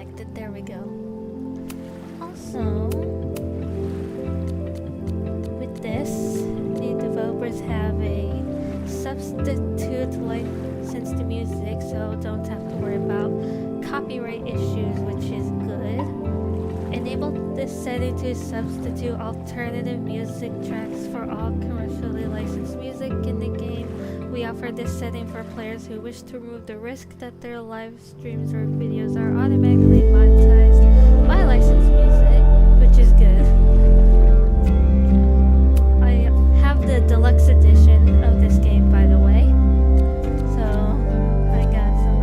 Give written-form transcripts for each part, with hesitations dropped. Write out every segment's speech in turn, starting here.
connected. There we go. Also, with this, the developers have a substitute license to music, so don't have to worry about copyright issues, which is good. Enable this setting to substitute alternative music tracks for all commercially licensed music in the game. We offer this setting for players who wish to remove the risk that their live streams or videos are automatically monetized by licensed music, which is good. I have the deluxe edition of this game, by the way. So I got some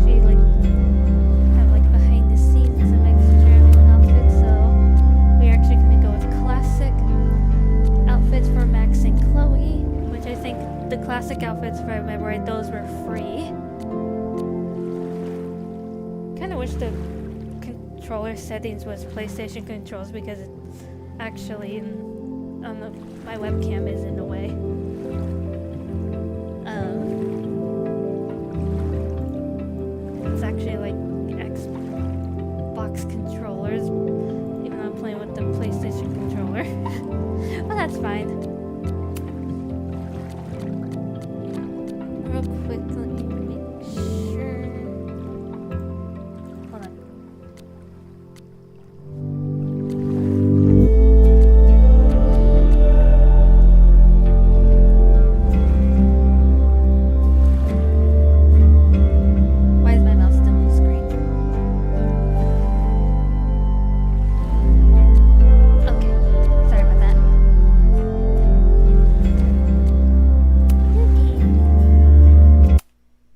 she have behind the scenes some extra outfits. So we're actually gonna go with classic outfits for Max and Chloe, which I think the classic outfits, if I remember right, those were free. Kind of wish the controller settings was PlayStation controls, because it's actually my webcam is in the way. It's actually like Xbox controllers, even though I'm playing with the PlayStation controller. Well, that's fine. Real quick, let me make sure. Hold on. Why is my mouse still on the screen? Okay, sorry about that.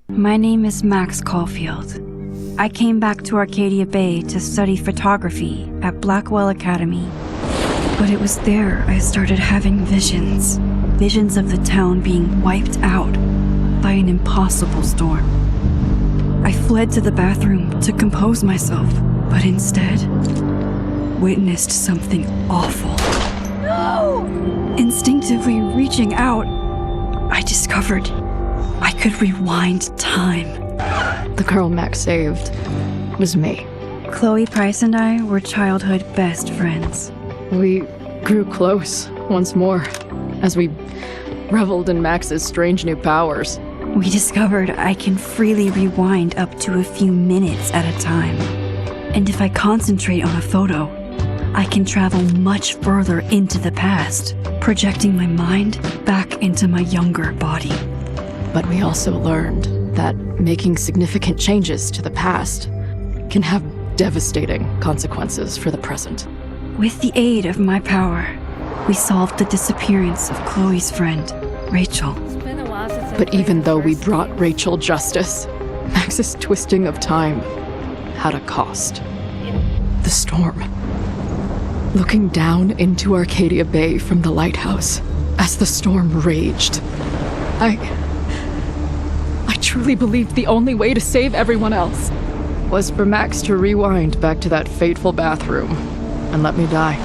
My name is Max Caulfield. I came back to Arcadia Bay to study photography at Blackwell Academy. But it was there I started having visions. Visions of the town being wiped out by an impossible storm. I fled to the bathroom to compose myself, but instead witnessed something awful. No! Instinctively reaching out, I discovered I could rewind time. The girl Max saved was me. Chloe Price and I were childhood best friends. We grew close once more as we reveled in Max's strange new powers. We discovered I can freely rewind up to a few minutes at a time. And if I concentrate on a photo, I can travel much further into the past, projecting my mind back into my younger body. But we also learned that making significant changes to the past can have devastating consequences for the present. With the aid of my power, we solved the disappearance of Chloe's friend, Rachel. It's been a while since But even though we brought Rachel justice, Max's twisting of time had a cost. The storm. Looking down into Arcadia Bay from the lighthouse as the storm raged, I truly believed the only way to save everyone else was for Max to rewind back to that fateful bathroom and let me die.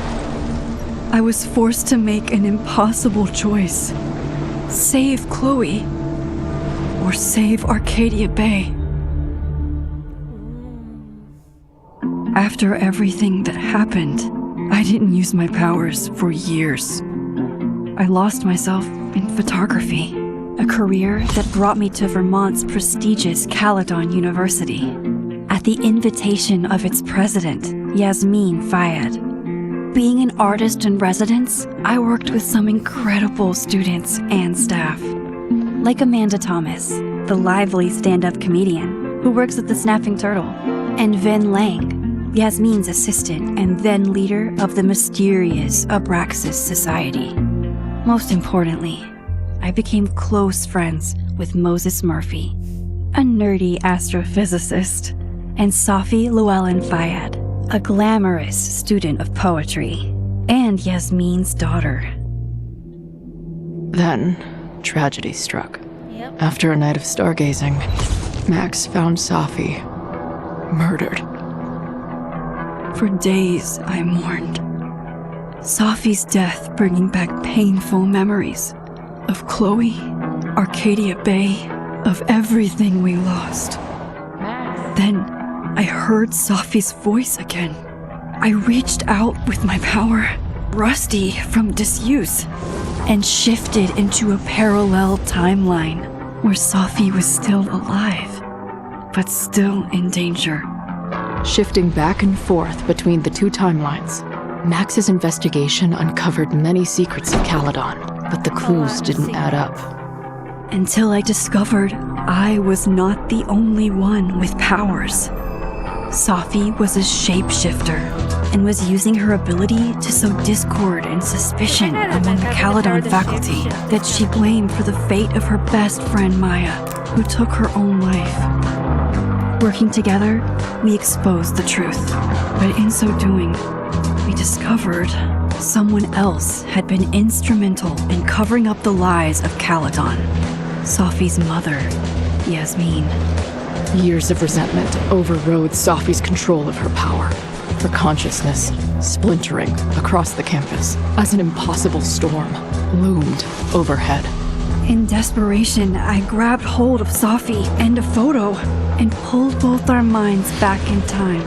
I was forced to make an impossible choice. Save Chloe, or save Arcadia Bay. After everything that happened, I didn't use my powers for years. I lost myself in photography, a career that brought me to Vermont's prestigious Caledon University, at the invitation of its president, Yasmin Fayed. Being an artist in residence, I worked with some incredible students and staff, like Amanda Thomas, the lively stand-up comedian who works at the Snapping Turtle, and Ven Lang, Yasmin's assistant and then leader of the mysterious Abraxas Society. Most importantly, I became close friends with Moses Murphy, a nerdy astrophysicist, and Safi Llewellyn Fayed, a glamorous student of poetry, and Yasmin's daughter. Then, tragedy struck. Yep. After a night of stargazing, Max found Safi murdered. For days, I mourned. Safi's death bringing back painful memories of Chloe, Arcadia Bay, of everything we lost. Then I heard Sophie's voice again. I reached out with my power, rusty from disuse, and shifted into a parallel timeline where Sophie was still alive, but still in danger. Shifting back and forth between the two timelines, Max's investigation uncovered many secrets of Caledon, but the clues didn't add up. Until I discovered I was not the only one with powers. Sophie was a shapeshifter and was using her ability to sow discord and suspicion among the Caledon faculty that she blamed for the fate of her best friend Maya, who took her own life. Working together, we exposed the truth, but in so doing, we discovered someone else had been instrumental in covering up the lies of Caledon. Sophie's mother, Yasmin. Years of resentment overrode Sophie's control of her power. Her consciousness splintering across the campus as an impossible storm loomed overhead. In desperation, I grabbed hold of Sophie and a photo and pulled both our minds back in time.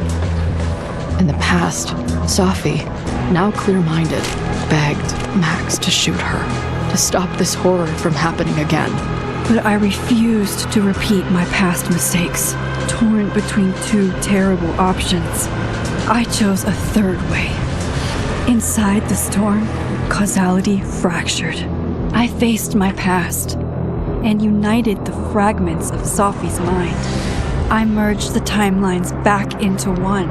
In the past, Sophie, now clear-minded, begged Max to shoot her, to stop this horror from happening again. But I refused to repeat my past mistakes, torn between two terrible options. I chose a third way. Inside the storm, causality fractured. I faced my past and united the fragments of Sophie's mind. I merged the timelines back into one,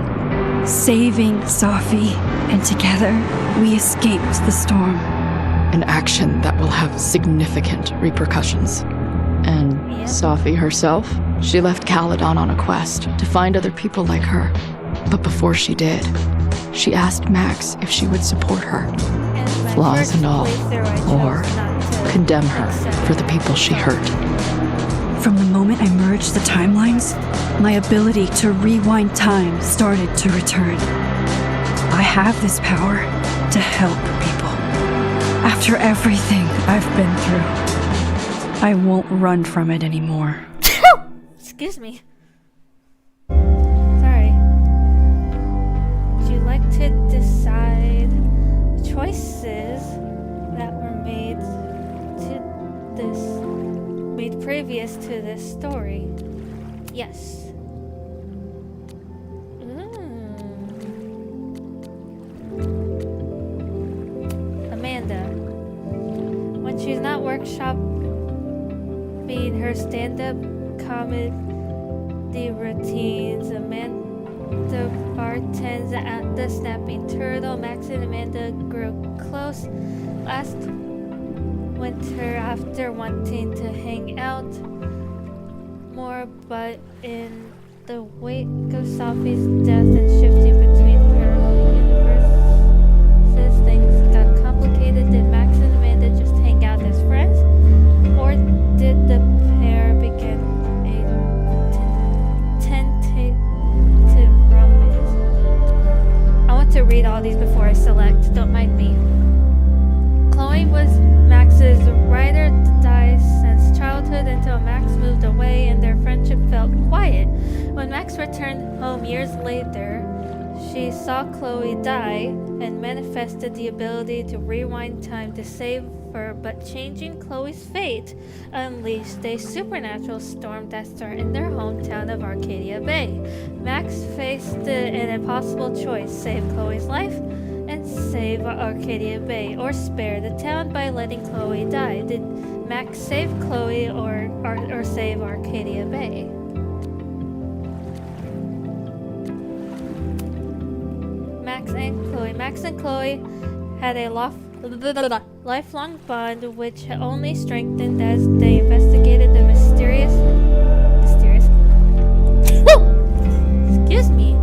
saving Sophie, and together we escaped the storm. An action that will have significant repercussions. And Sophie herself, she left Caledon on a quest to find other people like her. But before she did, she asked Max if she would support her, flaws and all, or condemn her for the people she hurt. From the moment I merged the timelines, my ability to rewind time started to return. I have this power to help people. After everything I've been through, I won't run from it anymore. Excuse me. Sorry. Would you like to decide choices that were made previous to this story? Yes. Amanda. When she's not workshopping her stand-up comedy routines, Amanda bartends at the Snapping Turtle. Max and Amanda grew close last winter after wanting to hang out more, but in the wake of Sophie's death and shifting between parallel universes, things got complicated. Did Max and Amanda just hang out as friends, or did the pair begin a tentative romance? I want to read all these before I select, don't mind me. Chloe was Max's ride or die since childhood until Max moved away and their friendship felt quiet. When Max returned home years later, she saw Chloe die and manifested the ability to rewind time to save her, but changing Chloe's fate unleashed a supernatural storm that started in their hometown of Arcadia Bay. Max faced an impossible choice: save Chloe's life and save Arcadia Bay, or spare the town by letting Chloe die. Did Max save Chloe or save Arcadia Bay? Max and Chloe had a lifelong bond, which only strengthened as they investigated the mysterious. Excuse me.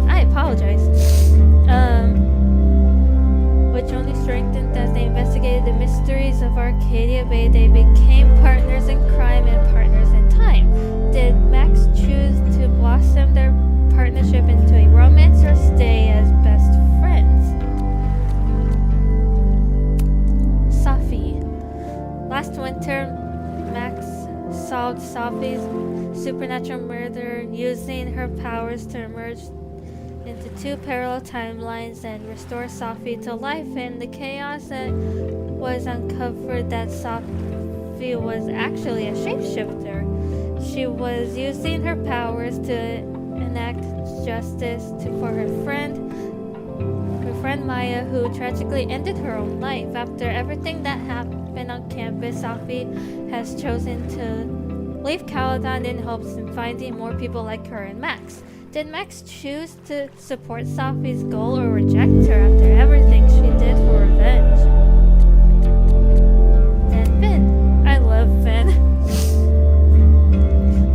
I apologize. Which only strengthened as they investigated the mysteries of Arcadia Bay. They became partners in crime and partners in time. Did Max choose to blossom their partnership into a romance or stay as best friends? Sophie. Last winter, Max Sophie's supernatural murder, using her powers to emerge into two parallel timelines and restore Sophie to life. In the chaos, it was uncovered that Sophie was actually a shapeshifter. She was using her powers to enact justice for her friend Maya, who tragically ended her own life. After everything that happened on campus, Sophie has chosen to leave Caledon in hopes of finding more people like her and Max. Did Max choose to support Sophie's goal or reject her after everything she did for revenge? And Finn. I love Finn.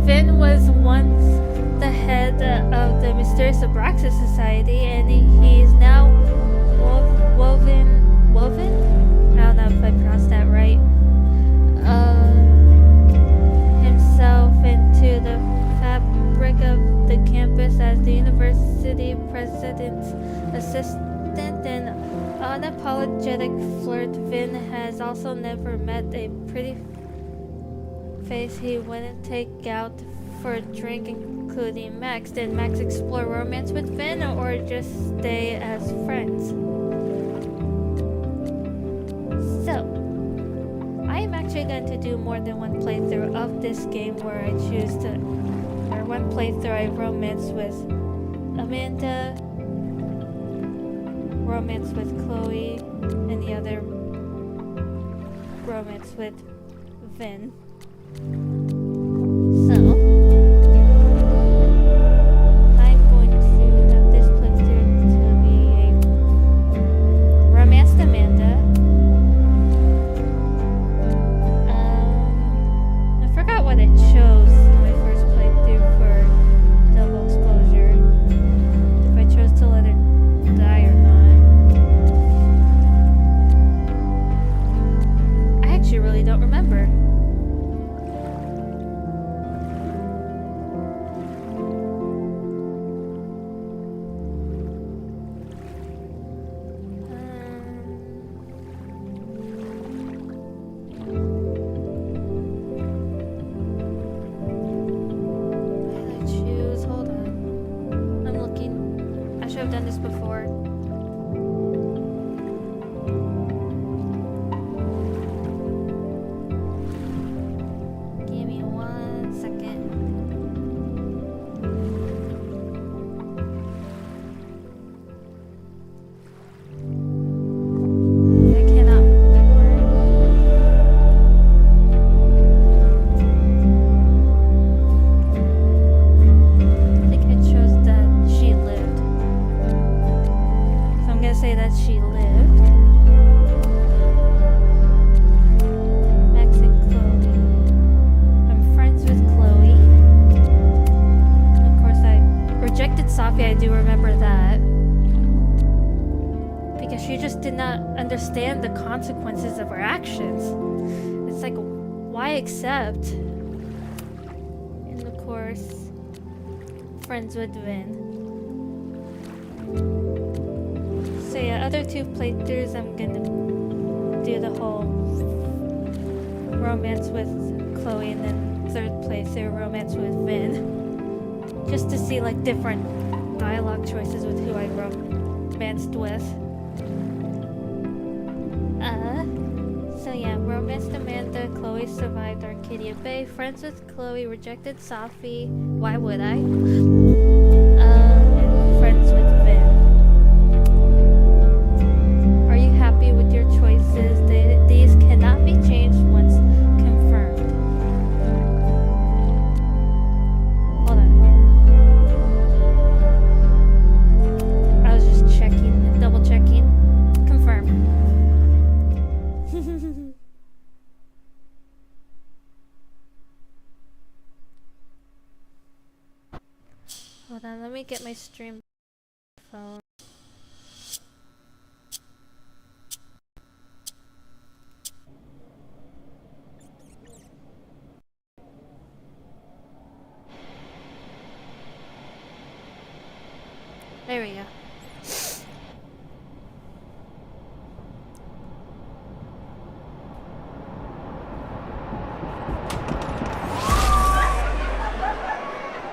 Finn was once the head of the mysterious Abraxas Society, and he's now woven? I don't know if I pronounced that right. Himself into the fabric of the campus as the university president's assistant and unapologetic flirt. Finn has also never met a pretty face he wouldn't take out for a drink, including Max. Did Max explore romance with Finn or just stay as friends? So, I am actually going to do more than one playthrough of this game where I choose to, or one playthrough I romance with Amanda, romance with Chloe, and the other romance with Vin. So, I'm going to have this playthrough to be a romanced Amanda. I forgot what I chose in my first playthrough for double exposure. If I chose to let her die or not. I actually really don't remember. I've done this before. Give me 1 second. I cannot remember. I think I chose that she lived. So I'm gonna say that she lived. Max and Chloe. I'm friends with Chloe. And of course, I rejected Sophie. I do remember that. Because she just did not understand the consequences of her actions. It's like, why accept? And of course, friends with Vin. So yeah, other two playthroughs, I'm gonna do the whole romance with Chloe, and then third playthrough romance with Vin, just to see like different dialogue choices with who I romanced with. So yeah, romanced Amanda, Chloe survived Arcadia Bay, friends with Chloe, rejected Sophie, why would I? And friends with Vin. Are you happy with your choices? These cannot be changed once confirmed. Hold on. I was just checking, double checking. Confirm. Hold on, let me get my stream phone. There we go.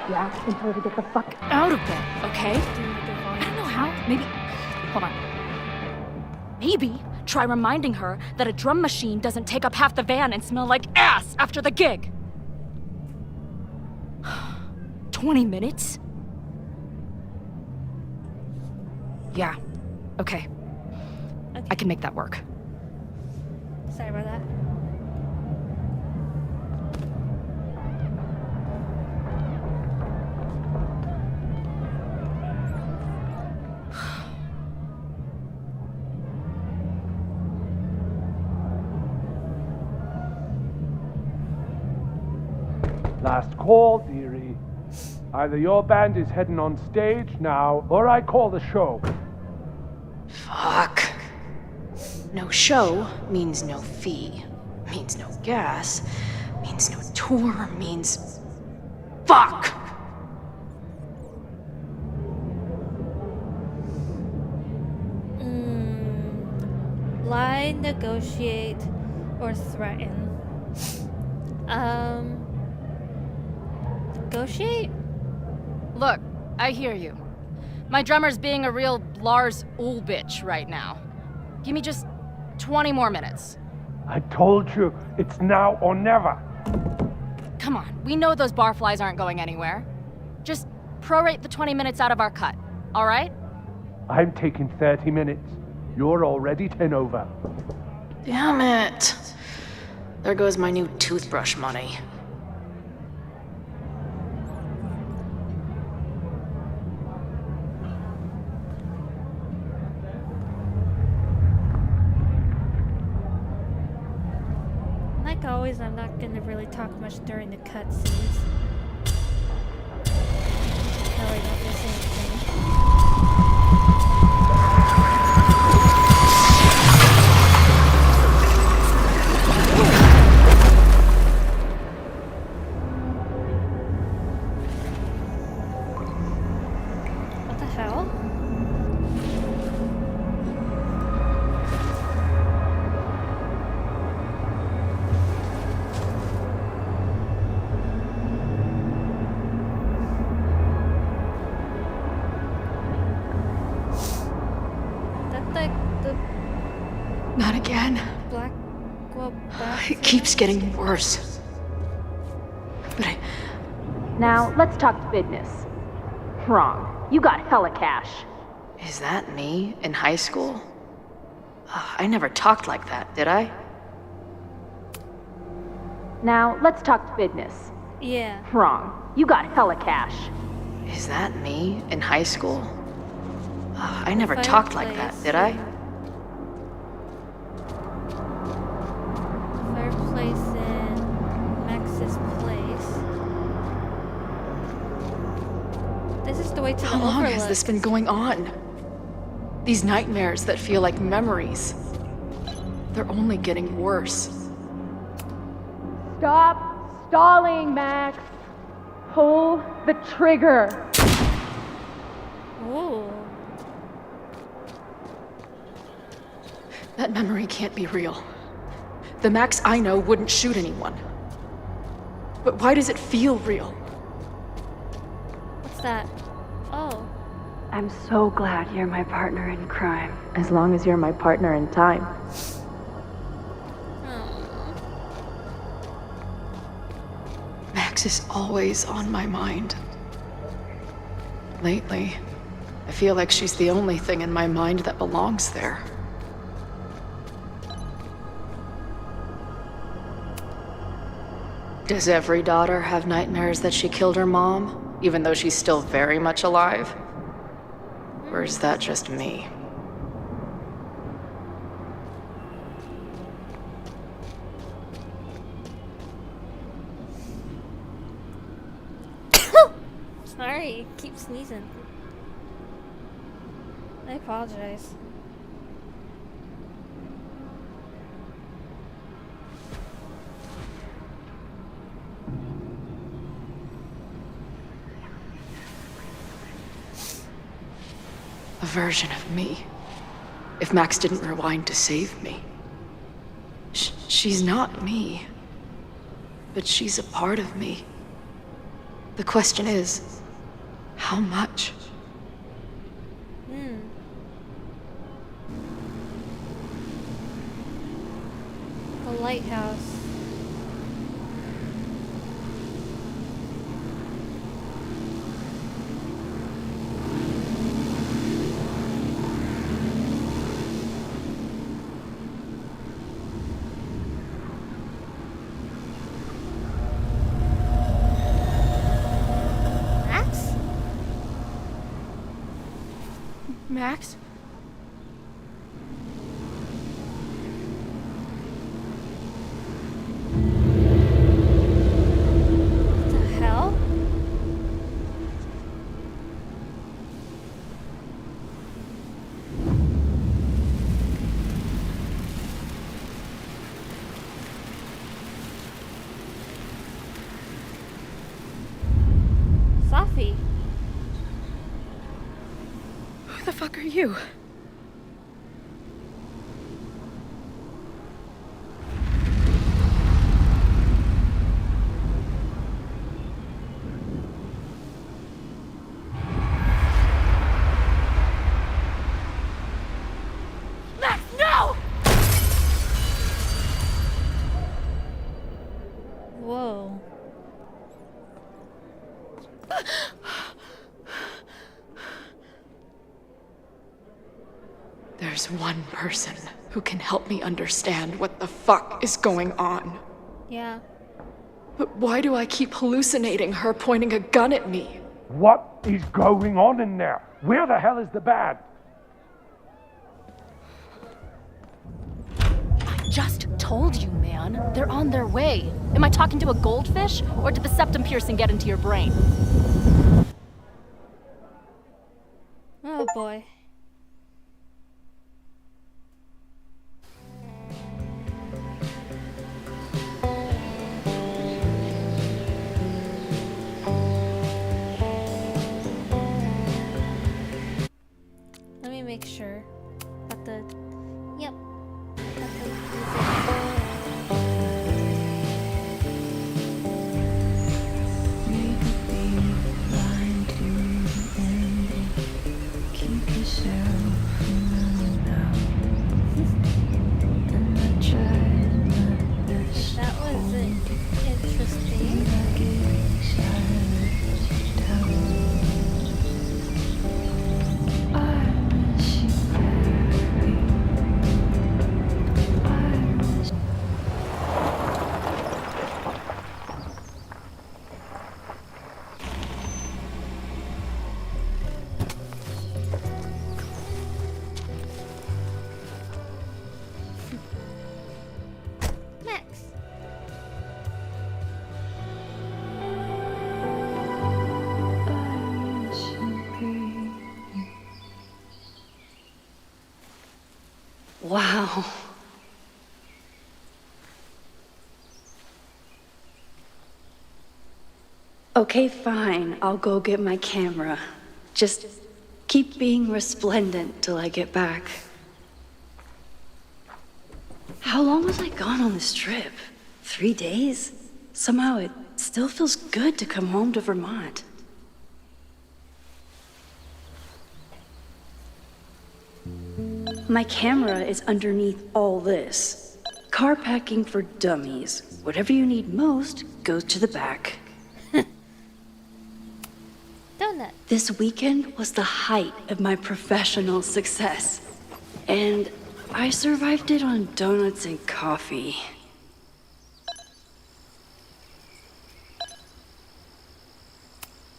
Yeah, and tell her to get the fuck out of bed, okay? I don't know how. Maybe. Hold on. Maybe try reminding her that a drum machine doesn't take up half the van and smell like ass after the gig. 20 minutes? Yeah. Okay. I can make that work. Sorry about that. Last call, dearie. Either your band is heading on stage now, or I call the show. Fuck. No show means no fee. Means no gas. Means no tour. Means... Fuck! Lie, negotiate, or threaten. Negotiate? Look, I hear you. My drummer's being a real Lars Ulbitch right now. Give me just 20 more minutes. I told you, it's now or never. Come on, we know those barflies aren't going anywhere. Just prorate the 20 minutes out of our cut, all right? I'm taking 30 minutes. You're already 10 over. Damn it. There goes my new toothbrush money. Like always, I'm not gonna really talk much during the cutscenes. That way I don't miss anything. What the hell? That's like the Not again. black It keeps getting worse. But Now, let's talk business. Wrong. You got hella cash. Is that me in high school? I never talked like that, did I? Now, let's talk business. Yeah. Wrong. You got hella cash. Is that me in high school? I never talked like that, did I? Fireplace in Max's place. This is the way to the How long has overlook. this been going on? These nightmares that feel like memories. They're only getting worse. Stop stalling, Max. Pull the trigger. Ooh. That memory can't be real. The Max I know wouldn't shoot anyone. But why does it feel real? What's that? Oh. I'm so glad you're my partner in crime. As long as you're my partner in time. Max is always on my mind. Lately, I feel like she's the only thing in my mind that belongs there. Does every daughter have nightmares that she killed her mom, even though she's still very much alive? Or is that just me? Sorry, keep sneezing. I apologize. A version of me. If Max didn't rewind to save me. She's not me. But she's a part of me. The question is, how much? The lighthouse. Max? Max? What the hell? Safi. Who the fuck are you? Max, no! Whoa. There's one person who can help me understand what the fuck is going on. Yeah. But why do I keep hallucinating her pointing a gun at me? What is going on in there? Where the hell is the band? Just told you, man. They're on their way. Am I talking to a goldfish, or did the septum piercing get into your brain? Oh boy. Let me make sure. Got the. Yep. Got the music. That was interesting. Max. Wow. Okay, fine. I'll go get my camera. Just keep being resplendent till I get back. How long was I gone on this trip? 3 days? Somehow it still feels good to come home to Vermont. My camera is underneath all this. Car packing for dummies. Whatever you need most goes to the back. Donut. This weekend was the height of my professional success. And I survived it on donuts and coffee.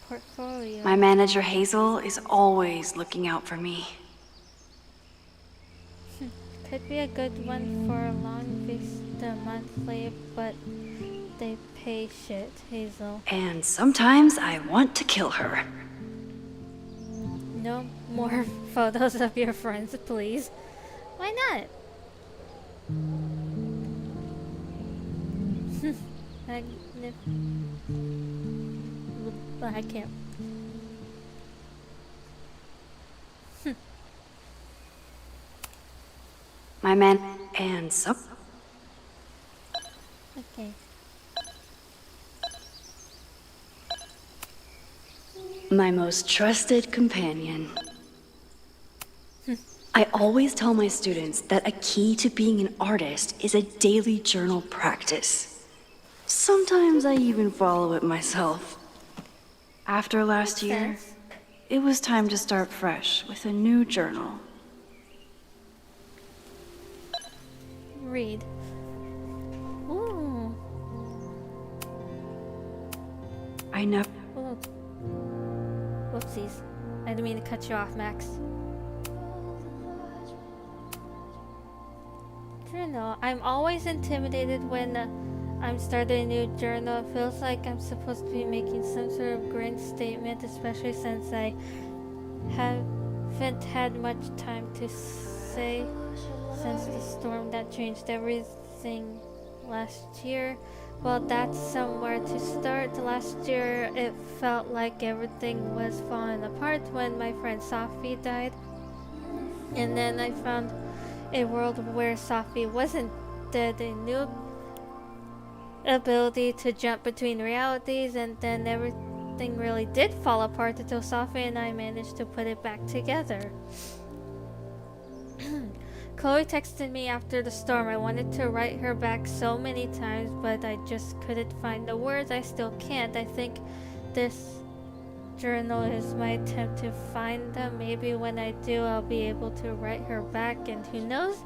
Portfolio. My manager Hazel is always looking out for me. Could be a good one for a Long Vista monthly, but they pay shit, Hazel. And sometimes I want to kill her. No more photos of your friends, please. Why not? I can't. My man and some. Okay. My most trusted companion. I always tell my students that a key to being an artist is a daily journal practice. Sometimes I even follow it myself. After last year, Sense. it was time to start fresh with a new journal. Read. Ooh. I never. Ooh. Whoopsies. I didn't mean to cut you off, Max. Journal. I'm always intimidated when I'm starting a new journal. It feels like I'm supposed to be making some sort of grand statement, especially since I haven't had much time to say since the storm that changed everything last year. Well, that's somewhere to start. Last year, it felt like everything was falling apart when my friend Sophie died. And then I found a world where Sophie wasn't dead, a new ability to jump between realities, and then everything really did fall apart until Sophie and I managed to put it back together. Chloe texted me after the storm. I wanted to write her back so many times, but I just couldn't find the words. I still can't. I think this journal is my attempt to find them. Maybe when I do, I'll be able to write her back, and who knows?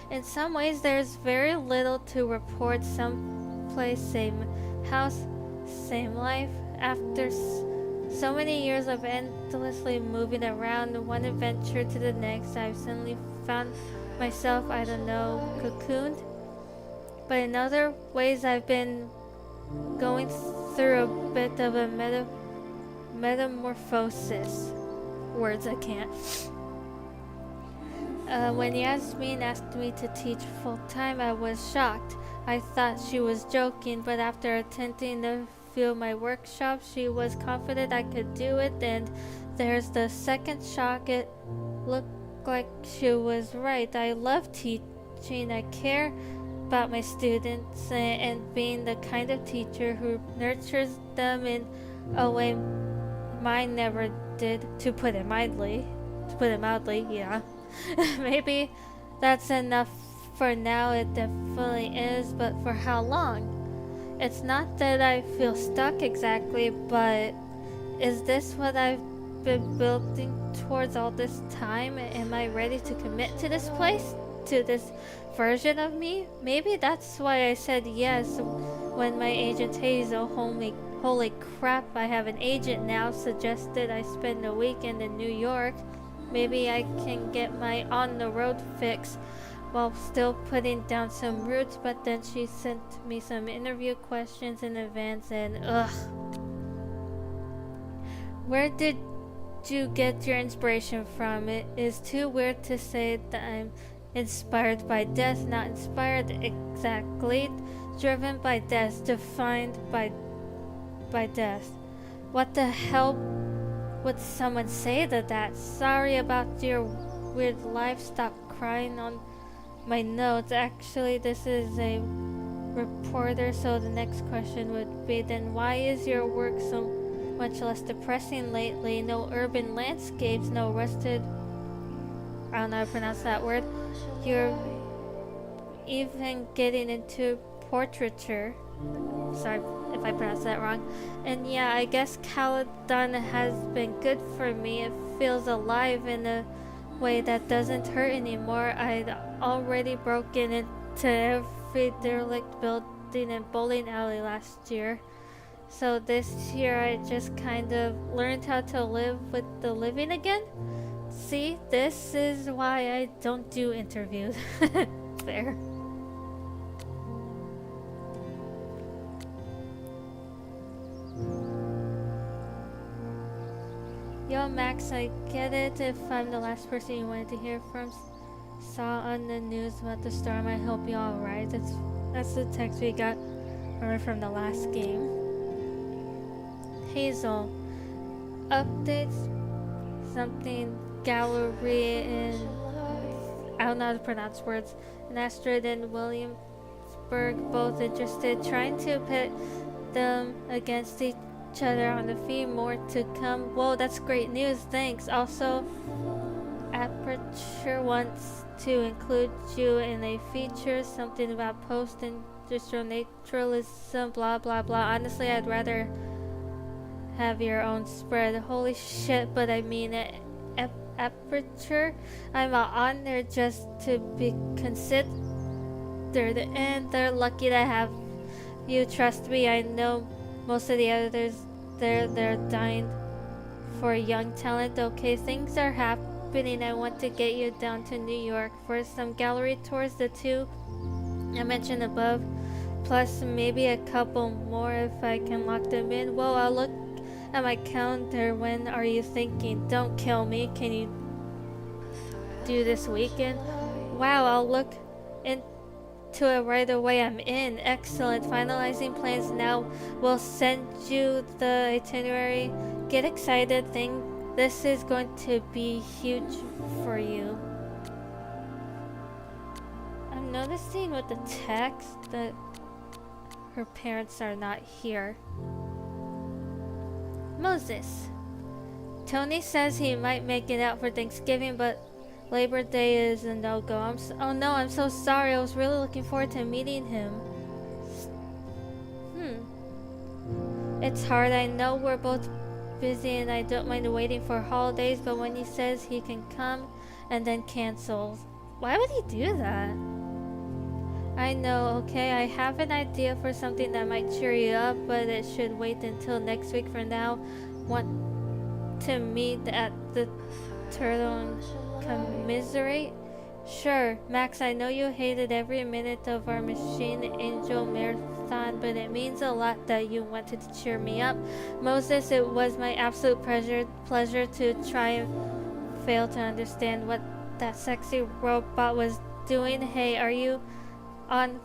In some ways, there's very little to report. Some place, same house, same life. After so many years of endlessly moving around one adventure to the next, I've suddenly found myself, I don't know, cocooned. But in other ways, I've been going through a bit of a metamorphosis. Words I can't. When Yasmin asked me to teach full time, I was shocked. I thought she was joking, but after attending a few of my workshops, she was confident I could do it. And there's the second shock. It looked like she was right. I love teaching. I care about my students and being the kind of teacher who nurtures them in a way mine never did, to put it mildly. Yeah. Maybe that's enough for now. It definitely is, but for how long? It's not that I feel stuck exactly, but is this what I've been building towards all this time? Am I ready to commit to this place? To this version of me? Maybe that's why I said yes when my agent Hazel, holy crap, I have an agent now, suggested I spend a weekend in New York. Maybe I can get my on-the-road fix while still putting down some roots, but then she sent me some interview questions in advance, and ugh. Where did you get your inspiration from? It is too weird to say that I'm inspired by death, not inspired exactly, driven by death, defined by death. What the hell would someone say to that? Sorry about your weird life. Stop crying on my notes. Actually, this is a reporter, so the next question would be, then why is your work so much less depressing lately? No urban landscapes, no rusted, I don't know how to pronounce that word. You're even getting into portraiture. Sorry if I pronounced that wrong. And yeah, I guess Caledon has been good for me. It feels alive in a way that doesn't hurt anymore. I'd already broken into every derelict building and bowling alley last year. So this year I just kind of learned how to live with the living again. See, this is why I don't do interviews. Fair. Yo, Max, I get it if I'm the last person you wanted to hear from. Saw on the news about the storm. I hope you're alright. That's the text we got from the last game. Hazel. Updates. Something gallery in, I don't know how to pronounce words, in Astrid and Williamsburg, both interested, trying to pit them against each each other on the feed. More to come. Whoa, that's great news. Thanks. Also, Aperture wants to include you in a feature. Something about post-industrial naturalism. Blah blah blah. Honestly, I'd rather have your own spread. Holy shit! But I mean it. Aperture. I'm honored just to be considered, and they're lucky to have you. Trust me, I know most of the others. They're dying for young talent. Okay, things are happening. I want to get you down to New York for some gallery tours. The two I mentioned above, plus maybe a couple more if I can lock them in. Well, I'll look at my calendar. When are you thinking? Don't kill me. Can you do this weekend? Wow, I'll look into it right away. I'm in. Excellent. Finalizing plans now. We'll send you the itinerary. Get excited. This is going to be huge for you. I'm noticing with the text that her parents are not here. Moses. Tony says he might make it out for Thanksgiving, but Labor Day is a no-go. Oh no, I'm so sorry. I was really looking forward to meeting him. It's hard. I know we're both busy and I don't mind waiting for holidays, but when he says he can come and then cancels. Why would he do that? I know, okay, I have an idea for something that might cheer you up, but it should wait until next week. For now, want to meet at the Turtle and commiserate? Sure. Max, I know you hated every minute of our Machine Angel marathon, but it means a lot that you wanted to cheer me up. Moses, it was my absolute pleasure to try and fail to understand what that sexy robot was doing. Hey, are you on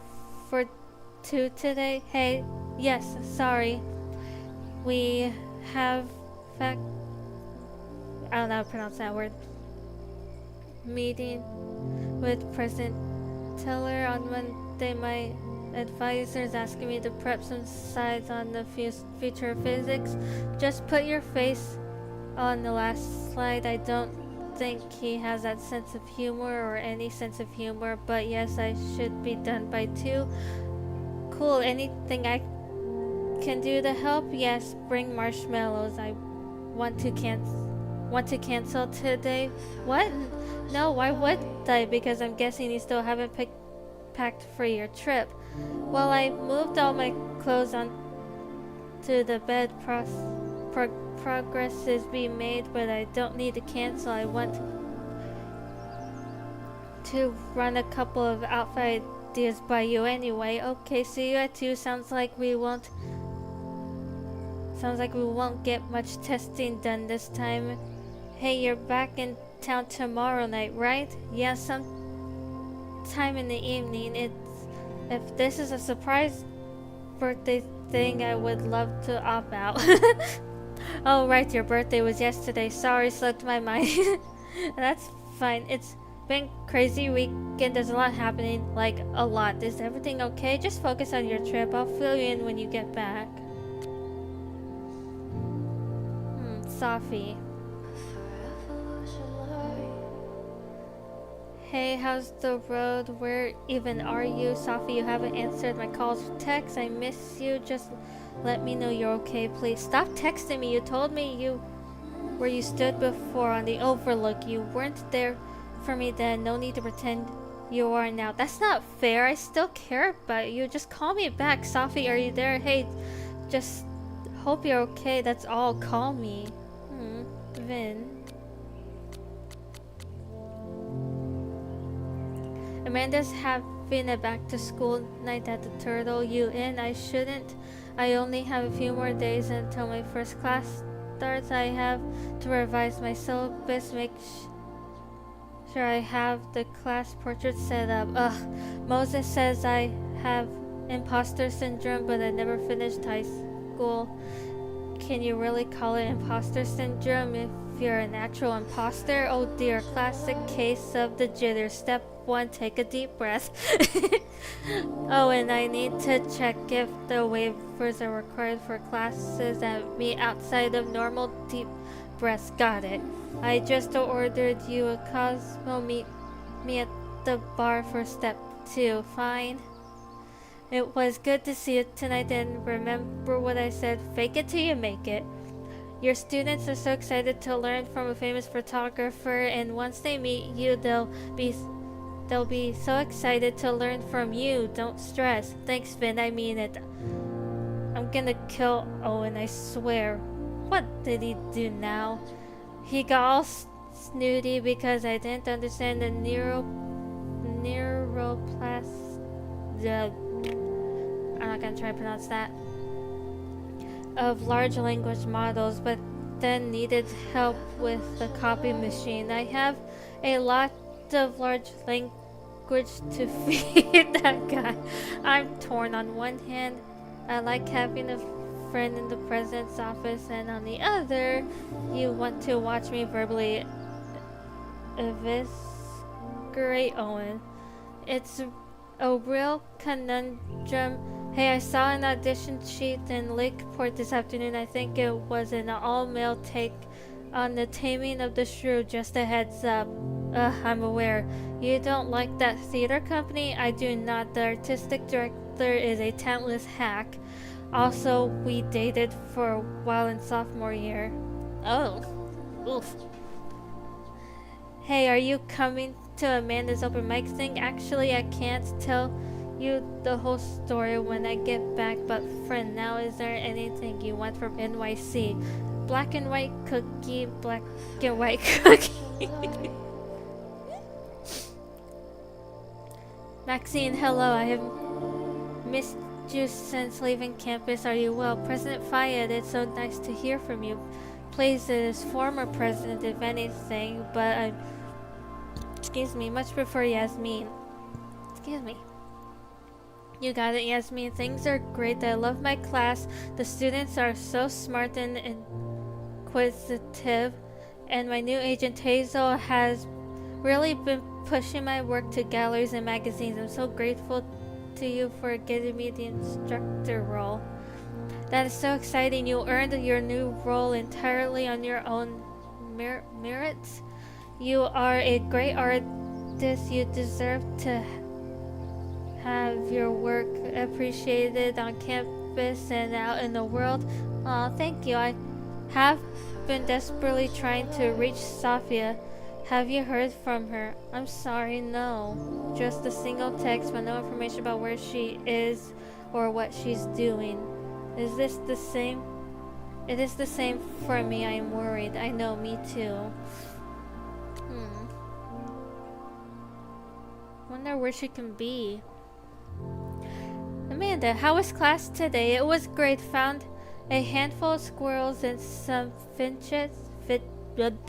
for 2 today? Hey, yes, sorry. We have I don't know how to pronounce that word. Meeting with President Teller on Monday. My advisor's asking me to prep some slides on the future of physics. Just put your face on the last slide. I don't think he has that sense of humor or any sense of humor, but yes, I should be done by 2. Cool. Anything I can do to help? Yes, bring marshmallows. I want to cancel today. What? No, why would I? Because I'm guessing you still haven't packed for your trip. Well, I moved all my clothes onto the bed. Progress is being made, but I don't need to cancel. I want to run a couple of outfit ideas by you anyway. Okay, see you at 2. Sounds like we won't get much testing done this time. Hey, you're back in town tomorrow night, right? Yeah, sometime in the evening. If this is a surprise birthday thing, I would love to opt out. Oh right, your birthday was yesterday. Sorry, slipped my mind. That's fine. It's been crazy weekend. There's a lot happening, like a lot. Is everything okay? Just focus on your trip. I'll fill you in when you get back. Sophie. Hey, how's the road? Where even are you? Sophie, you haven't answered my calls or texts. I miss you. Just let me know you're okay, please. Stop texting me. You told me where you stood before on the overlook. You weren't there for me then. No need to pretend you are now. That's not fair. I still care about you. Just call me back. Sophie, are you there? Hey, just hope you're okay. That's all. Call me. Vin. Amanda's having a back to school night at the Turtle. You in? I shouldn't. I only have a few more days until my first class starts. I have to revise my syllabus, make sure I have the class portrait set up. Moses says I have imposter syndrome, but I never finished high school. Can you really call it imposter syndrome if you're an actual imposter? Oh dear, classic case of the jitters. Step one, take a deep breath. Oh, and I need to check if the waivers are required for classes that meet outside of normal deep breaths. Got it. I just ordered you a Cosmo. Meet me at the bar for step 2. Fine. It was good to see you tonight, and remember what I said, fake it till you make it. Your students are so excited to learn from a famous photographer, and once they meet you, they'll be so excited to learn from you. Don't stress. Thanks, Vin. I mean it. I'm gonna kill Owen, I swear. What did he do now? He got all snooty because I didn't understand the I'm not gonna try to pronounce that. Of large language models, but then needed help with the copy machine. I have a lot of large language to feed that guy. I'm torn. On one hand, I like having a friend in the president's office, and on the other, you want to watch me verbally eviscerate Owen. It's a real conundrum. Hey, I saw an audition sheet in Lakeport this afternoon. I think it was an all-male take on The Taming of the Shrew. Just a heads up. I'm aware. You don't like that theater company? I do not. The artistic director is a talentless hack. Also, we dated for a while in sophomore year. Oh. Oof. Hey, are you coming to Amanda's open mic thing? Actually, I can't tell you the whole story when I get back, but for now, is there anything you want from NYC? Black and white cookie, black and white cookie. Maxine, hello. I have missed you since leaving campus. Are you well? President Fayed, it's so nice to hear from you. Plays as former president, if anything, but I much prefer Yasmin. Excuse me. You got it, Yasmin. Things are great. I love my class. The students are so smart and inquisitive. And my new agent Hazel has really been pushing my work to galleries and magazines. I'm so grateful to you for giving me the instructor role. That is so exciting. You earned your new role entirely on your own merits. You are a great artist. You deserve to have your work appreciated on campus and out in the world. Aw, thank you. I have been desperately trying to reach Safia. Have you heard from her? I'm sorry, no. Just a single text, but no information about where she is or what she's doing. Is this the same? It is the same for me. I am worried. I know, me too. Wonder where she can be. Amanda, how was class today? It was great. Found a handful of squirrels and some finches. I don't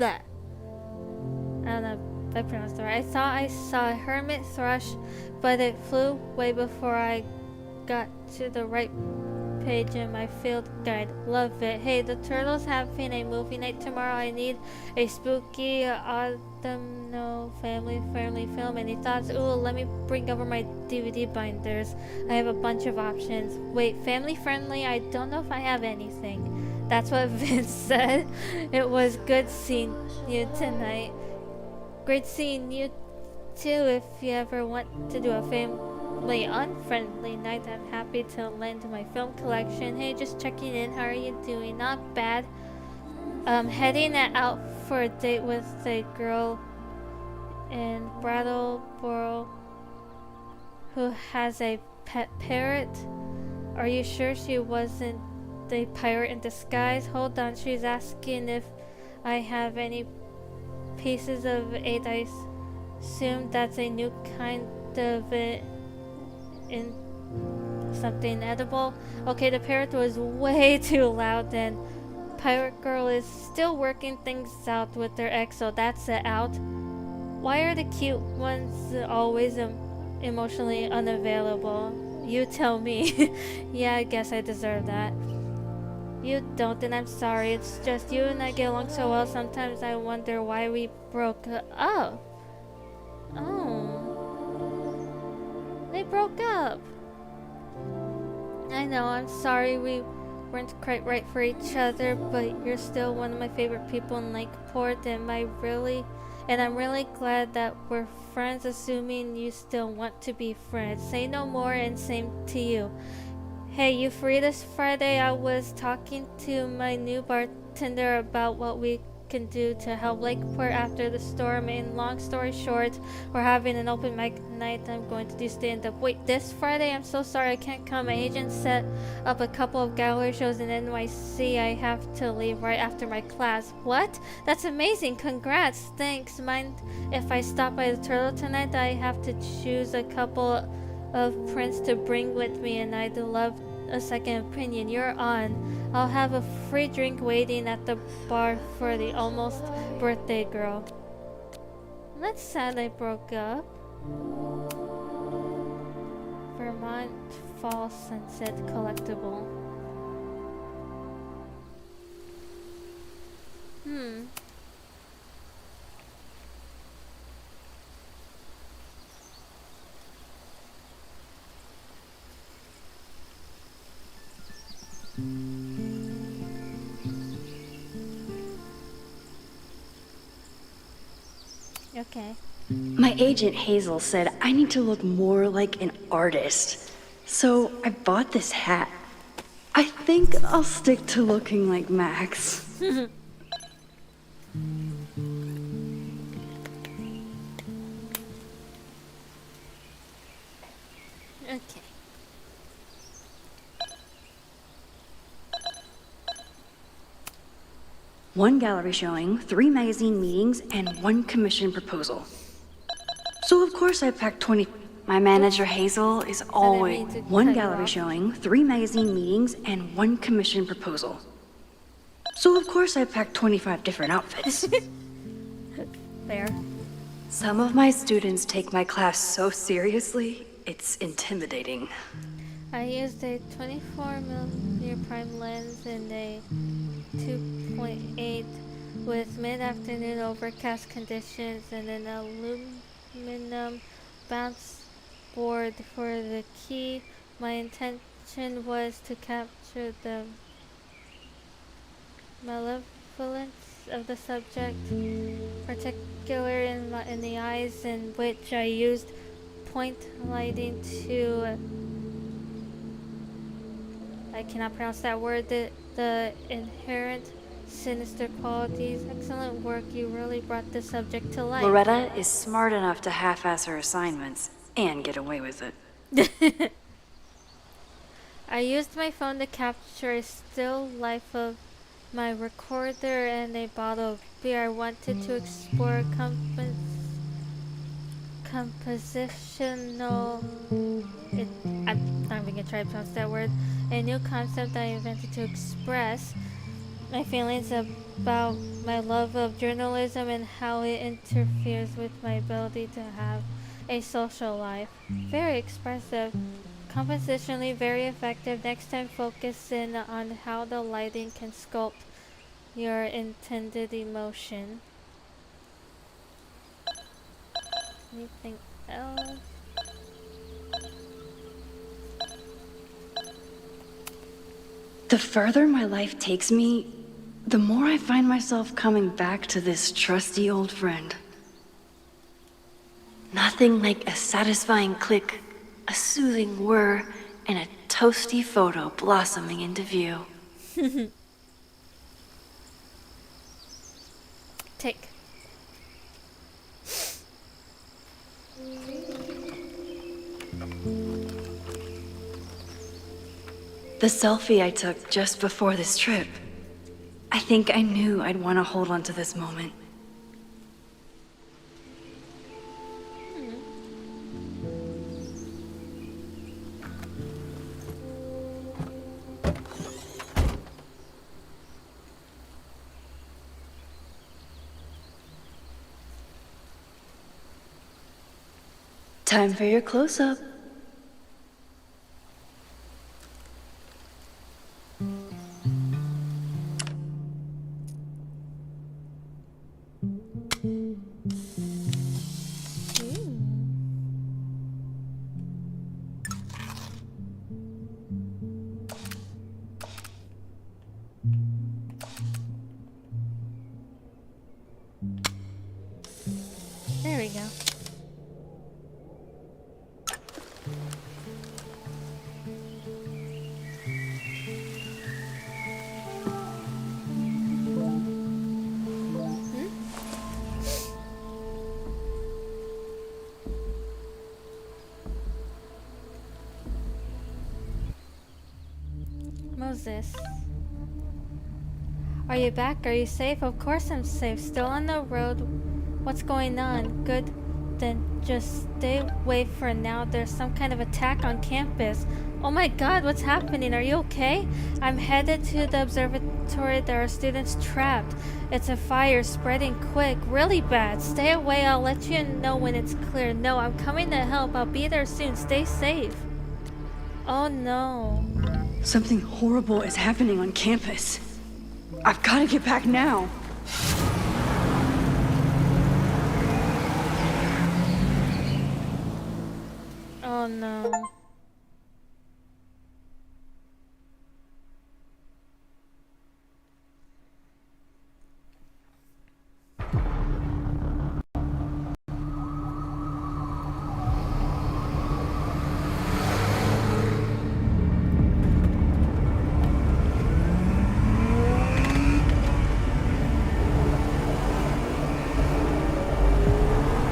know if I pronounced it right. I thought I saw a hermit thrush, but it flew way before I got to the right page in my field guide. Love it. Hey, the Turtles having a movie night tomorrow. I need a spooky autumnal family-friendly film. Any thoughts? Ooh, let me bring over my DVD binders. I have a bunch of options. Wait, family-friendly? I don't know if I have anything. That's what Vince said. It was good seeing you tonight. Great seeing you too. If you ever want to do a family unfriendly night, I'm happy to lend my film collection. Hey, just checking in. How are you doing? Not bad. Heading out for a date with a girl in Brattleboro who has a pet parrot. Are you sure she wasn't the pirate in disguise? Hold on, she's asking if I have any pieces of 8. I assume that's a new kind of in something edible. Okay, the parrot was way too loud. Then Pirate Girl is still working things out with their ex, so that's it out. Why are the cute ones always emotionally unavailable? You tell me. Yeah, I guess I deserve that. You don't, and I'm sorry. It's just you and I get along so well. Sometimes I wonder why we broke up. Oh. broke up. I know, I'm sorry we weren't quite right for each other, but you're still one of my favorite people in Lakeport, and I'm really glad that we're friends, assuming you still want to be friends. Say no more, and same to you. Hey, you free this Friday? I was talking to my new bartender about what we can do to help Lakeport after the storm, and long story short, we're having an open mic night. I'm going to do stand-up. Wait, this Friday? I'm so sorry I can't come. My agent set up a couple of gallery shows in NYC. I have to leave right after my class. What? That's amazing. Congrats. Thanks. Mind if I stop by the Turtle tonight? I have to choose a couple of prints to bring with me, and I'd love a second opinion. You're on. I'll have a free drink waiting at the bar for the almost birthday girl. That's sad they broke up. Vermont Fall Sunset Collectible. Okay. My agent Hazel said I need to look more like an artist. So I bought this hat. I think I'll stick to looking like Max. Okay. One gallery showing, 3 magazine meetings, and 1 commission proposal. So of course I packed 20. My manager Hazel is always mean to one cut you gallery off. showing, 3 magazine meetings, and 1 commission proposal. So of course I packed 25 different outfits. Fair. Some of my students take my class so seriously, it's intimidating. I used a 24mm prime lens and a 2.8 with mid-afternoon overcast conditions, and an aluminum bounce board for the key. My intention was to capture the malevolence of the subject, particularly in the eyes, in which I used point lighting to I cannot pronounce that word. The inherent sinister qualities. Excellent work. You really brought the subject to life. Loretta is smart enough to half-ass her assignments and get away with it. I used my phone to capture a still life of my recorder and a bottle of beer. I wanted to explore compositional. I'm not even gonna try to pronounce that word. A new concept I invented to express my feelings about my love of journalism and how it interferes with my ability to have a social life. Very expressive. Compositionally very effective. Next time focus in on how the lighting can sculpt your intended emotion. Anything else? The further my life takes me, the more I find myself coming back to this trusty old friend. Nothing like a satisfying click, a soothing whir, and a toasty photo blossoming into view. Take. The selfie I took just before this trip. I think I knew I'd want to hold on to this moment. Time for your close-up. is this? Are you back? Are you safe? Of course I'm safe. Still on the road. What's going on? Good. Then just stay away for now. There's some kind of attack on campus. Oh my god, what's happening? Are you okay? I'm headed to the observatory. There are students trapped. It's a fire spreading quick. Really bad. Stay away. I'll let you know when it's clear. No, I'm coming to help. I'll be there soon. Stay safe. Oh no. Something horrible is happening on campus. I've got to get back now. Oh no.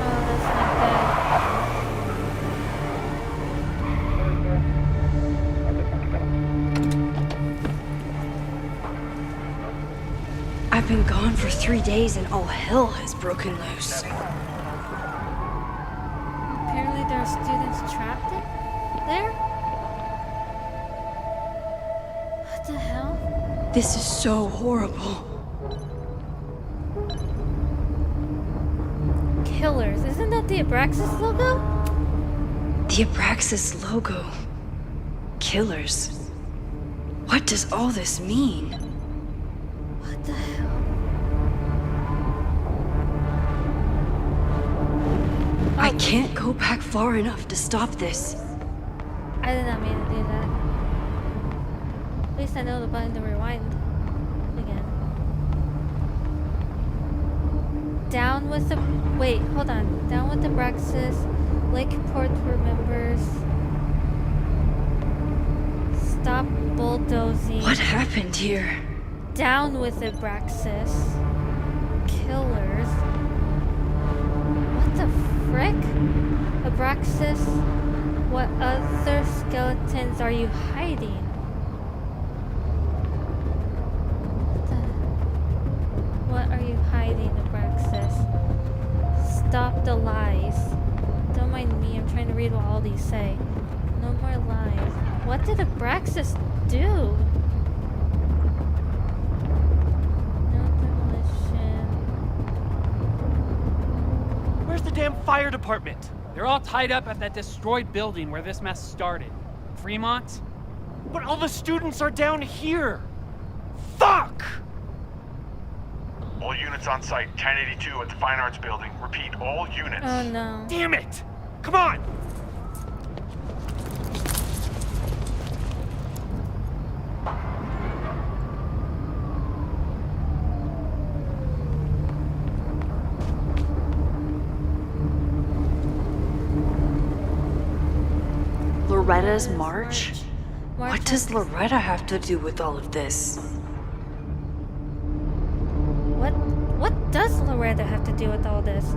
Oh, that's not good. I've been gone for 3 days and all hell has broken loose. Apparently there are students trapped in there? What the hell? This is so horrible. Killers. Isn't that the Abraxas logo? The Abraxas logo. Killers. What does all this mean? What the hell? I can't go back far enough to stop this. I did not mean to do that. At least I know the button to rewind again. Down with the... Wait, hold on. Down with the Abraxas. Lakeport remembers. Stop bulldozing. What happened here? Down with the Abraxas. Killers. What the frick? Abraxas, what other skeletons are you hiding? What are you hiding, Abraxas? Stop the lies. Don't mind me, I'm trying to read what all these say. No more lies. What did Abraxas do? No demolition. Where's the damn fire department? They're all tied up at that destroyed building where this mess started. Fremont? But all the students are down here! Fuck! All units on site, 1082 at the Fine Arts Building. Repeat, all units. Oh no. Damn it! Come on! Loretta's march? March What does Loretta have to do with all of this? What does Loretta have to do with all this?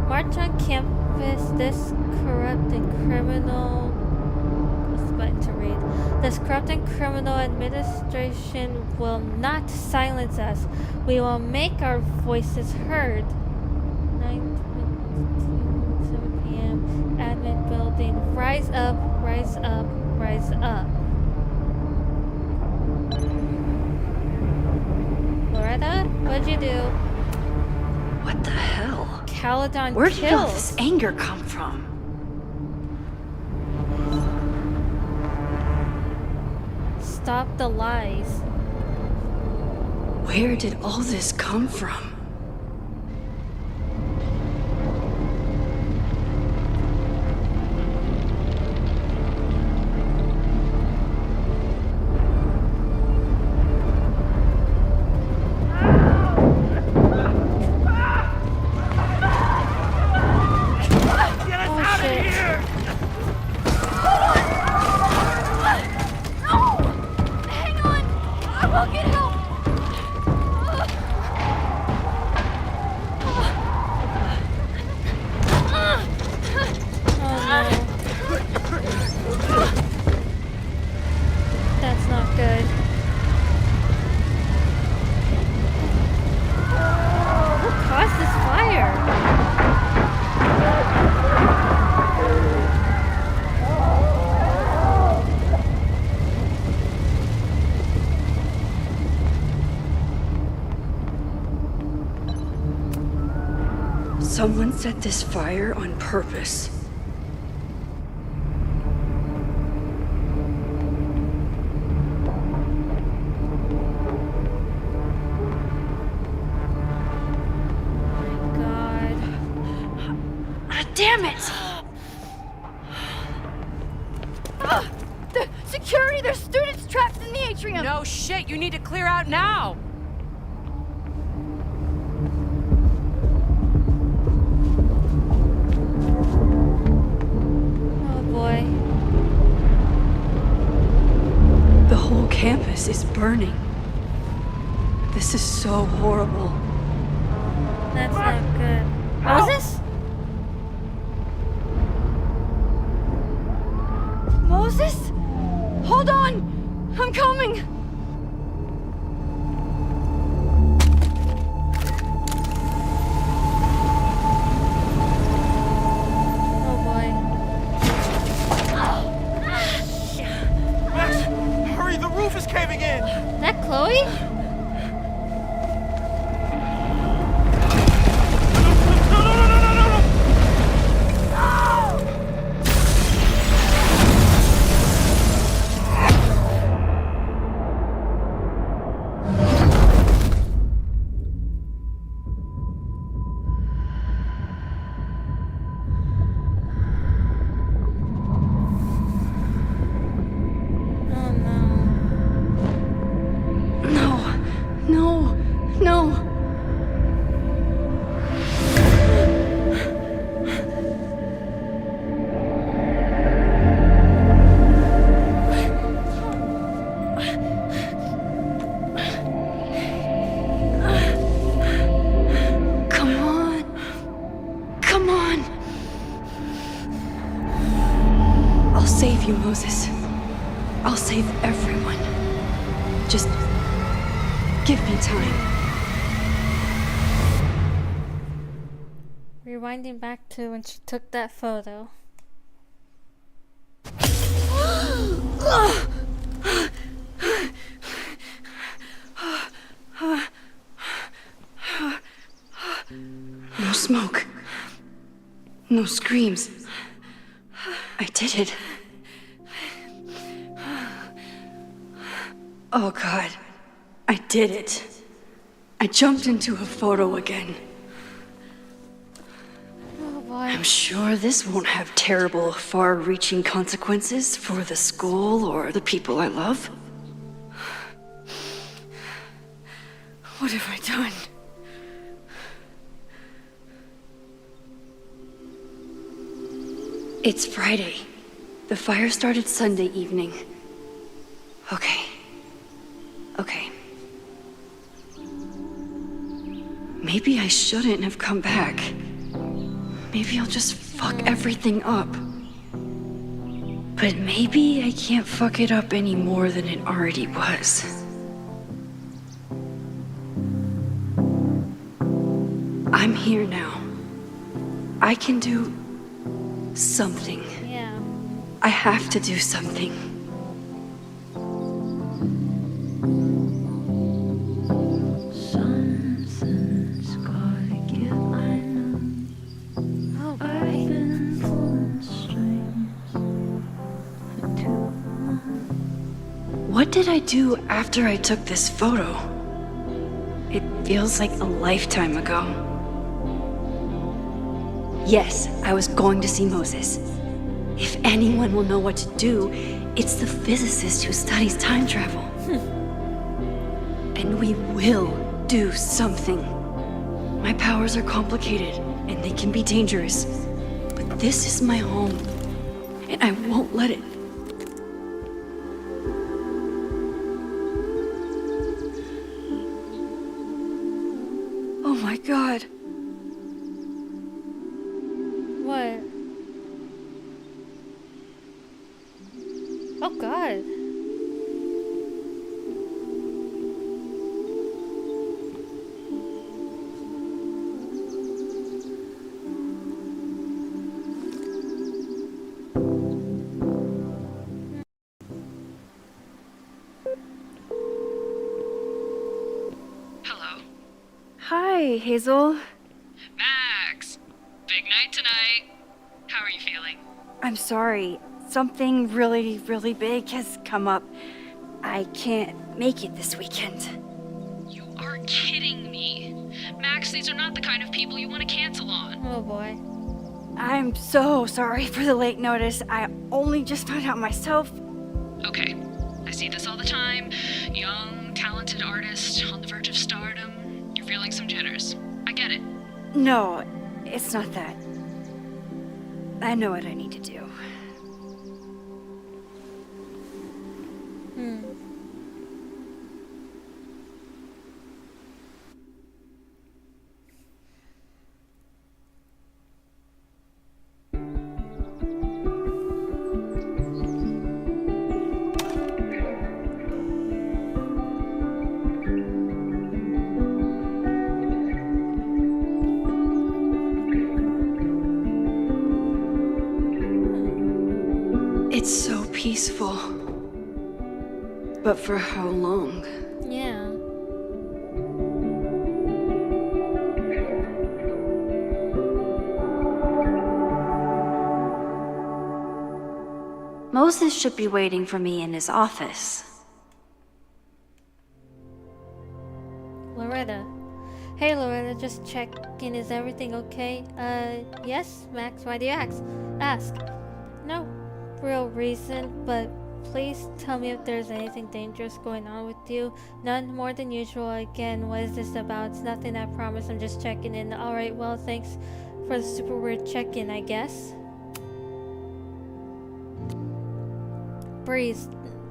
March on campus, this corrupt and criminal... What's the button to read? This corrupt and criminal administration will not silence us. We will make our voices heard. 7 p.m. Admin building. Rise up, rise up, rise up. Loretta, what'd you do? What the hell? Caledon Where did all kills. this anger come from? Stop the lies. Where did all this come from? Oh shit. Hang on! I will get help! Someone set this fire on purpose. God. Damn it! The security! There's students trapped in the atrium! No shit, you need to clear out now! Oh boy. The whole campus is burning. This is so horrible. That's not good. Moses? Moses? Hold on! I'm coming! Oh boy. Max, hurry! The roof is caving in! That Chloe? Oh no. No. Come on. Come on. I'll save you, Moses. I'll save everyone. Just give me time. Rewinding back to when she took that photo. No smoke. No screams. I did it. Oh God. I did it. I jumped into a photo again. Oh boy. I'm sure this won't have terrible, far-reaching consequences for the school or the people I love. What have I done? It's Friday. The fire started Sunday evening. Okay. Maybe I shouldn't have come back. Maybe I'll just fuck everything up. But maybe I can't fuck it up any more than it already was. I'm here now. I can do something. Yeah. I have to do something. Something's gotta give, I know. Oh boy. I've been pulling strings for too long. What did I do after I took this photo? It feels like a lifetime ago. Yes, I was going to see Moses. If anyone will know what to do, it's the physicist who studies time travel. And we will do something. My powers are complicated, and they can be dangerous. But this is my home, and I won't let it. Oh my God. What? Oh God. Hi, Hazel. Max, tonight. How are you feeling? I'm sorry. Something really, really big has come up. I can't make it this weekend. You are kidding me. Max, these are not the kind of people you want to cancel on. Oh boy. I'm so sorry for the late notice. I only just found out myself. Okay, I see this all the time. Young, talented artist on the verge of stardom. You're feeling some jitters. I get it. No, it's not that. I know what I need to do. It's so peaceful. But for how long? Yeah. Moses should be waiting for me in his office. Loretta. Hey Loretta, just checking, is everything okay? Yes, Max, why do you ask? No real reason, but please tell me if there's anything dangerous going on with you. None more than usual. Again, what is this about? It's nothing, I promise, I'm just checking in. Alright, well, thanks for the super weird check-in, I guess. Breathe.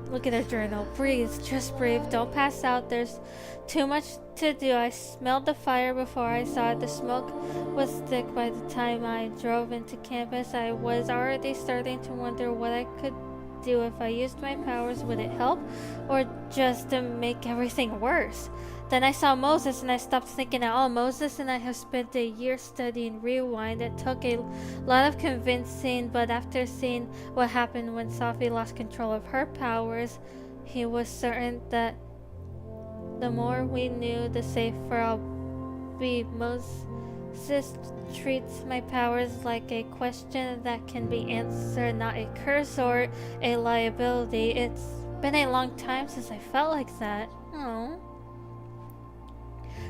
Look at her journal. Breathe. Just breathe. Don't pass out. There's too much to do. I smelled the fire before I saw it. The smoke was thick by the time I drove into campus. I was already starting to wonder what I could do if I used my powers. Would it help? Or just to make everything worse? Then I saw Moses and I stopped thinking at all. Moses and I have spent a year studying Rewind. It took a lot of convincing, but after seeing what happened when Sophie lost control of her powers, he was certain that the more we knew, the safer I'll be. Moses treats my powers like a question that can be answered, not a curse or a liability. It's been a long time since I felt like that. Oh.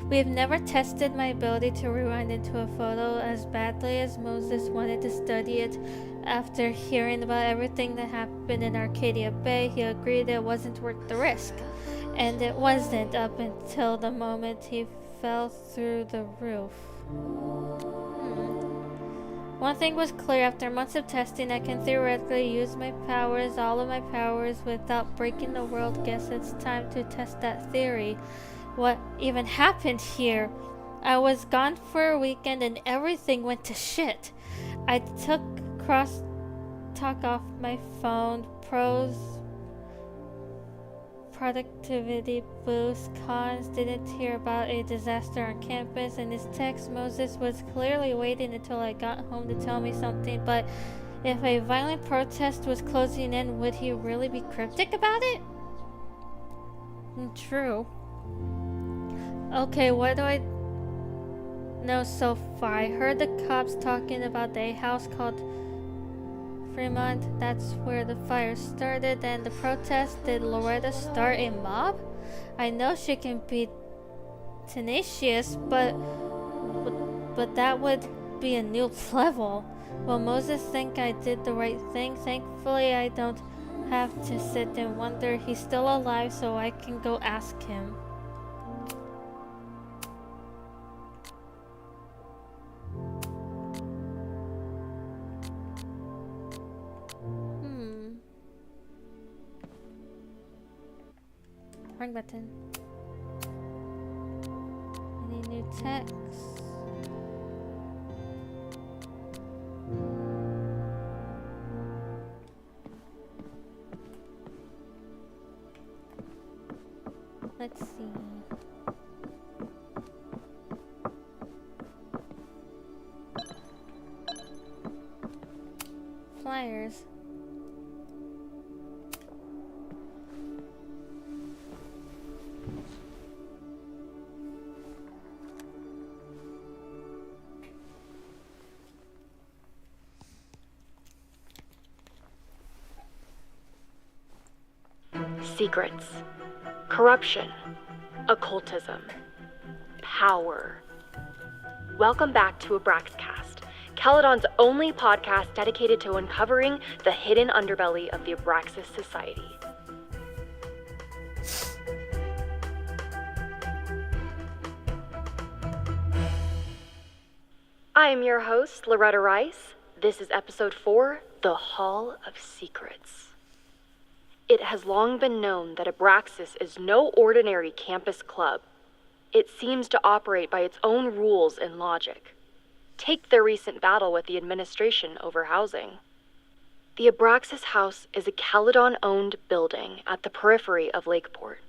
We have never tested my ability to rewind into a photo as badly as Moses wanted to study it. After hearing about everything that happened in Arcadia Bay, he agreed it wasn't worth the risk. And it wasn't up until the moment he fell through the roof. One thing was clear, after months of testing, I can theoretically use my powers, all of my powers, without breaking the world. Guess it's time to test that theory. What even happened here? I was gone for a weekend and everything went to shit. I took crosstalk off my phone. Pros, productivity boost. Cons, didn't hear about a disaster on campus. In his text, Moses was clearly waiting until I got home to tell me something, but if a violent protest was closing in, would he really be cryptic about it? True. Okay, what do I know so far? I heard the cops talking about a house called Fremont. That's where the fire started. And the protest, did Loretta start a mob? I know she can be tenacious, but that would be a new level. Will Moses think I did the right thing? Thankfully, I don't have to sit and wonder. He's still alive, so I can go ask him. Wrong button. Any new text? Let's see. Flyers. secrets, corruption, occultism, power. Welcome back to Abraxcast, Caledon's only podcast dedicated to uncovering the hidden underbelly of the Abraxas Society. I am your host, Loretta Rice. This is episode 4, The Hall of Secrets. It has long been known that Abraxas is no ordinary campus club. It seems to operate by its own rules and logic. Take their recent battle with the administration over housing. The Abraxas House is a Caledon-owned building at the periphery of Lakeport.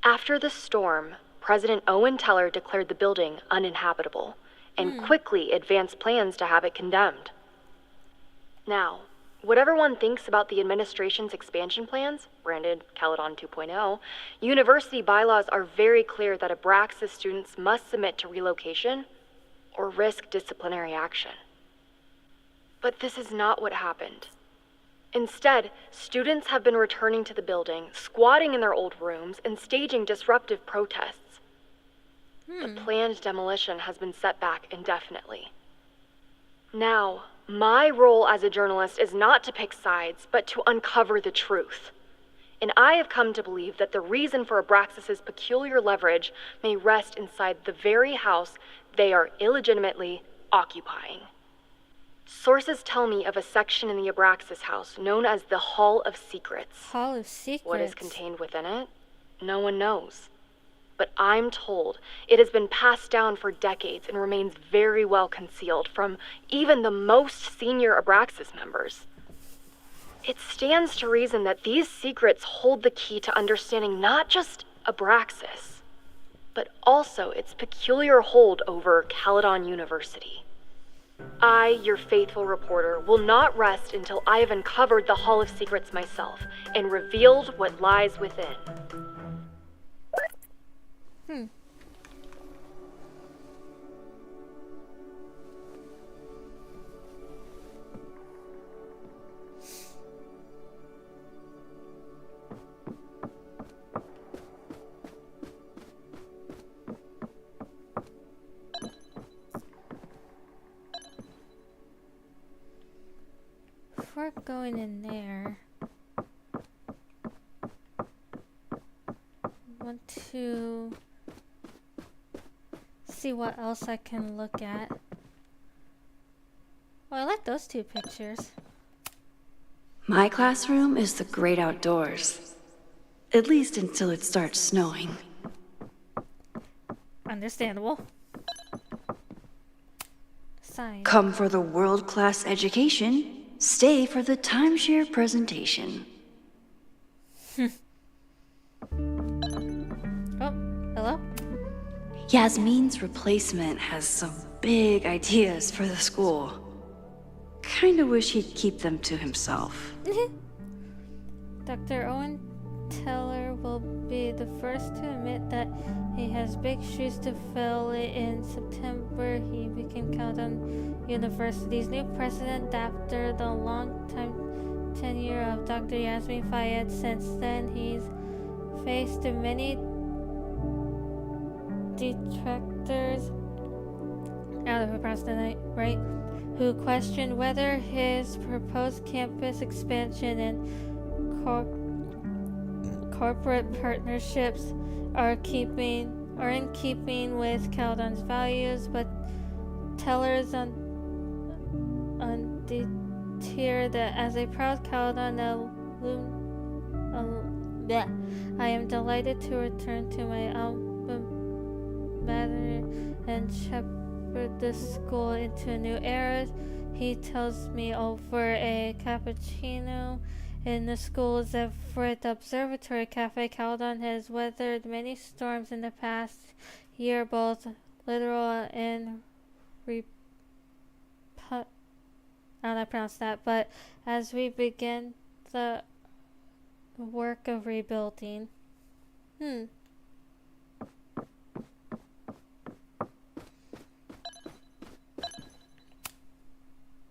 After the storm, President Owen Teller declared the building uninhabitable and quickly advanced plans to have it condemned. Now, whatever one thinks about the administration's expansion plans, branded Caledon 2.0, university bylaws are very clear that Abraxas students must submit to relocation or risk disciplinary action. But this is not what happened. Instead, students have been returning to the building, squatting in their old rooms, and staging disruptive protests. The planned demolition has been set back indefinitely. Now, my role as a journalist is not to pick sides, but to uncover the truth. And I have come to believe that the reason for Abraxas' peculiar leverage may rest inside the very house they are illegitimately occupying. Sources tell me of a section in the Abraxas house known as the Hall of Secrets. Hall of Secrets. What is contained within it? No one knows. But I'm told it has been passed down for decades and remains very well concealed from even the most senior Abraxas members. It stands to reason that these secrets hold the key to understanding not just Abraxas, but also its peculiar hold over Caledon University. I, your faithful reporter, will not rest until I have uncovered the Hall of Secrets myself and revealed what lies within. Before going in there, I want to see what else I can look at. Oh, I like those two pictures. My classroom is the great outdoors. At least until it starts snowing. Understandable. Science. Come for the world-class education. Stay for the timeshare presentation. Oh, hello? Yasmin's replacement has some big ideas for the school. Kinda wish he'd keep them to himself. Dr. Owen Teller will be the first to admit that he has big shoes to fill. In September, he became Caledon University's new president after the long-time tenure of Dr. Yasmin Fayed. Since then, he's faced many detractors, out of a president, right, who questioned whether his proposed campus expansion and corporate partnerships are in keeping with Caledon's values, but Teller's undeterred as a proud Caledon I am delighted to return to my alma mater and shepherd the school into a new era. He tells me over a cappuccino in the school's Everett Observatory Cafe. Caledon has weathered many storms in the past year, both literal and I don't know how to pronounce that, but as we begin the work of rebuilding.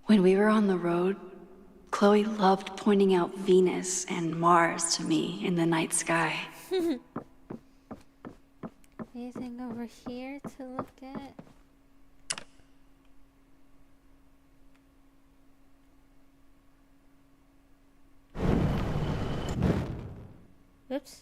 When we were on the road, Chloe loved pointing out Venus and Mars to me in the night sky. Anything over here to look at? Oops.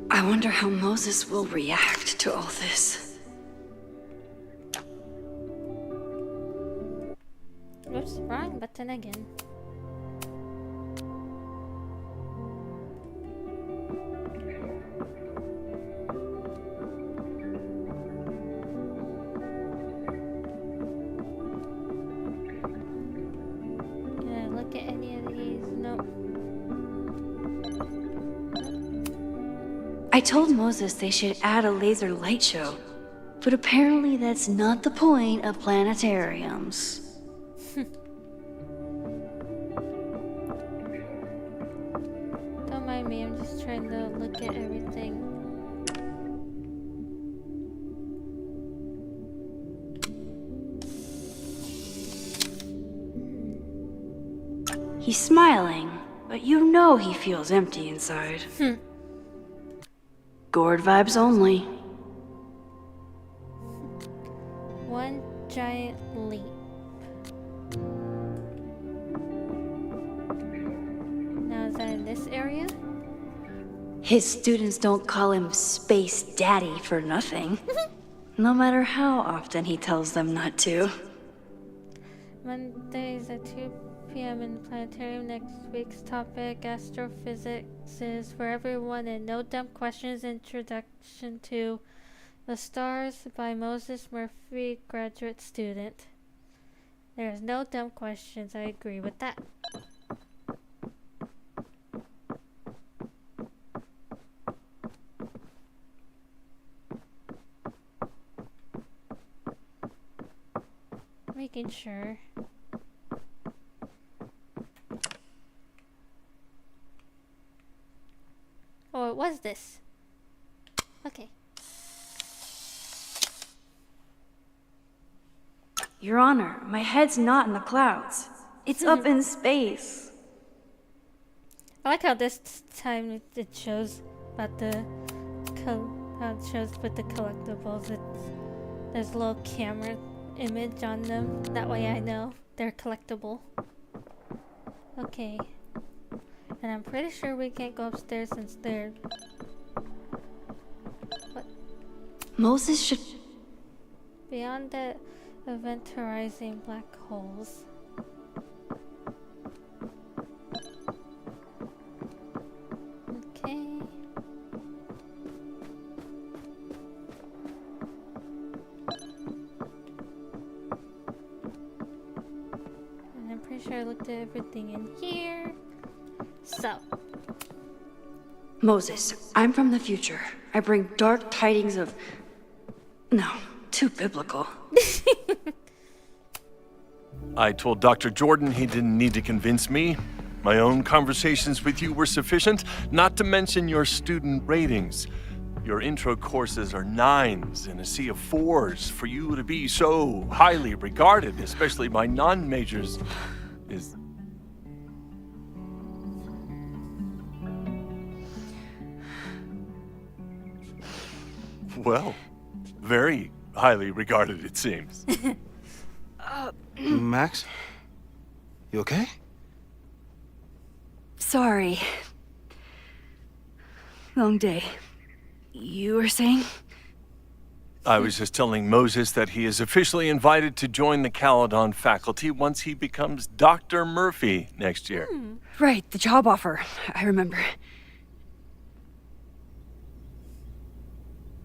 I wonder how Moses will react to all this. Oops, wrong button again. Can I look at any of these? Nope. I told Moses they should add a laser light show, but apparently that's not the point of planetariums. Don't mind me, I'm just trying to look at everything. He's smiling, but you know he feels empty inside. Gourd vibes only. One giant leap. Now is that in this area? His students don't call him Space Daddy for nothing. No matter how often he tells them not to. Mondays at 2 p.m. in the planetarium. Next week's topic, astrophysics, is for everyone and no dumb questions. Introduction to the Stars by Moses Murphy, graduate student. There's no dumb questions. I agree with that. Making sure. Oh, it was this. Okay. Your Honor, my head's not in the clouds. It's up in space. I like how this time it shows about the how it shows with the collectibles. There's a little camera image on them. That way I know they're collectible. Okay. And I'm pretty sure we can't go upstairs since they're... What? Moses should... Beyond the event horizon black holes. Okay. And I'm pretty sure I looked at everything in here. So. Moses, I'm from the future. I bring dark tidings of... No, too biblical. I told Dr. Jordan he didn't need to convince me. My own conversations with you were sufficient, not to mention your student ratings. Your intro courses are 9s in a sea of 4s. For you to be so highly regarded, especially by non-majors, is... Well, very highly regarded, it seems. Max? You okay? Sorry. Long day. You were saying? I was just telling Moses that he is officially invited to join the Caledon faculty once he becomes Dr. Murphy next year. Right, the job offer. I remember.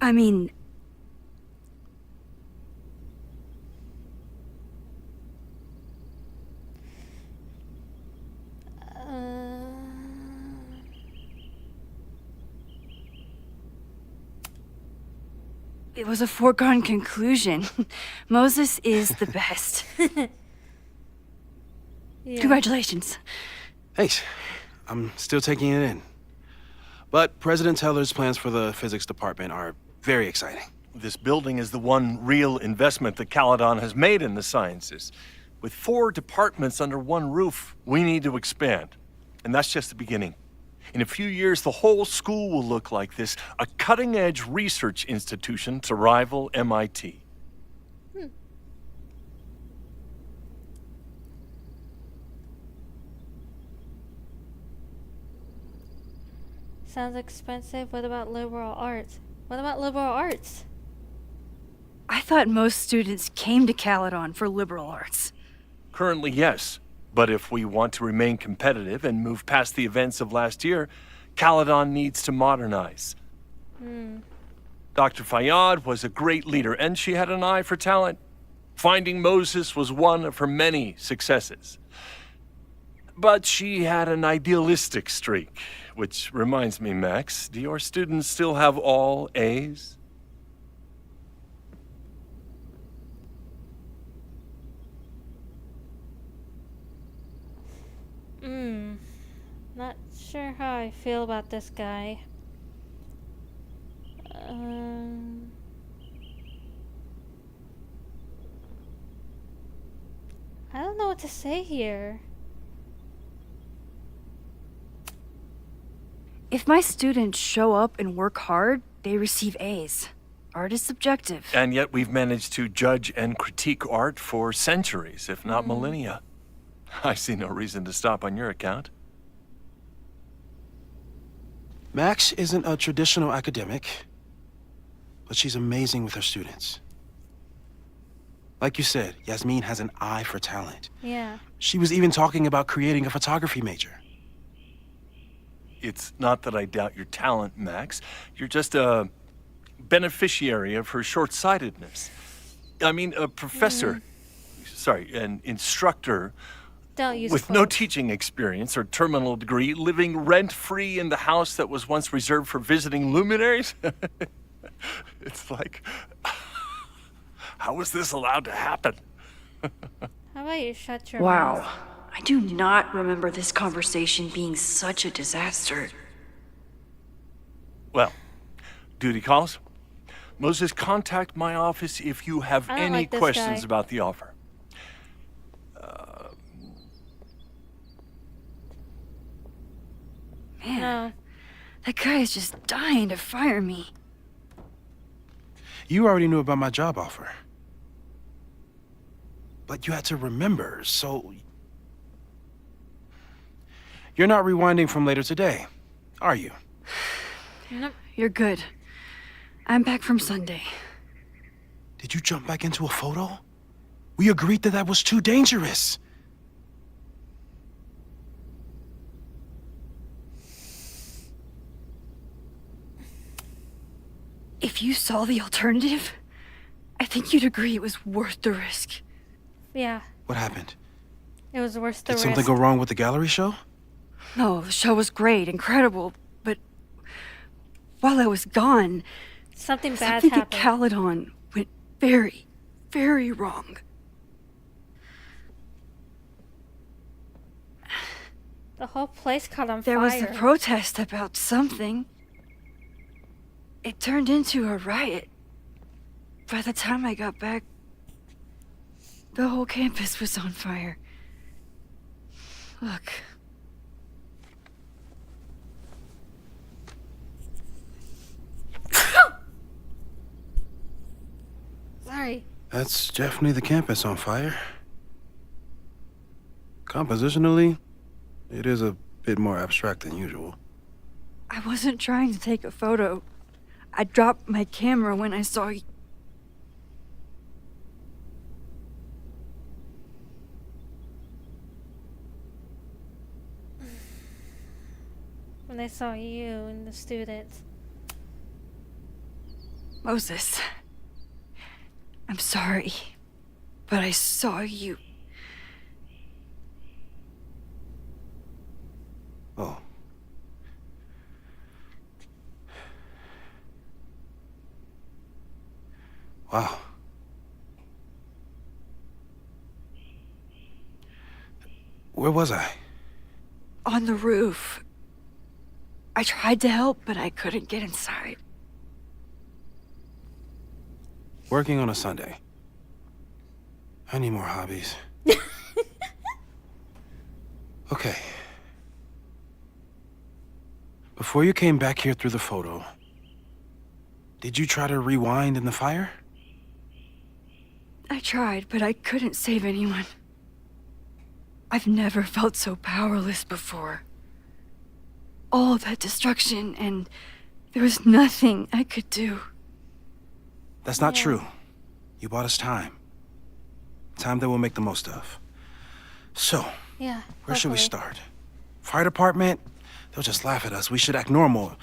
I mean... it was a foregone conclusion. Moses is the best. Yeah. Congratulations. Thanks. I'm still taking it in. But President Teller's plans for the physics department are very exciting. This building is the one real investment that Caledon has made in the sciences. With 4 departments under one roof, we need to expand. And that's just the beginning. In a few years, the whole school will look like this, a cutting-edge research institution to rival MIT. Sounds expensive. What about liberal arts? What about liberal arts? I thought most students came to Caledon for liberal arts. Currently, yes. But if we want to remain competitive and move past the events of last year, Caledon needs to modernize. Dr. Fayyad was a great leader, and she had an eye for talent. Finding Moses was one of her many successes. But she had an idealistic streak, which reminds me, Max, do your students still have all A's? Not sure how I feel about this guy. I don't know what to say here. If my students show up and work hard, they receive A's. Art is subjective. And yet we've managed to judge and critique art for centuries, if not millennia. I see no reason to stop on your account. Max isn't a traditional academic, but she's amazing with her students. Like you said, Yasmin has an eye for talent. Yeah. She was even talking about creating a photography major. It's not that I doubt your talent, Max. You're just a beneficiary of her short-sightedness. I mean, a professor, an instructor Don't use with no quotes. teaching experience or terminal degree, living rent-free in the house that was once reserved for visiting luminaries? It's like, how was this allowed to happen? How about you shut your Wow. mouth? I do not remember this conversation being such a disaster. Well, duty calls. Moses, contact my office if you have I don't any like this questions guy. about the offer. Man, No. that guy is just dying to fire me. You already knew about my job offer. But you had to remember, so... You're not rewinding from later today, are you? Nope. You're good. I'm back from Sunday. Did you jump back into a photo? We agreed that was too dangerous. If you saw the alternative, I think you'd agree it was worth the risk. Yeah. What happened? It was worth the Did risk. something go wrong with the gallery show? No, the show was great, incredible, but while I was gone, Something bad something at happened. Caledon went very, very wrong. The whole place caught on There fire. was a protest about something. It turned into a riot. By the time I got back, the whole campus was on fire. Look. Sorry. That's definitely the campus on fire. Compositionally, it is a bit more abstract than usual. I wasn't trying to take a photo. I dropped my camera when I saw you. When I saw you and the students. Moses. I'm sorry, but I saw you. Oh. Wow. Where was I? On the roof. I tried to help, but I couldn't get inside. Working on a Sunday. I need more hobbies. Okay. Before you came back here through the photo, did you try to rewind in the fire? I tried, but I couldn't save anyone. I've never felt so powerless before. All that destruction, and there was nothing I could do. That's not true. You bought us time. Time that we'll make the most of. So, Yeah. where should we hopefully. start? Fire department? They'll just laugh at us. We should act normal.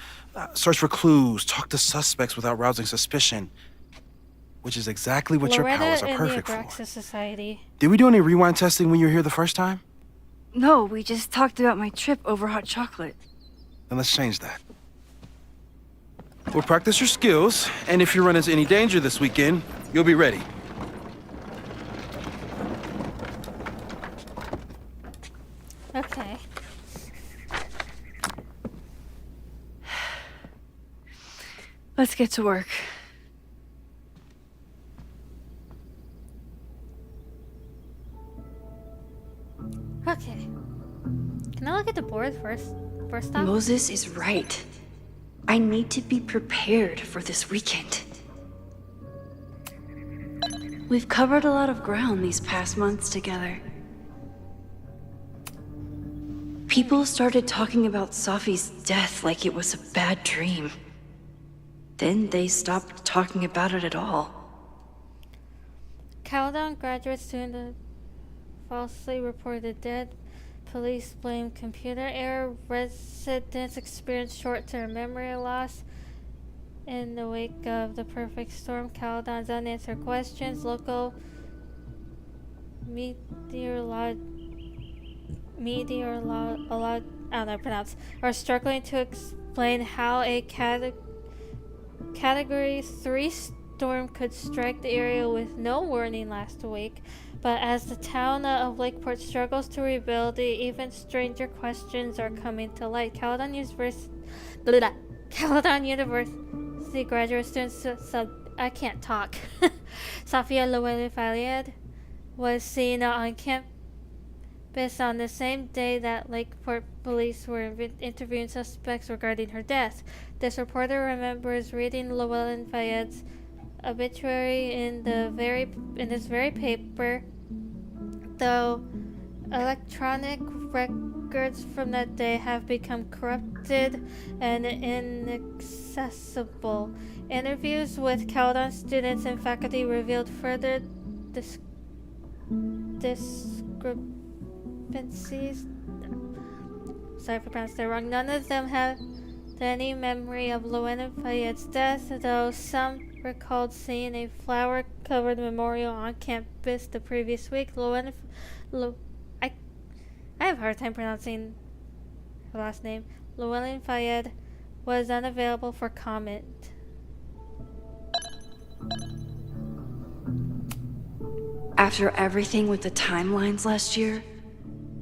Search for clues, talk to suspects without rousing suspicion. Which is exactly what your powers Loretta are and perfect the for. Abraxas Society. Did we do any rewind testing when you were here the first time? No, we just talked about my trip over hot chocolate. Then let's change that. We'll practice your skills, and if you run into any danger this weekend, you'll be ready. Okay. Let's get to work. Okay. Can I look at the board first? First off? Moses is right. I need to be prepared for this weekend. We've covered a lot of ground these past months together. People started talking about Safi's death like it was a bad dream. Then they stopped talking about it at all. Caledon graduate student falsely reported dead. Police blame computer error. Residents experience short-term memory loss. In the wake of the perfect storm, Caledon's unanswered questions. Local I don't know how to pronounce, are struggling to explain how a Category 3 storm could strike the area with no warning last week. But as the town of Lakeport struggles to rebuild, even stranger questions are coming to light. Caledon University graduate students, I can't talk. Sofia Llewellyn-Fayed was seen on campus on the same day that Lakeport police were interviewing suspects regarding her death. This reporter remembers reading Llewellyn-Fayed's obituary in this very paper, though electronic records from that day have become corrupted and inaccessible. Interviews with Caledon students and faculty revealed further discrepancies. Sorry if I pronounced that wrong. None of them have any memory of Llewellyn-Fayed's death, though some recalled seeing a flower-covered memorial on campus the previous week. I have a hard time pronouncing her last name. Llewellyn-Fayed was unavailable for comment. After everything with the timelines last year,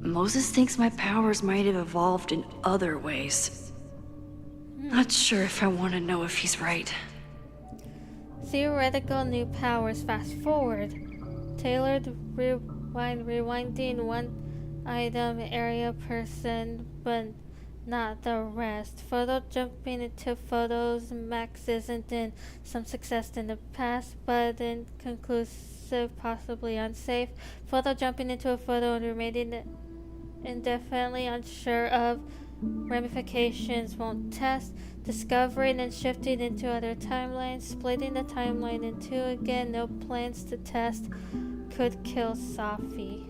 Moses thinks my powers might have evolved in other ways. Not sure if I want to know if he's right. Theoretical new powers. Fast forward. Tailored rewinding one item, area, person, but not the rest. Photo jumping into photos. Max isn't in some success in the past, but inconclusive, possibly unsafe. Photo jumping into a photo and remaining indefinitely unsure of ramifications, won't test. Discovering and shifting into other timelines, splitting the timeline in two again, no plans to test, could kill Safi.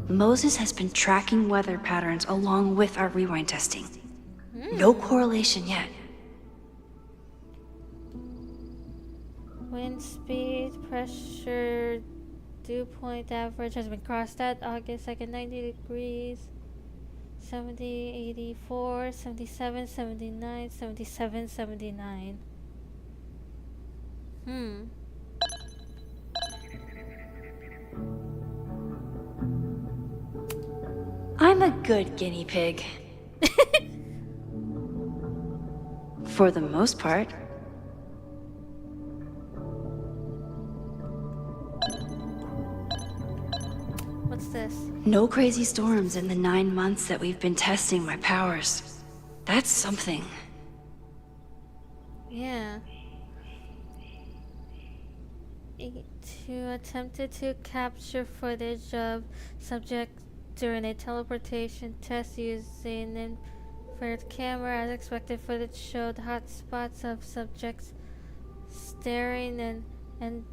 Moses has been tracking weather patterns along with our rewind testing. No correlation yet. Wind speed, pressure, dew point average has been crossed at August 2nd, 90 degrees. 70, 84, 77, 79, 77, 79. I'm a good guinea pig. For the most part. What's this? No crazy storms in the 9 months that we've been testing my powers. That's something. Yeah. To attempted to capture footage of subject during a teleportation test using an infrared camera. As expected, footage showed hot spots of subjects staring and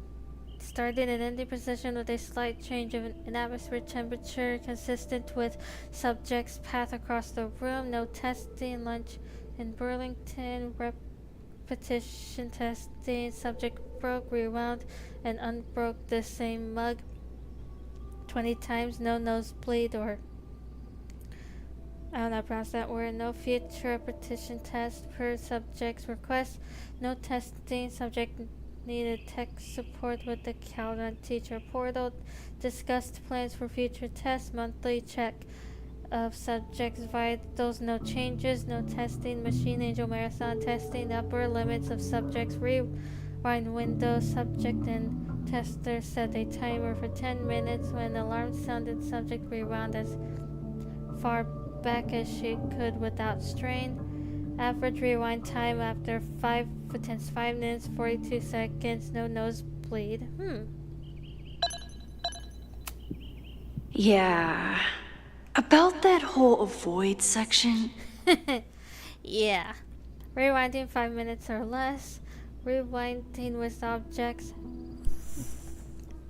starting and ending position with a slight change in atmospheric temperature consistent with subject's path across the room. No testing. Lunch in Burlington. Repetition testing. Subject broke, rewound, and unbroke the same mug 20 times. No nosebleed or I don't know how to pronounce that word. No future repetition test per subject's request. No testing. Subject needed tech support with the Calgon teacher portal. Discussed plans for future tests. Monthly check of subjects' vitals. No changes. No testing. Machine Angel Marathon testing. Upper limits of subjects' rewind window. Subject and tester set a timer for 10 minutes. When alarm sounded, subject rewound as far back as she could without strain. Average rewind time after 5 minutes, 42 seconds. No nosebleed. Yeah. About that whole avoid section. Yeah. Rewinding 5 minutes or less. Rewinding with objects.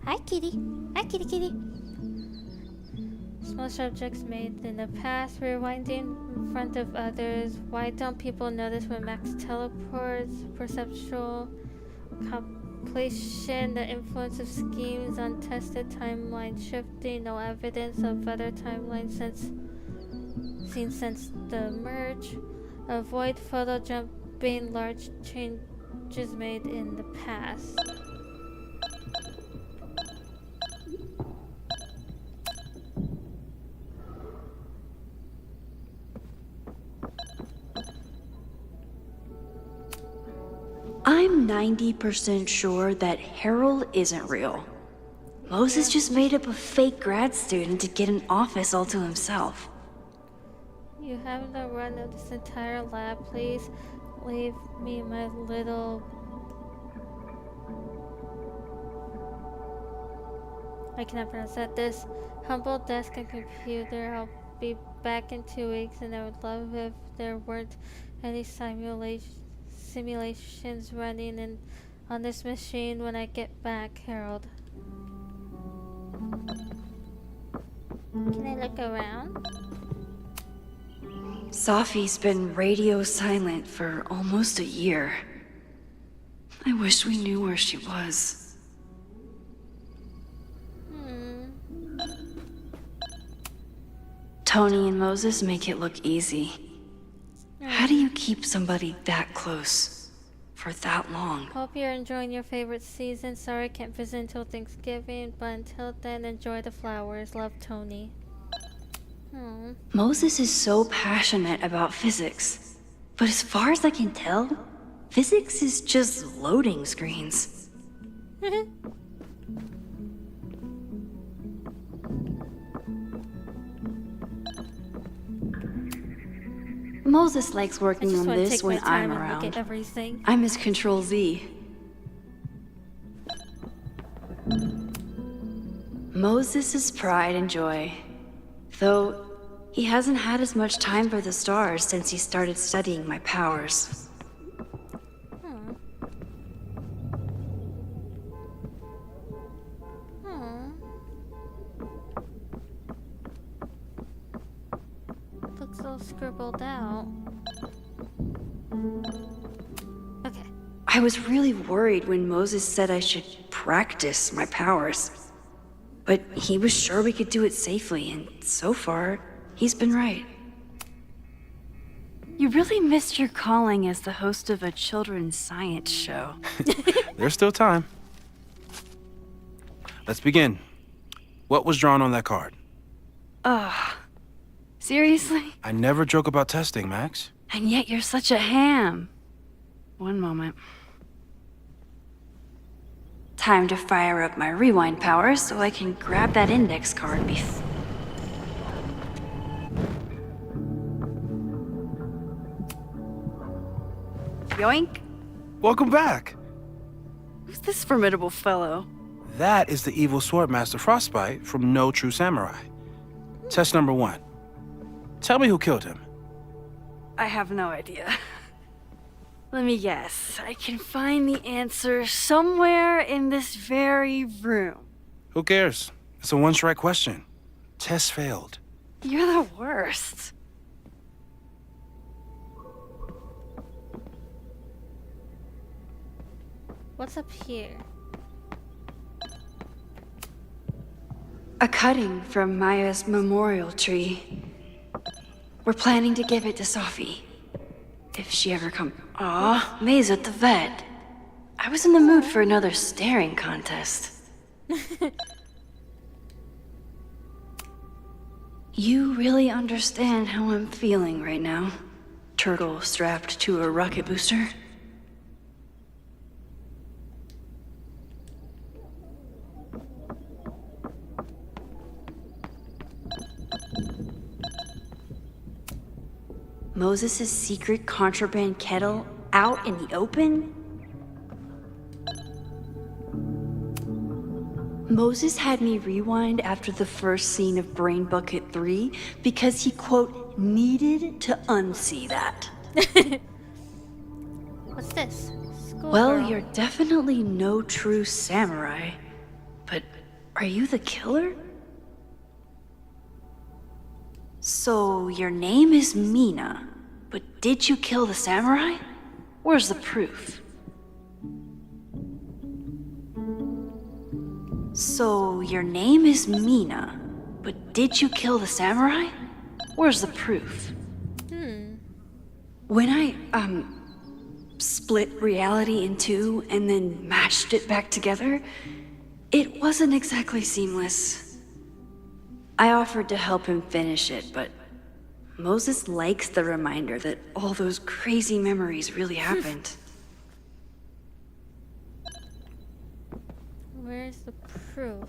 Hi, kitty. Hi, kitty, kitty. Small subjects made in the past. Rewinding in front of others. Why don't people notice when Max teleports? Perceptual completion. The influence of schemes. Untested timeline shifting. No evidence of other timelines seen since the merge. Avoid photo jumping. Large changes made in the past. I'm 90% sure that Harold isn't real. Moses just made up a fake grad student to get an office all to himself. You have the run of this entire lab. Please leave me my little... I cannot pronounce that. This humble desk and computer. I'll be back in 2 weeks, and I would love if there weren't any simulations running on this machine when I get back, Harold. Can I look around? Safi's been radio silent for almost a year. I wish we knew where she was. Tony and Moses make it look easy. How do you keep somebody that close for that long? Hope you're enjoying your favorite season. Sorry I can't visit until Thanksgiving, but until then, enjoy the flowers. Love, Tony. Moses is so passionate about physics, but as far as I can tell, physics is just loading screens. Moses likes working on this when I'm around. I'm his Control Z. Moses' pride and joy. Though, he hasn't had as much time for the stars since he started studying my powers. Looks all scribbled out. Okay. I was really worried when Moses said I should practice my powers. But he was sure we could do it safely, and so far, he's been right. You really missed your calling as the host of a children's science show. There's still time. Let's begin. What was drawn on that card? Ugh. Seriously? I never joke about testing, Max. And yet you're such a ham. One moment. Time to fire up my rewind powers so I can grab that index card before... Yoink! Welcome back. Who's this formidable fellow? That is the evil Swordmaster Frostbite from No True Samurai. Test number 1. Tell me who killed him. I have no idea. Let me guess. I can find the answer somewhere in this very room. Who cares? It's a one-strike question. Test failed. You're the worst. What's up here? A cutting from Maya's memorial tree. We're planning to give it to Sophie. If she ever comes... Aw, May's at the vet. I was in the mood for another staring contest. You really understand how I'm feeling right now? Turtle strapped to a rocket booster? Moses' secret contraband kettle out in the open? Moses had me rewind after the first scene of Brain Bucket 3 because he, quote, needed to unsee that. What's this? Well, you're definitely no true samurai. But are you the killer? So, your name is Mina, but did you kill the samurai? Where's the proof? So, your name is Mina, but did you kill the samurai? Where's the proof? When I, split reality in two and then mashed it back together, it wasn't exactly seamless. I offered to help him finish it, but Moses likes the reminder that all those crazy memories really happened. Where's the proof?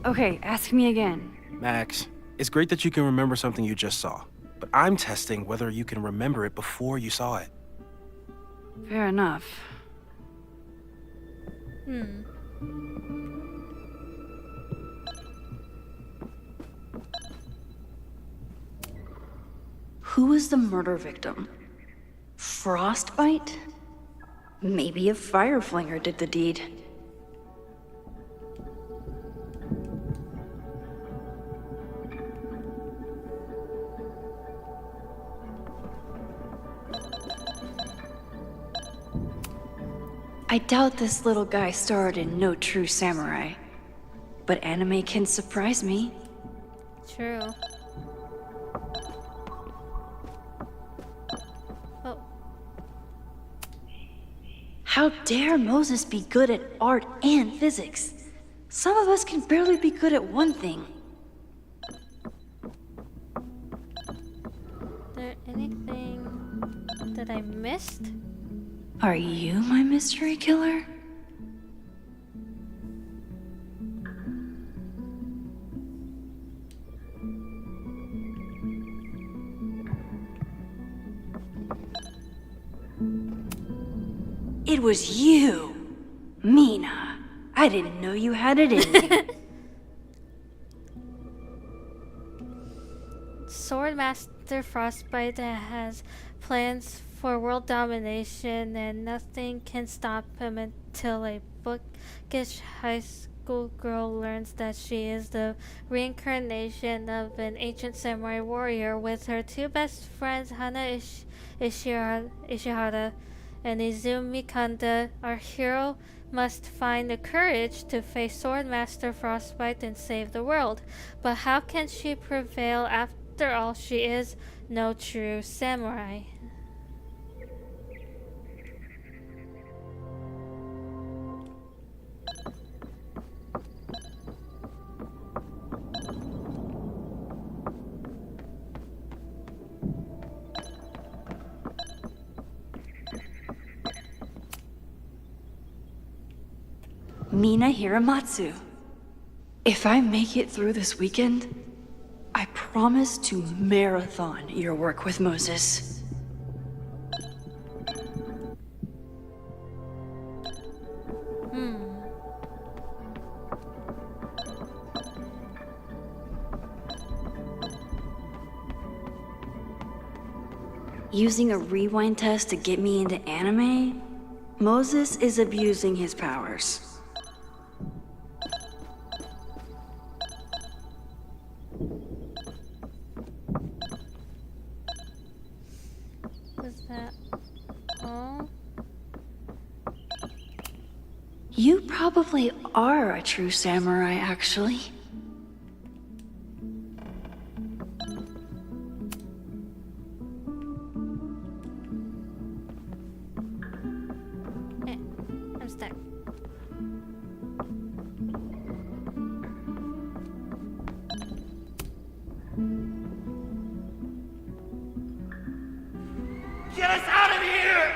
Okay, ask me again. Max, it's great that you can remember something you just saw, but I'm testing whether you can remember it before you saw it. Fair enough. Who was the murder victim? Frostbite? Maybe a fire flinger did the deed. I doubt this little guy starred in No True Samurai, but anime can surprise me. True. Oh. How dare Moses be good at art and physics? Some of us can barely be good at one thing. Is there anything that I missed? Are you my mystery killer? It was you, Mina. I didn't know you had it in you. Swordmaster Frostbite has plans for world domination, and nothing can stop him until a bookish high schoolgirl learns that she is the reincarnation of an ancient samurai warrior with her two best friends Hana Ishihara and Izumi Kanda. Our hero must find the courage to face Swordmaster Frostbite and save the world. But how can she prevail? After all, she is no true samurai. Mina Hiramatsu. If I make it through this weekend, I promise to marathon your work with Moses. Using a rewind test to get me into anime? Moses is abusing his powers. Was that all? You probably are a true samurai, actually. I'm stuck. Get us out of here!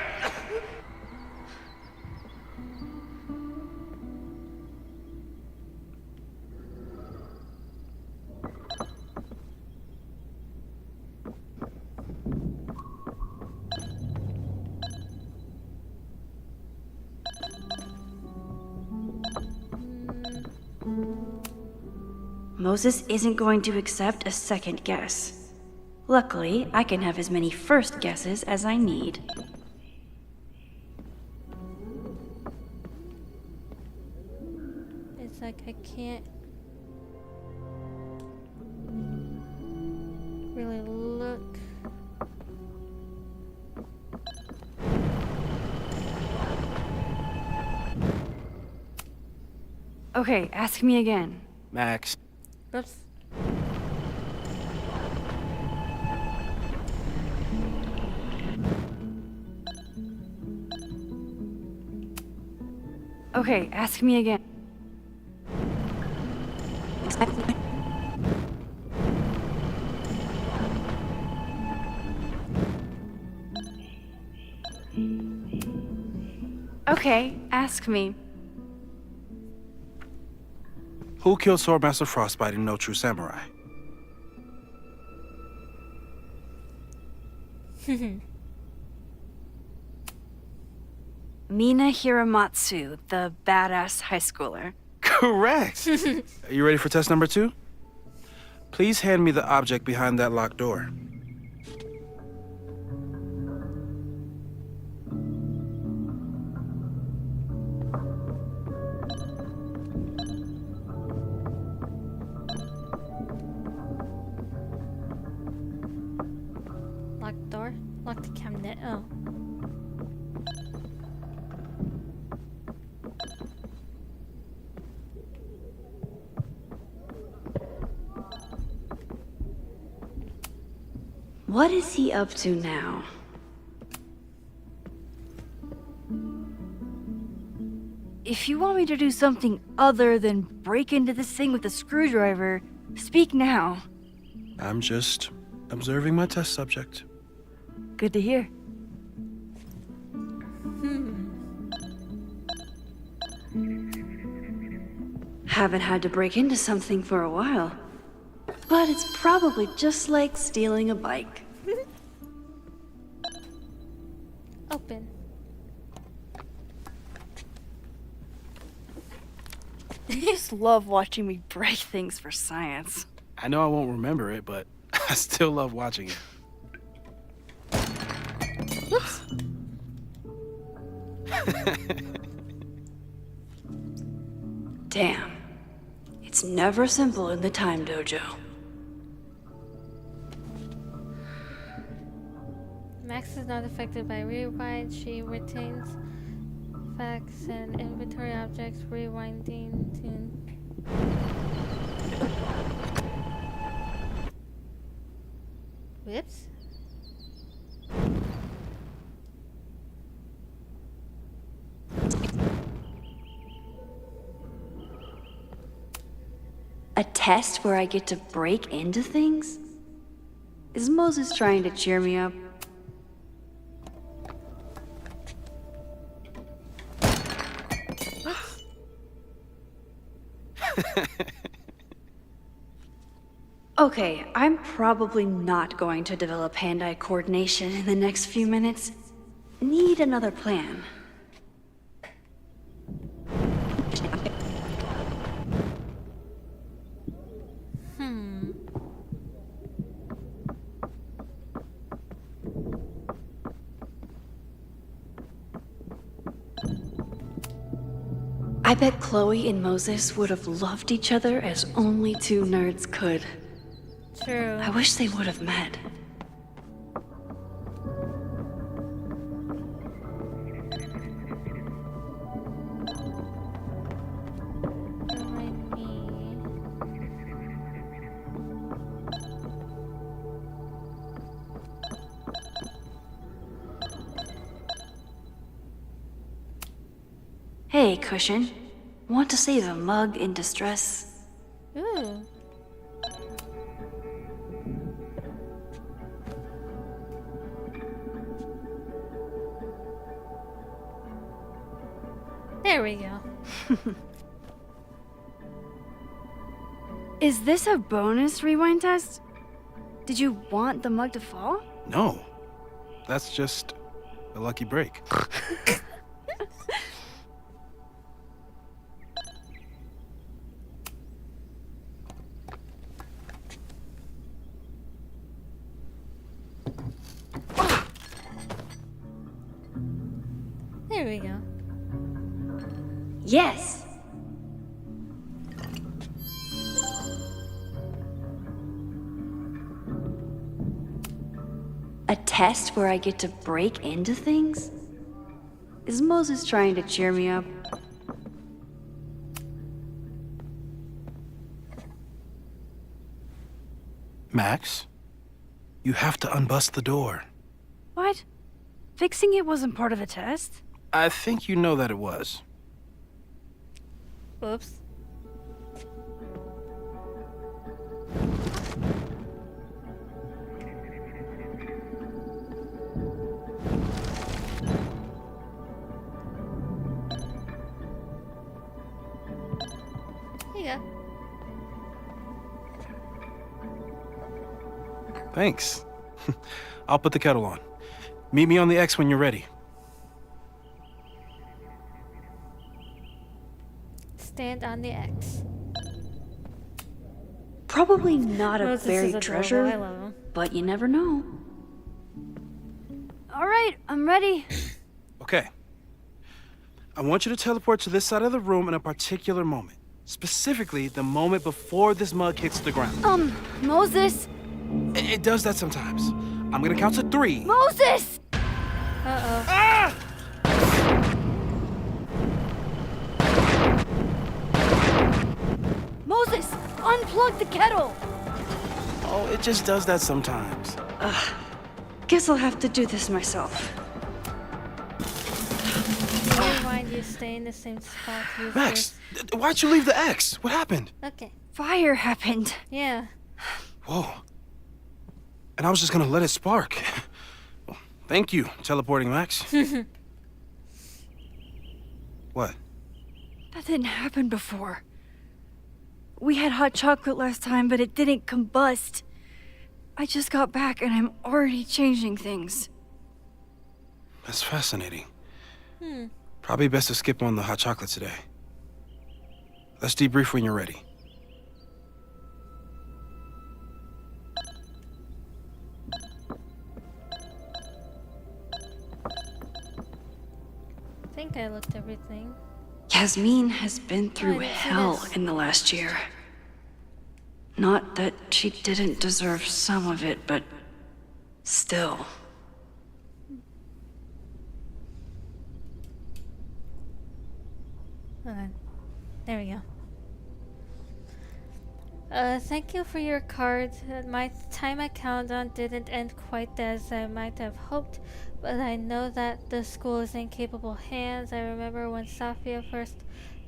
Moses isn't going to accept a second guess. Luckily, I can have as many first guesses as I need. It's like I can't really look. Okay, ask me again. Max, Oops. Okay, ask me again. Okay, ask me. who killed Swordmaster Frostbite in No True Samurai? Mina Hiramatsu, the badass high schooler. Correct! Are you ready for test number 2? Please hand me the object behind that locked door. Locked door? Locked cabinet. Oh. What is he up to now? If you want me to do something other than break into this thing with a screwdriver, speak now. I'm just observing my test subject. Good to hear. Haven't had to break into something for a while. But it's probably just like stealing a bike. Open. You just love watching me break things for science. I know I won't remember it, but I still love watching it. Whoops. Damn. It's never simple in the time dojo. Max is not affected by rewind. She retains facts and inventory objects. Rewinding tune. Whoops. A test where I get to break into things? Is Moses trying to cheer me up? Okay, I'm probably not going to develop hand-eye coordination in the next few minutes. Need another plan. I bet Chloe and Moses would have loved each other as only two nerds could. True. I wish they would have met. Remind me. Hey, Cushion. Want to save a mug in distress? Ooh. There we go. Is this a bonus rewind test? Did you want the mug to fall? No. That's just a lucky break. There we go. Yes! A test where I get to break into things? Is Moses trying to cheer me up? Max, you have to unbust the door. What? Fixing it wasn't part of the test? I think you know that it was. Oops. Here you go. Thanks. I'll put the kettle on. Meet me on the X when you're ready. Stand on the X. Probably not a Moses is buried adorable. treasure, I love him. but you never know. All right, I'm ready. Okay. I want you to teleport to this side of the room in a particular moment. Specifically, the moment before this mug hits the ground. Moses! It does that sometimes. I'm gonna count to 3. Moses! Uh-oh. Ah! Moses! Unplug the kettle! Oh, it just does that sometimes. Guess I'll have to do this myself. Rewind, you stay in the same spot. Use Max, why'd you leave the X? What happened? this. Okay. Fire happened. Yeah. Whoa. And I was just gonna let it spark. Well, thank you, teleporting Max. What? That didn't happen before. We had hot chocolate last time, but it didn't combust. I just got back and I'm already changing things. That's fascinating. Probably best to skip on the hot chocolate today. Let's debrief when you're ready. I think I looked everything. Yasmin has been through I didn't see hell this. in the last year. Not that she didn't deserve some of it, but still. Hold on. There we go. Thank you for your card. My time at Caledon didn't end quite as I might have hoped, but I know that the school is in capable hands. I remember when Safia first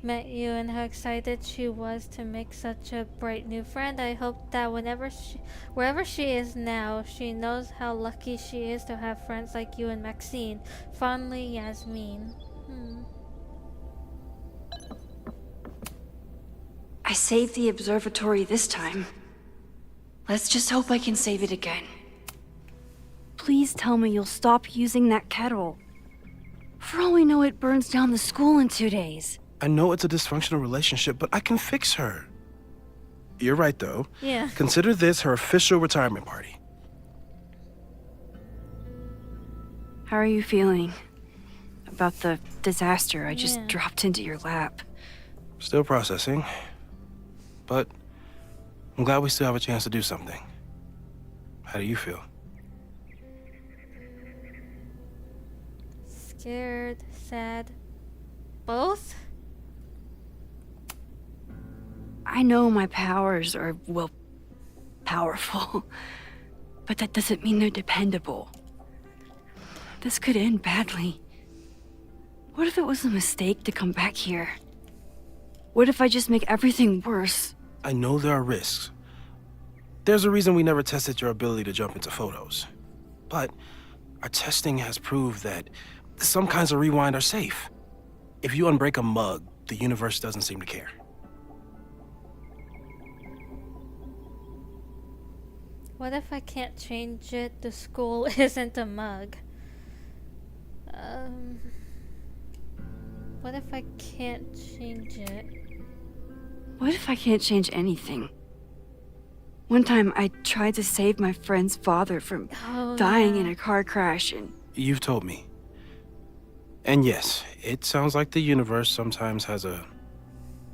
met you and how excited she was to make such a bright new friend. I hope that wherever she is now, she knows how lucky she is to have friends like you and Maxine. Fondly, Yasmin. I saved the observatory this time. Let's just hope I can save it again. Please tell me you'll stop using that kettle. For all we know, it burns down the school in 2 days. I know it's a dysfunctional relationship, but I can fix her. You're right, though. Yeah. Consider this her official retirement party. How are you feeling about the disaster I just dropped into your lap? Still processing. But I'm glad we still have a chance to do something. How do you feel? Scared, sad, both? I know my powers are, well, powerful. But that doesn't mean they're dependable. This could end badly. What if it was a mistake to come back here? What if I just make everything worse? I know there are risks. There's a reason we never tested your ability to jump into photos. But our testing has proved that some kinds of rewind are safe. If you unbreak a mug, the universe doesn't seem to care. What if I can't change it? The school isn't a mug. What if I can't change it? What if I can't change anything? One time I tried to save my friend's father from dying in a car crash and... You've told me. And yes, it sounds like the universe sometimes has a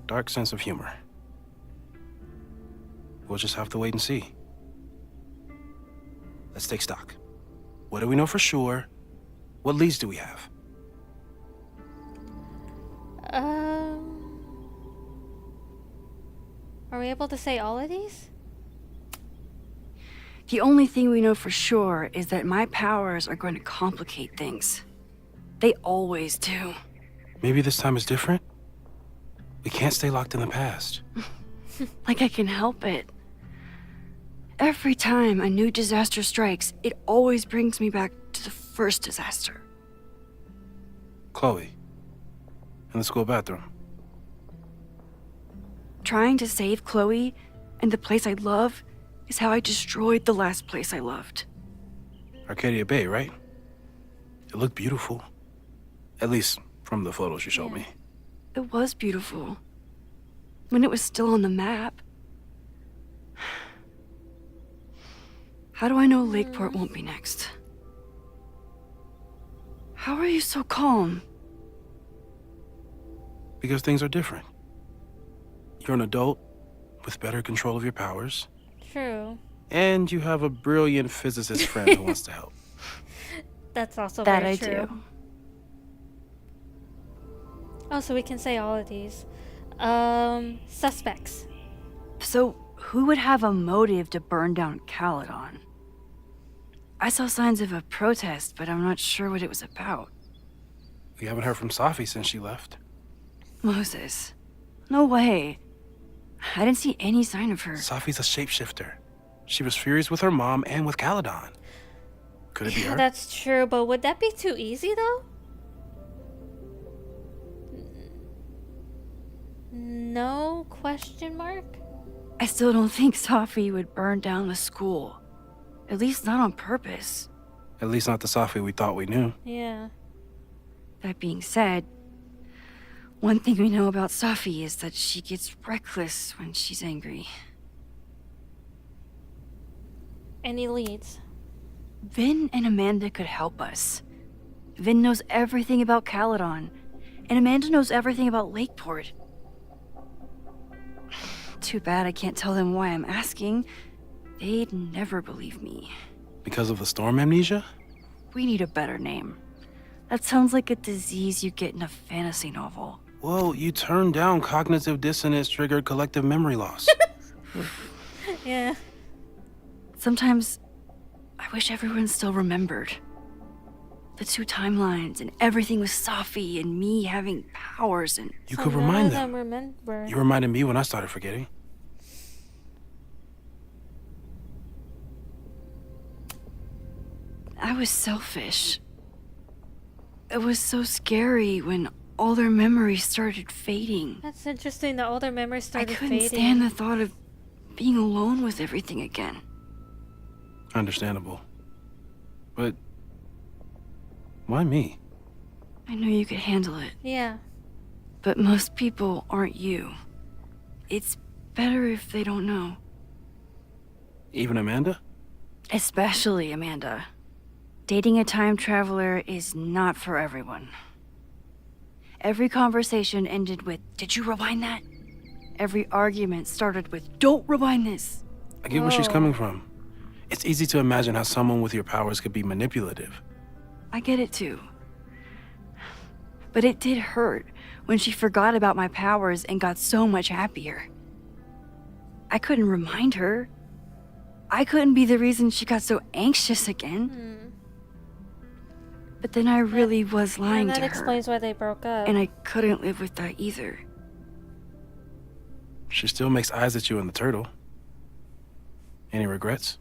dark sense of humor. We'll just have to wait and see. Let's take stock. What do we know for sure? What leads do we have? Are we able to say all of these? The only thing we know for sure is that my powers are going to complicate things. They always do. Maybe this time is different? We can't stay locked in the past. Like I can help it. Every time a new disaster strikes, it always brings me back to the first disaster. Chloe, in the school bathroom. Trying to save Chloe and the place I love is how I destroyed the last place I loved. Arcadia Bay, right? It looked beautiful. At least from the photos you showed me. It was beautiful. When it was still on the map. How do I know Lakeport won't be next? How are you so calm? Because things are different. You're an adult with better control of your powers. True. And you have a brilliant physicist friend who wants to help. That's also that very I true. do. Oh, so we can say all of these. Suspects. So, who would have a motive to burn down Caledon? I saw signs of a protest, but I'm not sure what it was about. We haven't heard from Safi since she left. Moses. No way. I didn't see any sign of her. Safi's a shapeshifter. She was furious with her mom and with Caledon. Could it be her? That's true, but would that be too easy, though? No? Question mark? I still don't think Safi would burn down the school. At least not on purpose. At least not the Safi we thought we knew. Yeah. That being said, one thing we know about Safi is that she gets reckless when she's angry. Any leads? Vin and Amanda could help us. Vin knows everything about Caledon, and Amanda knows everything about Lakeport. Too bad I can't tell them why I'm asking. They'd never believe me. Because of the storm amnesia? We need a better name. That sounds like a disease you get in a fantasy novel. Well, you turned down cognitive dissonance triggered collective memory loss. Yeah. Sometimes I wish everyone still remembered. The 2 timelines and everything with Safi and me having powers and... You So could none remind of them. remember. You reminded me when I started forgetting. I was selfish. It was so scary when all their memories started fading. That's interesting. The older memories I started couldn't fading. stand the thought of being alone with everything again. Understandable. But why me? I knew you could handle it, Yeah. but most people aren't you. It's better if they don't know. Even Amanda? Especially Amanda. Dating a time traveler is not for everyone. Every conversation ended with, "Did you rewind that?" Every argument started with, "Don't rewind this." I get where she's Whoa. coming from. It's easy to imagine how someone with your powers could be manipulative. I get it too. But it did hurt when she forgot about my powers and got so much happier. I couldn't remind her. I couldn't be the reason she got so anxious again. But then I really was lying And that to her. explains why they broke up. And I couldn't live with that either. She still makes eyes at you and the turtle. Any regrets?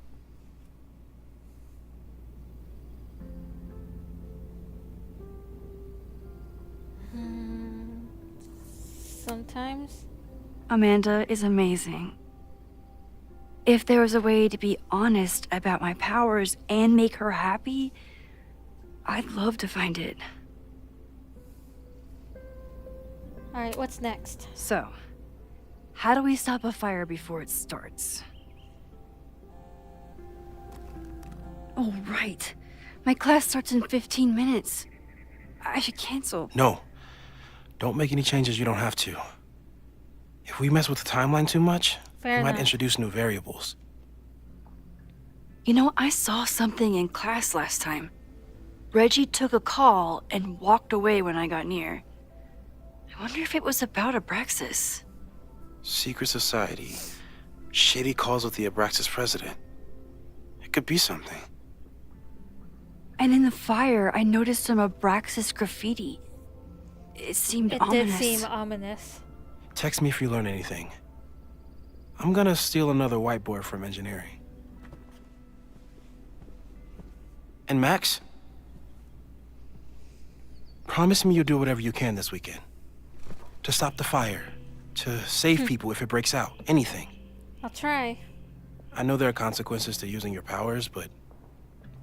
Sometimes. Amanda is amazing. If there was a way to be honest about my powers and make her happy, I'd love to find it. Alright, what's next? So, how do we stop a fire before it starts? Oh, right. My class starts in 15 minutes. I should cancel. No. Don't make any changes you don't have to. If we mess with the timeline too much, Fair we might enough. introduce new variables. You know, I saw something in class last time. Reggie took a call and walked away when I got near. I wonder if it was about Abraxas. Secret society. Shady calls with the Abraxas president. It could be something. And in the fire, I noticed some Abraxas graffiti. It seemed It ominous. did seem ominous. Text me if you learn anything. I'm gonna steal another whiteboard from engineering. And Max? Promise me you'll do whatever you can this weekend. To stop the fire. To save people if it breaks out. Anything. I'll try. I know there are consequences to using your powers, but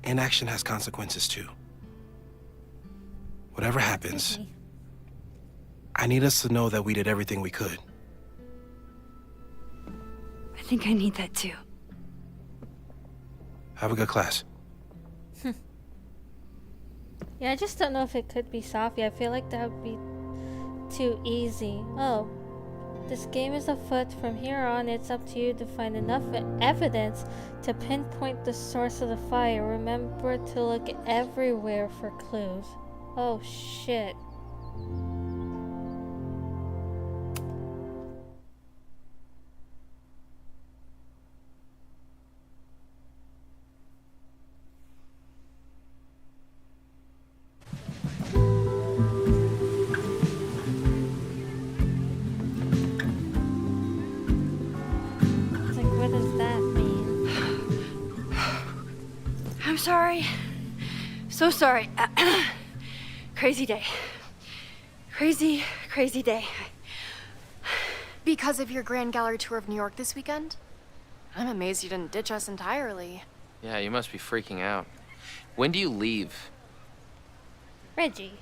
inaction has consequences too. Whatever happens, Okay. I need us to know that we did everything we could. I think I need that too. Have a good class. Yeah, I just don't know if it could be Safi. I feel like that would be too easy. Oh. This game is afoot. From here on, it's up to you to find enough evidence to pinpoint the source of the fire. Remember to look everywhere for clues. Oh, shit. It's like, what does that mean? I'm sorry. So sorry. Crazy day. Crazy, crazy day. Because of your Grand Gallery tour of New York this weekend? I'm amazed you didn't ditch us entirely. Yeah, you must be freaking out. When do you leave? Reggie.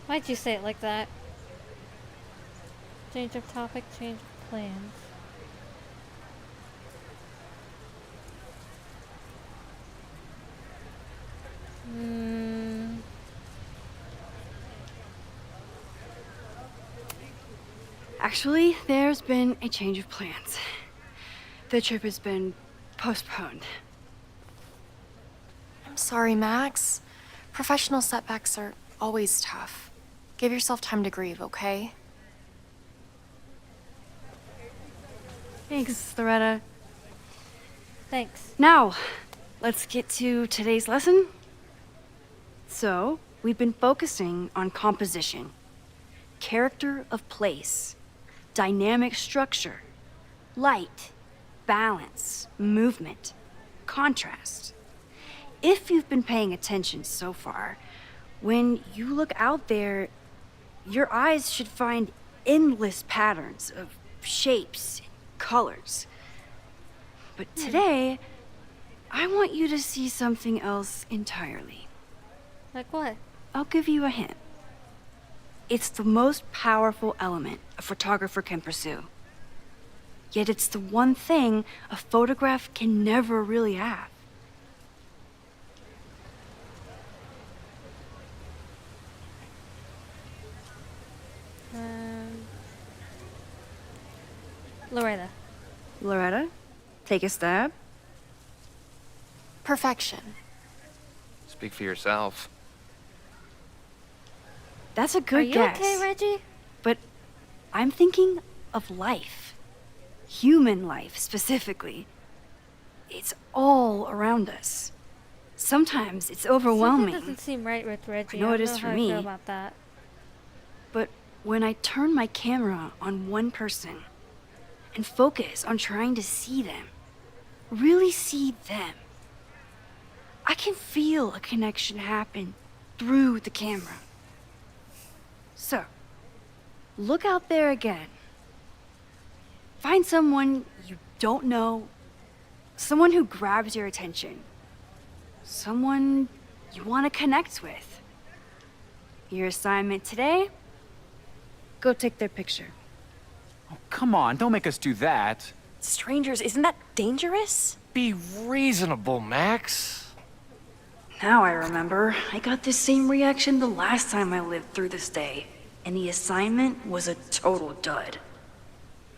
Why'd you say it like that? Change of topic, change of plans. Actually, there's been a change of plans. The trip has been postponed. I'm sorry, Max. Professional setbacks are always tough. Give yourself time to grieve, okay? Thanks, Loretta. Thanks. Now, let's get to today's lesson. So, we've been focusing on composition, character of place, dynamic structure, light, balance, movement, contrast. If you've been paying attention so far, when you look out there, your eyes should find endless patterns of shapes, colors. But today, I want you to see something else entirely. Like what? I'll give you a hint. It's the most powerful element a photographer can pursue. Yet it's the one thing a photograph can never really have. Loretta. Loretta, take a stab. Perfection. Speak for yourself. That's a good Are you guess. okay, Reggie? But I'm thinking of life. Human life, specifically. It's all around us. Sometimes it's overwhelming. Something doesn't seem right with Reggie. I know it is how for I me. feel about that. But when I turn my camera on one person and focus on trying to see them, really see them, I can feel a connection happen through the camera. So, look out there again. Find someone you don't know, someone who grabs your attention, someone you want to connect with. Your assignment today? Go take their picture. Oh, come on, don't make us do that. Strangers, isn't that dangerous? Be reasonable, Max. Now I remember. I got the same reaction the last time I lived through this day, and the assignment was a total dud.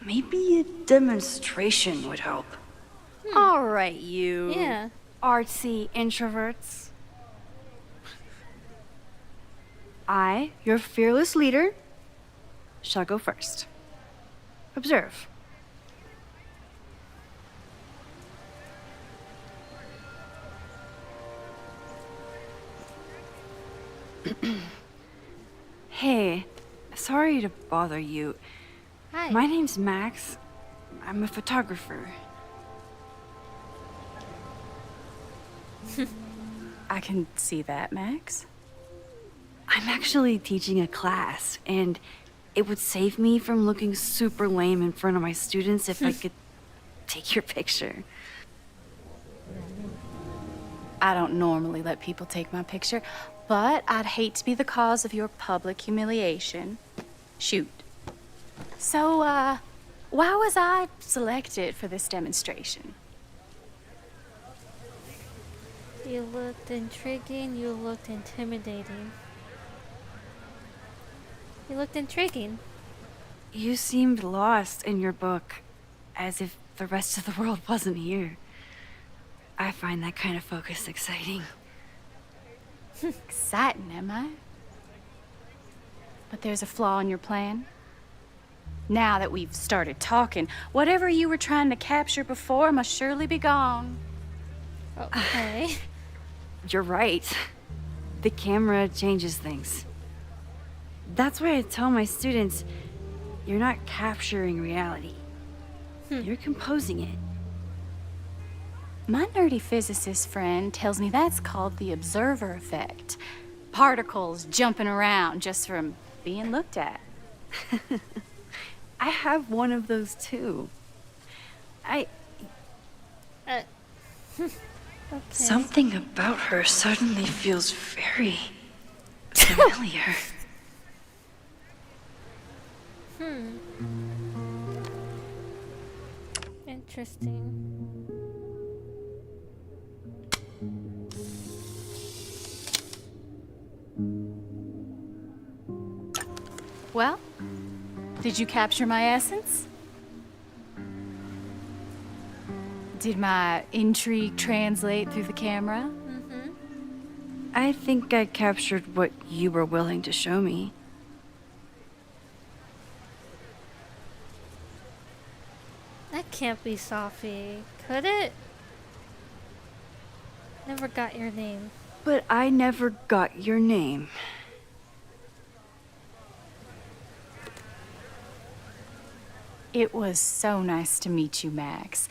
Maybe a demonstration would help. All right, you Yeah. artsy introverts. I, your fearless leader, shall go first. Observe. Hey, sorry to bother you. Hi. My name's Max. I'm a photographer. I can see that, Max. I'm actually teaching a class, and it would save me from looking super lame in front of my students if I could take your picture. I don't normally let people take my picture, but I'd hate to be the cause of your public humiliation. Shoot. So, why was I selected for this demonstration? You looked intriguing, you looked intimidating. You looked intriguing. You seemed lost in your book, as if the rest of the world wasn't here. I find that kind of focus exciting. Exciting, am I? But there's a flaw in your plan. Now that we've started talking, whatever you were trying to capture before must surely be gone. Okay. You're right. The camera changes things. That's why I tell my students, you're not capturing reality. You're composing it. My nerdy physicist friend tells me that's called the observer effect. Particles jumping around just from being looked at. I have one of those too. Okay. Something about her suddenly feels very familiar. Interesting. Well, Did you capture my essence? Did my intrigue translate through the camera? I think I captured what you were willing to show me. That can't be Sophie, could it? Never got your name. But I never got your name. It was so nice to meet you, Max.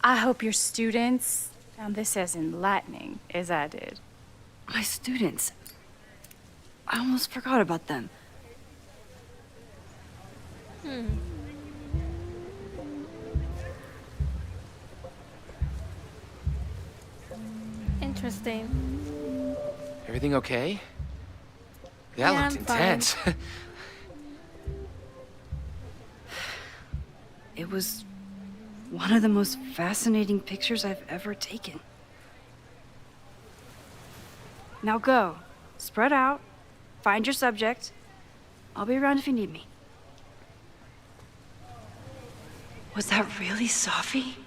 I hope your students found this as enlightening as I did. My students. I almost forgot about them. Interesting. Everything okay? Yeah, That I'm looked fine. intense. It was one of the most fascinating pictures I've ever taken. Now go. Spread out. Find your subject. I'll be around if you need me. Was that really Sophie?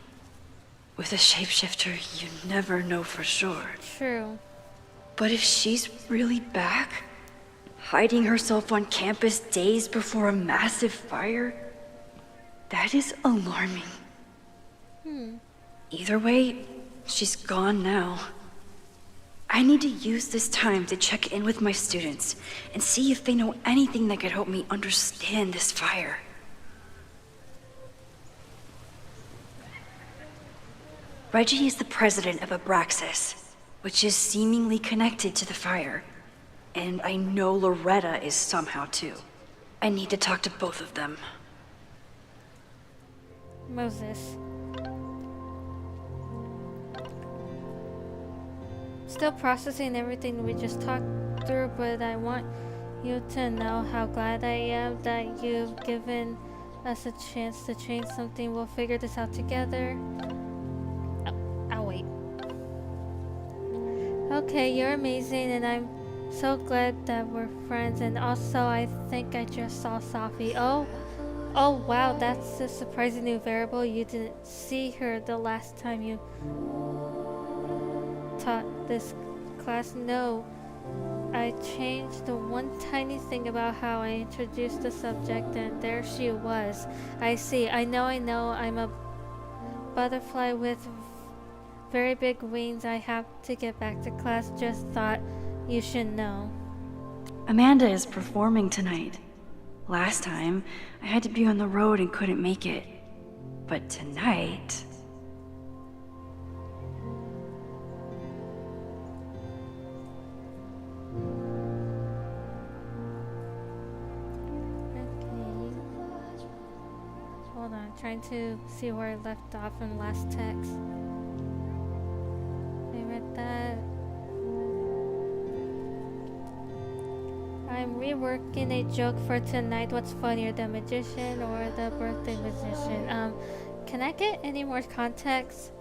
With a shapeshifter, you never know for sure. True. But if she's really back, hiding herself on campus days before a massive fire, that is alarming. Either way, she's gone now. I need to use this time to check in with my students and see if they know anything that could help me understand this fire. Reggie is the president of Abraxas, which is seemingly connected to the fire. And I know Loretta is somehow too. I need to talk to both of them. Moses. Still processing everything we just talked through, but I want you to know how glad I am that you've given us a chance to change something. We'll figure this out together. I'll wait. Okay, you're amazing, and I'm so glad that we're friends. And also, I think I just saw Sophie. Oh wow, that's a surprising new variable. You didn't see her the last time you taught this class. No, I changed the one tiny thing about how I introduced the subject, and there she was. I see. I know. I'm a butterfly with very big wings. I have to get back to class. Just thought you should know. Amanda is performing tonight. Last time, I had to be on the road and couldn't make it. But tonight... Hold on, trying to see where I left off in the last text. I read that. I'm reworking a joke for tonight. What's funnier, the magician or the birthday musician? Can I get any more context?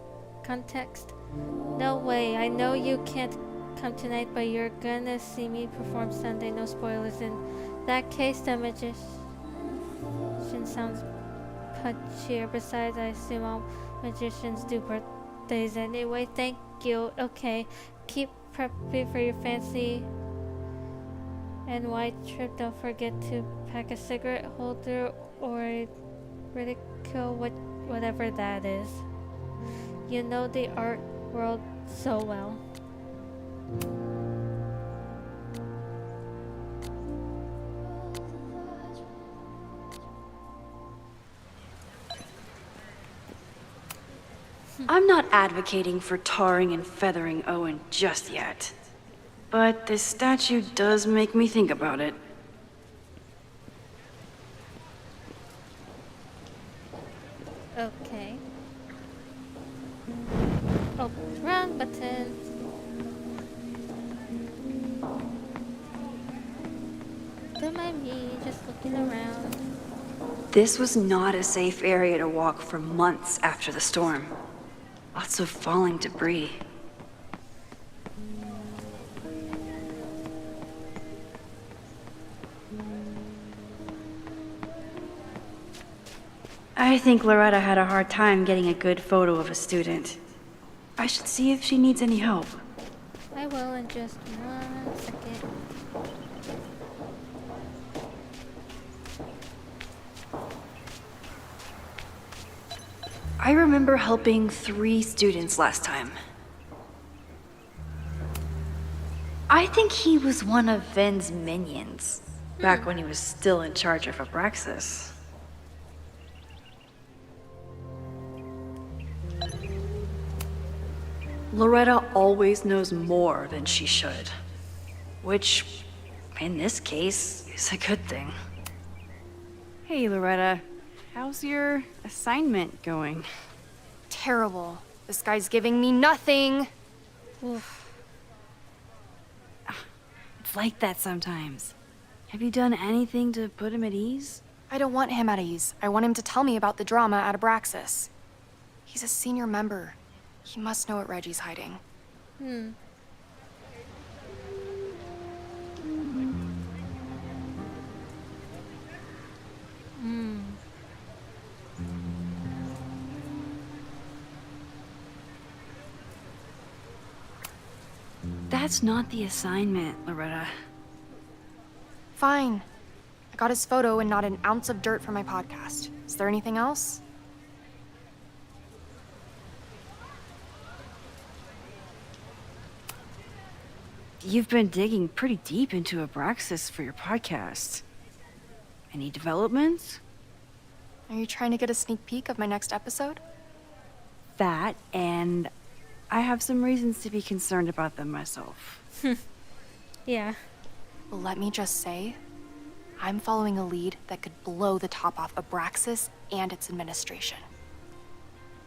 No way. I know you can't come tonight, but you're gonna see me perform Sunday. No spoilers. In that case, the magician sounds punchier. Besides, I assume all magicians do birthdays anyway. Thank you. Okay, keep prepping for your fancy and white trip. Don't forget to pack a cigarette holder or a ridicule, whatever that is. You know the art world so well. I'm not advocating for tarring and feathering Owen just yet. But this statue does make me think about it. Okay. Oh, wrong button. Don't mind me, just looking around. This was not a safe area to walk for months after the storm. Lots of falling debris. I think Loretta had a hard time getting a good photo of a student. I should see if she needs any help. I will in just 1 second. I remember helping 3 students last time. I think he was one of Ven's minions, back when he was still in charge of Abraxas. Loretta always knows more than she should, which, in this case, is a good thing. Hey, Loretta. How's your assignment going? Terrible. This guy's giving me nothing. Oof. It's like that sometimes. Have you done anything to put him at ease? I don't want him at ease. I want him to tell me about the drama at Abraxas. He's a senior member. He must know what Reggie's hiding. That's not the assignment, Loretta. Fine. I got his photo and not an ounce of dirt for my podcast. Is there anything else? You've been digging pretty deep into Abraxas for your podcast. Any developments? Are you trying to get a sneak peek of my next episode? That, and I have some reasons to be concerned about them myself. Yeah. Well, let me just say, I'm following a lead that could blow the top off Abraxas and its administration.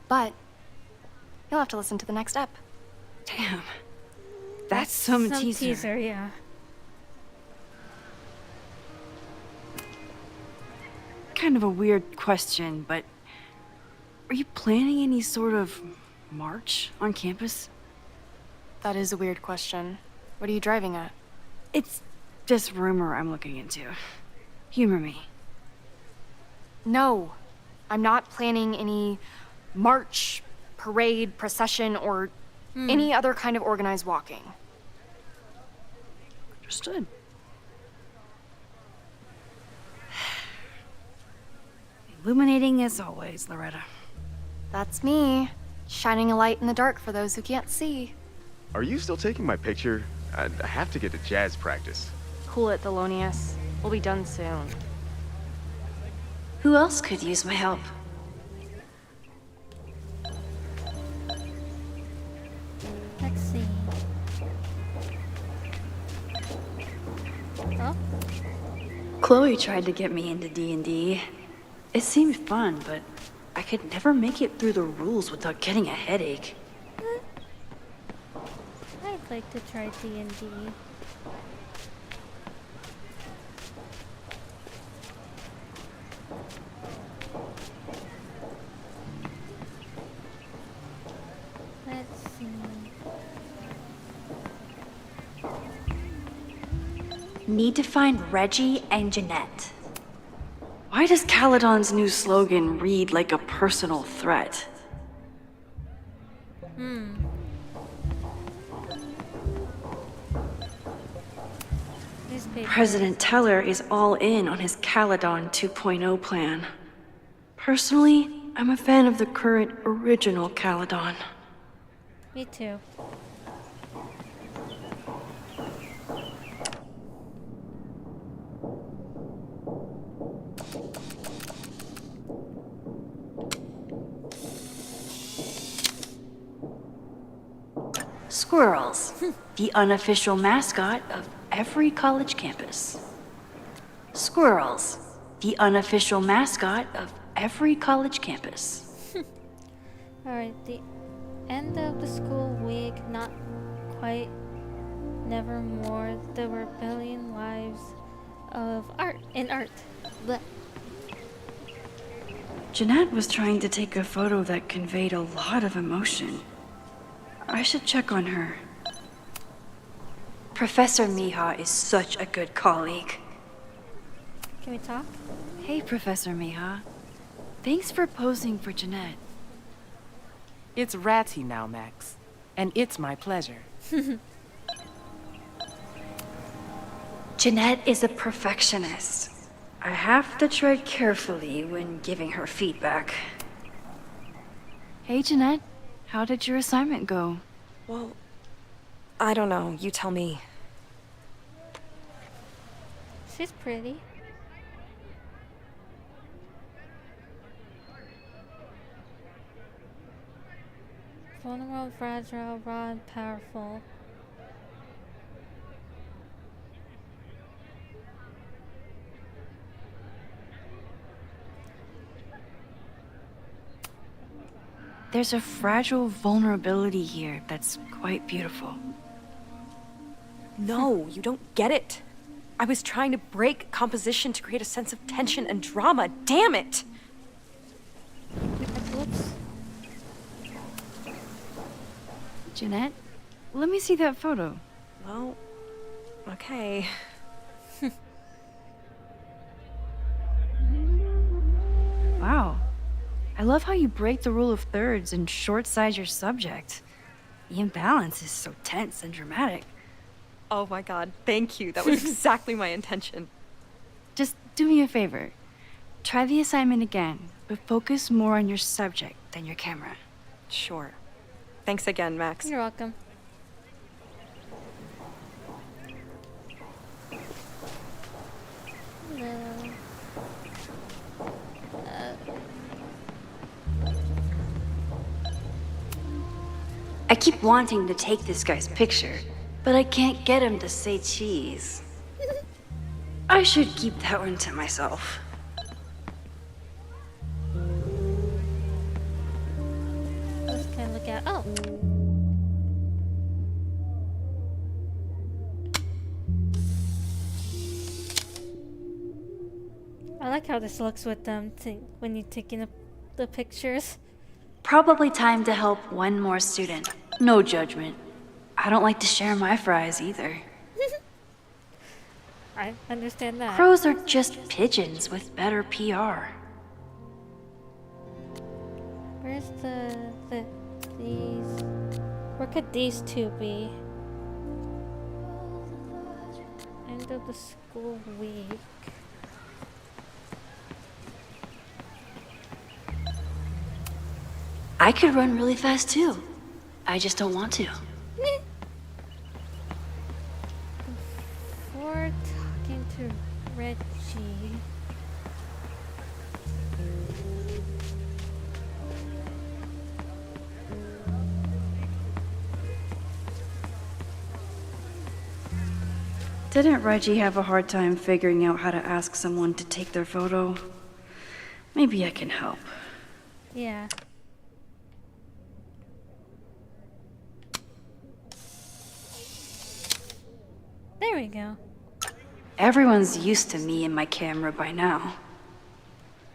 But you'll have to listen to the next ep. Damn. That's some teaser, yeah. Kind of a weird question, but are you planning any sort of march on campus? That is a weird question. What are you driving at? It's just rumor I'm looking into. Humor me. No, I'm not planning any march, parade, procession, or any other kind of organized walking. Understood. Illuminating as always, Loretta. That's me, shining a light in the dark for those who can't see. Are you still taking my picture? I have to get to jazz practice. Cool it, Thelonious. We'll be done soon. Who else could use my help? Let's see. Oh? Chloe tried to get me into D&D. It seemed fun, but I could never make it through the rules without getting a headache. I'd like to try D&D. Let's see. Need to find Reggie and Jeanette. Why does Caledon's new slogan read like a personal threat? President Teller is all in on his Caledon 2.0 plan. Personally, I'm a fan of the current original Caledon. Me too. Squirrels, the unofficial mascot of every college campus. Squirrels, the unofficial mascot of every college campus. Alright, the end of the school week, not quite, nevermore, the rebellion lives of art, in art. Blech. Jeanette was trying to take a photo that conveyed a lot of emotion. I should check on her. Professor Mija is such a good colleague. Can we talk? Hey, Professor Mija. Thanks for posing for Jeanette. It's Ratty now, Max. And it's my pleasure. Jeanette is a perfectionist. I have to tread carefully when giving her feedback. Hey, Jeanette. How did your assignment go? Well, I don't know. You tell me. She's pretty. Vulnerable, fragile, raw, and powerful. There's a fragile vulnerability here that's quite beautiful. No, you don't get it. I was trying to break composition to create a sense of tension and drama. Damn it! Whoops. Jeanette, let me see that photo. Well, okay. Wow. I love how you break the rule of thirds and short-size your subject. The imbalance is so tense and dramatic. Oh my god, thank you. That was exactly my intention. Just do me a favor. Try the assignment again, but focus more on your subject than your camera. Sure. Thanks again, Max. You're welcome. Hello. I keep wanting to take this guy's picture, but I can't get him to say cheese. I should keep that one to myself. Let's kind of look at. Oh. I like how this looks with them when you're taking the pictures. Probably time to help one more student. No judgment. I don't like to share my fries either. I understand that. Crows are just pigeons with better PR. Where's these? Where could these two be? End of the school week. I could run really fast too. I just don't want to. Before talking to Reggie. Didn't Reggie have a hard time figuring out how to ask someone to take their photo? Maybe I can help. Yeah. There we go. Everyone's used to me and my camera by now.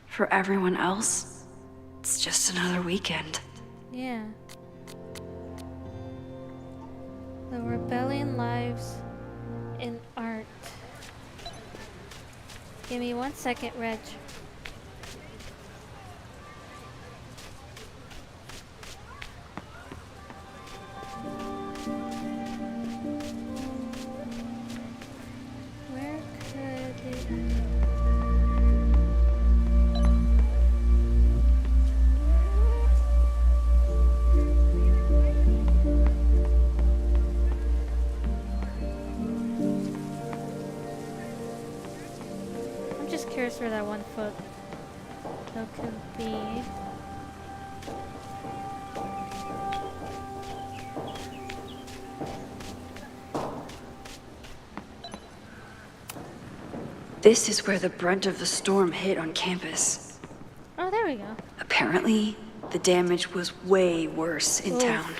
For everyone else, it's just another weekend. Yeah. The rebellion lives in art. Give me 1 second, Reg. Where could it... I'm just curious where that 1 foot could be. This is where the brunt of the storm hit on campus. Oh, there we go. Apparently, the damage was way worse in Oof. town.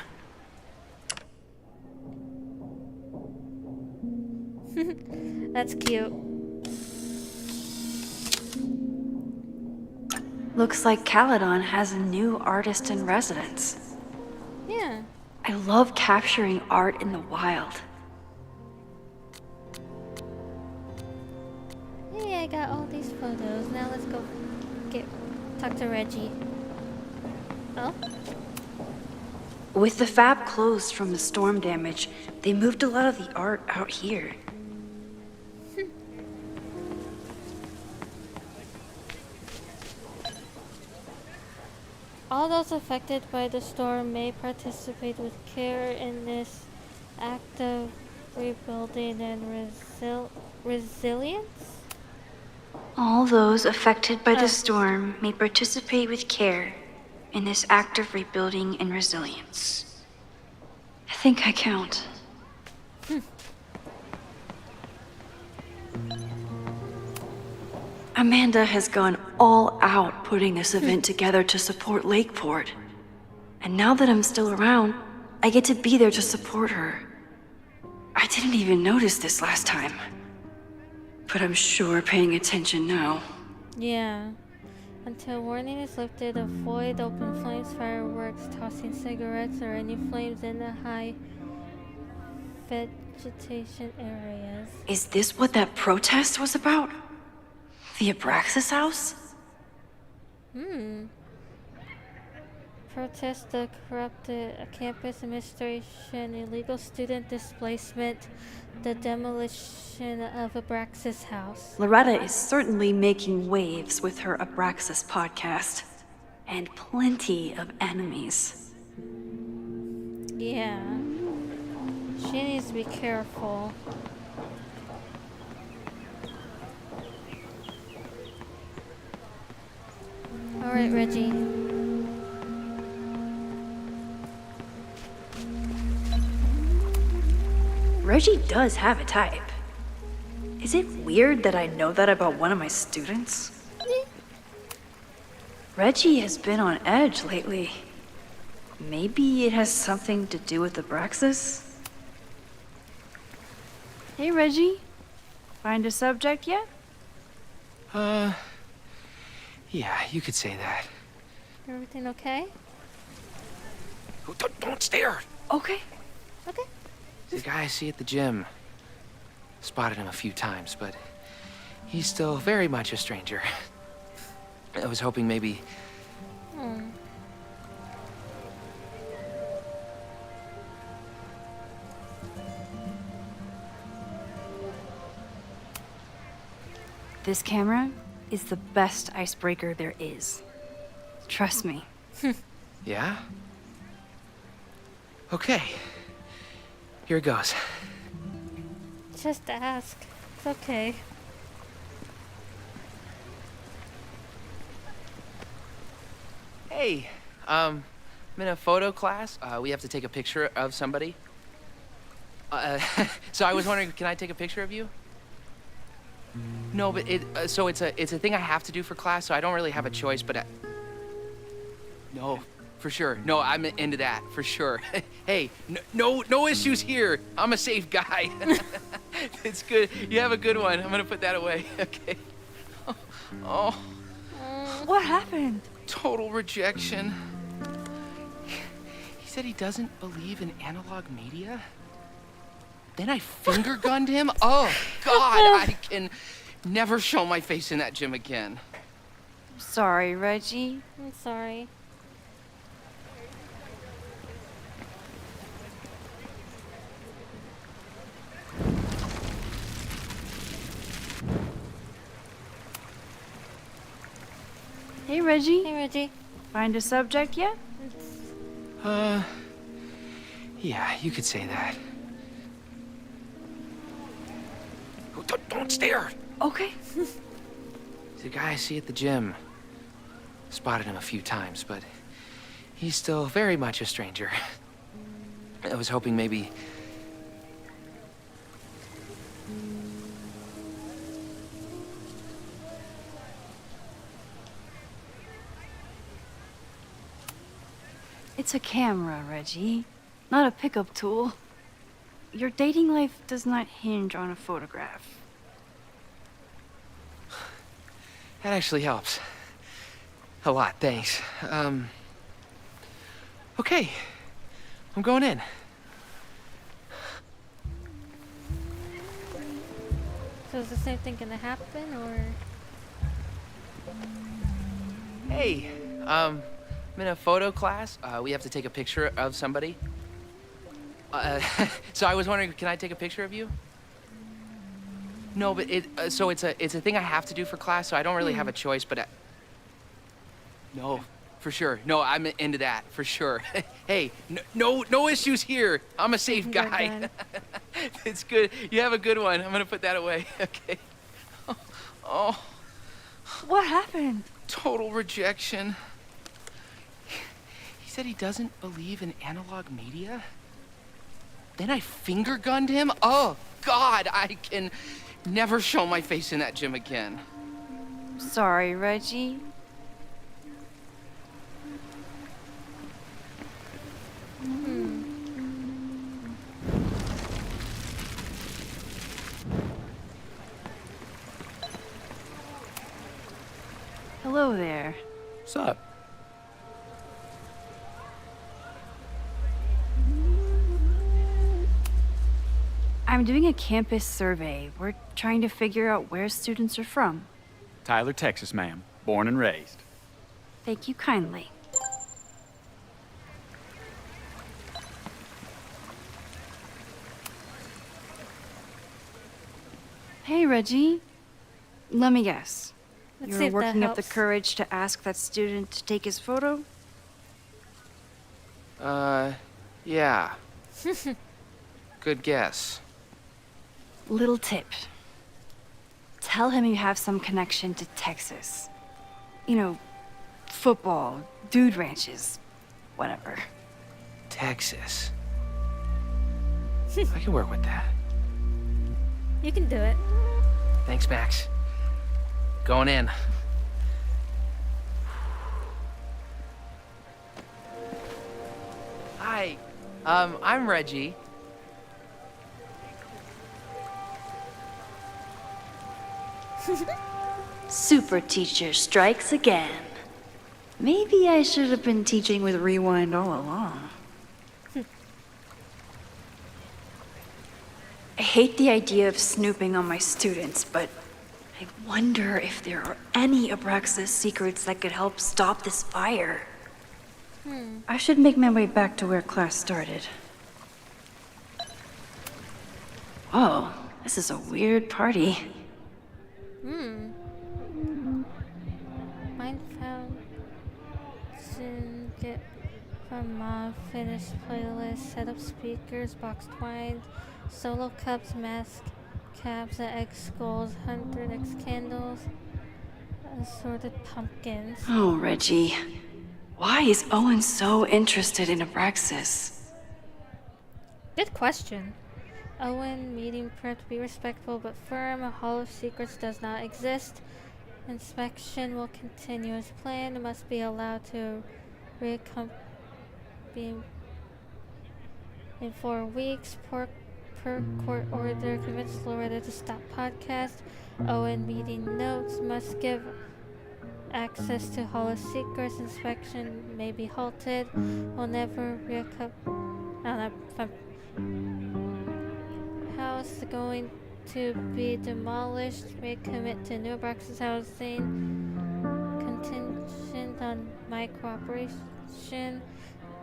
That's cute. Looks like Caledon has a new artist in residence. Yeah. I love capturing art in the wild. Hey, I got all these photos. Now let's go get Talk to Reggie. Oh? With the fab closed from the storm damage, they moved a lot of the art out here. All those affected by the storm may participate with care in this act of rebuilding and resilience? All those affected by the storm may participate with care in this act of rebuilding and resilience. I think I count. Amanda has gone all out putting this event together to support Lakeport. And now that I'm still around, I get to be there to support her. I didn't even notice this last time. But I'm sure paying attention now. Yeah. Until warning is lifted, avoid open flames, fireworks, tossing cigarettes, or any flames in the high vegetation areas. Is this what that protest was about? The Abraxas house? Protest the corrupted campus administration, illegal student displacement, the demolition of Abraxas house. Loretta is certainly making waves with her Abraxas podcast. And plenty of enemies. Yeah. She needs to be careful. Alright, Reggie. Reggie does have a type. Is it weird that I know that about one of my students? Reggie has been on edge lately. Maybe it has something to do with Abraxas? Hey, Reggie. Find a subject yet? Yeah, you could say that. Everything okay? Oh, don't stare! Okay. Okay. The guy I see at the gym. Spotted him a few times, but he's still very much a stranger. I was hoping maybe... This camera is the best icebreaker there is. Trust me. Yeah? Okay. Here it goes. Just ask. It's okay. Hey, I'm in a photo class. We have to take a picture of somebody. So I was wondering, can I take a picture of you? No, but it's a thing I have to do for class, so I don't really have a choice, but no, for sure. No, I'm into that, for sure. Hey, no issues here. I'm a safe guy. It's good. You have a good one. I'm gonna put that away. Okay. Oh. What happened? Total rejection. He said he doesn't believe in analog media. Then I finger gunned him? Oh, God, I can never show my face in that gym again. Sorry, Reggie. I'm sorry. Hey, Reggie. Hey, Reggie. Find a subject yet? Yeah, you could say that. Oh, don't stare! Okay. The guy I see at the gym. Spotted him a few times, but he's still very much a stranger. I was hoping maybe... It's a camera, Reggie, not a pickup tool. Your dating life does not hinge on a photograph. That actually helps. A lot, thanks. Okay. I'm going in. So is the same thing gonna happen, or? Hey, I'm in a photo class. We have to take a picture of somebody. So I was wondering, can I take a picture of you? No, but so it's a thing I have to do for class, so I don't really have a choice, but no, for sure. No, I'm into that, for sure. Hey, no issues here. I'm a safe guy. It's good. You have a good one. I'm gonna put that away. Okay. Oh. What happened? Total rejection. He said he doesn't believe in analog media. Then I finger gunned him? Oh, God, I can never show my face in that gym again. Sorry, Reggie. Hello there. What's up? I'm doing a campus survey. We're trying to figure out where students are from. Tyler, Texas, ma'am. Born and raised. Thank you kindly. Hey, Reggie. Let me guess. Let's see You're if that working up the helps. courage to ask that student to take his photo? Yeah. Good guess. Little tip. Tell him you have some connection to Texas. You know, football, dude ranches, whatever. Texas. I can work with that. You can do it. Thanks, Max. Going in. Hi. I'm Reggie. Super teacher strikes again. Maybe I should have been teaching with Rewind all along. I hate the idea of snooping on my students, but I wonder if there are any Abraxas secrets that could help stop this fire. I should make my way back to where class started. Oh, this is a weird party. Mine found soon get from mom, finished playlist, set up speakers, boxed wine, solo cups, mask caps, egg skulls, 100x candles, assorted pumpkins. Oh, Reggie. Why is Owen so interested in Abraxas? Good question. Owen, meeting prep, be respectful but firm. A Hall of Secrets does not exist. Inspection will continue as planned. Must be allowed to reconvene in 4 weeks. Per court order, convince Loretta to stop podcast. Owen meeting notes must give access to Hall of Secrets. Inspection may be halted. Will never house going to be demolished. May commit to new Abraxas housing. Contingent on my cooperation.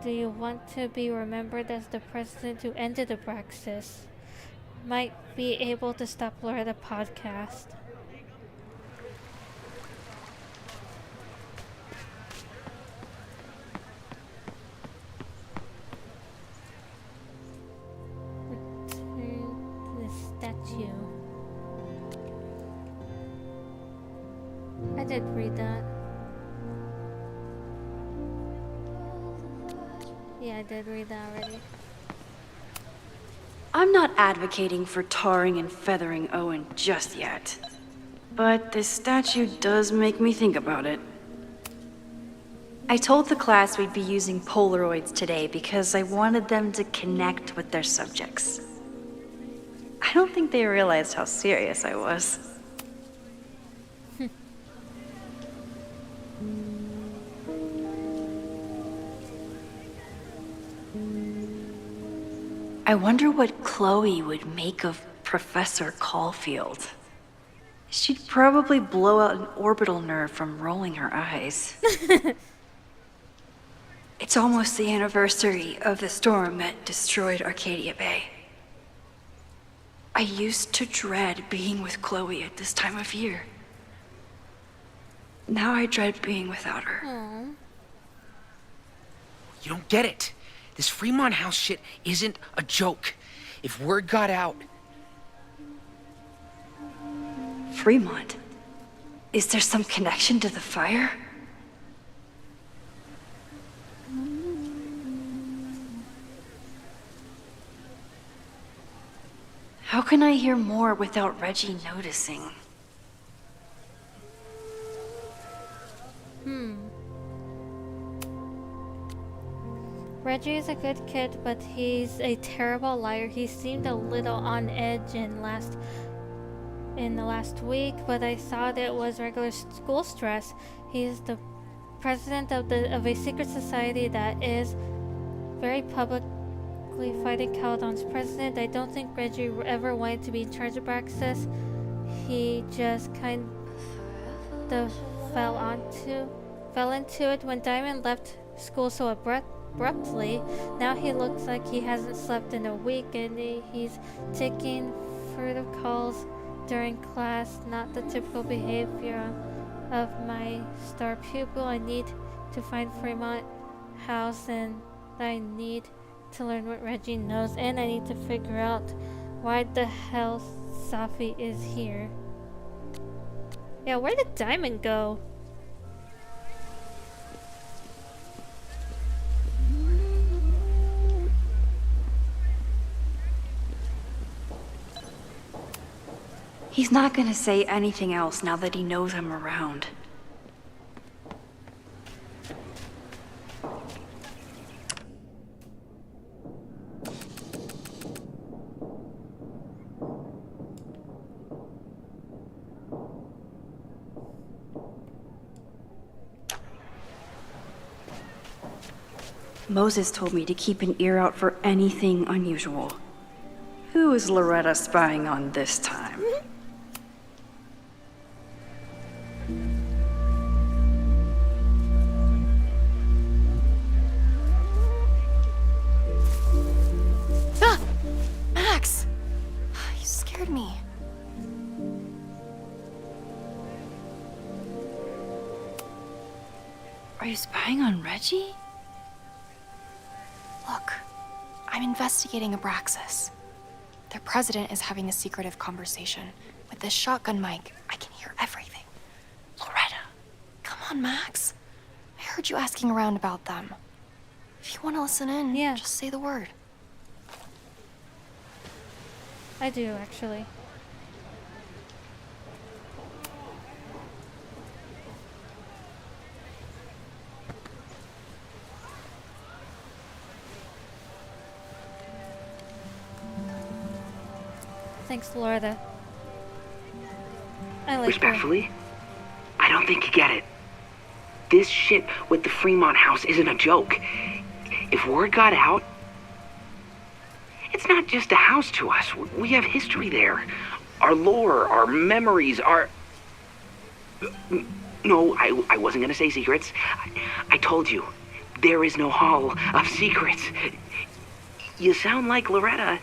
Do you want to be remembered as the president who ended Abraxas? Might be able to stop Loretta podcast. Statue. I did read that. Yeah, I did read that already. I'm not advocating for tarring and feathering Owen just yet. But this statue does make me think about it. I told the class we'd be using Polaroids today because I wanted them to connect with their subjects. I don't think they realized how serious I was. I wonder what Chloe would make of Professor Caulfield. She'd probably blow out an orbital nerve from rolling her eyes. It's almost the anniversary of the storm that destroyed Arcadia Bay. I used to dread being with Chloe at this time of year. Now I dread being without her. Aww. You don't get it. This Fremont House shit isn't a joke. If word got out... Fremont? Is there some connection to the fire? How can I hear more without Reggie noticing? Reggie is a good kid, but he's a terrible liar. He seemed a little on edge in the last week, but I thought it was regular school stress. He's the president of a secret society that is very publicly fighting Caledon's president. I don't think Reggie ever wanted to be in charge of Braxis. He just kind of fell into it when Diamond left school so abruptly. Now he looks like he hasn't slept in a week, and he's taking further calls during class. Not the typical behavior of my star pupil. I need to find Fremont House, and I need to learn what Reggie knows, and I need to figure out why the hell Safi is here. Yeah, where did Diamond go? He's not gonna say anything else now that he knows I'm around. Moses told me to keep an ear out for anything unusual. Who is Loretta spying on this time? Ah! Max! You scared me. Are you spying on Reggie? Look, I'm investigating Abraxas. Their president is having a secretive conversation. With this shotgun mic, I can hear everything. Loretta, come on, Max. I heard you asking around about them. If you want to listen in, just say the word. I do, actually. Thanks, Loretta. I like Respectfully, her. I don't think you get it. This shit with the Fremont House isn't a joke. If word got out, it's not just a house to us. We have history there. Our lore, our memories, our... No, I wasn't gonna say secrets. I told you, there is no hall of secrets. You sound like Loretta.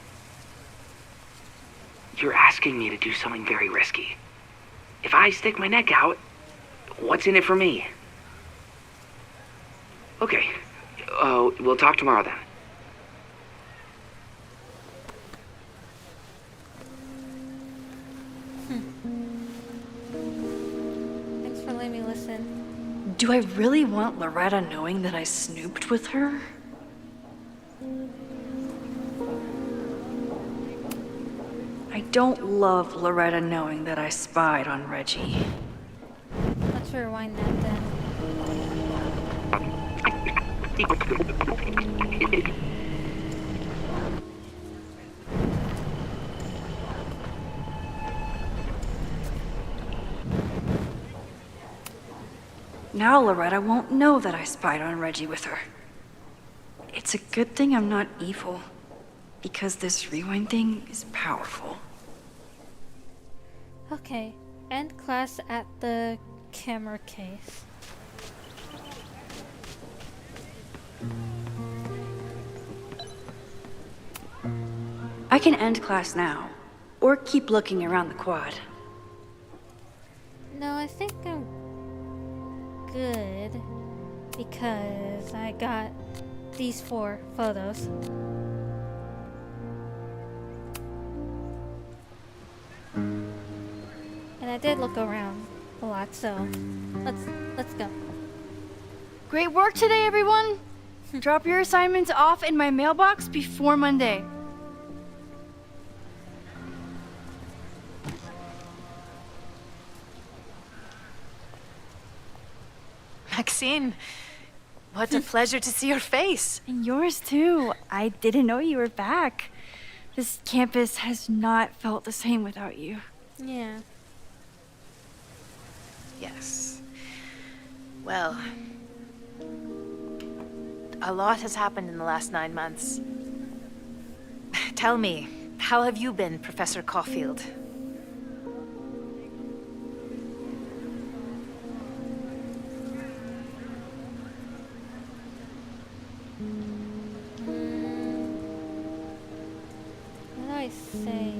You're asking me to do something very risky. If I stick my neck out, what's in it for me? Okay, we'll talk tomorrow then. Thanks for letting me listen. Do I really want Loretta knowing that I snooped with her? I don't love Loretta knowing that I spied on Reggie. Let's rewind that then. Now Loretta won't know that I spied on Reggie with her. It's a good thing I'm not evil, because this rewind thing is powerful. Okay, End class at the camera case. I can end class now, or keep looking around the quad. No, I think I'm good because I got these 4 photos. And I did look around a lot, so let's go. Great work today, everyone. Drop your assignments off in my mailbox before Monday. Maxine, what a pleasure to see your face. And yours too. I didn't know you were back. This campus has not felt the same without you. Yeah. Yes. Well, a lot has happened in the last 9 months. Tell me, how have you been, Professor Caulfield? What do I say?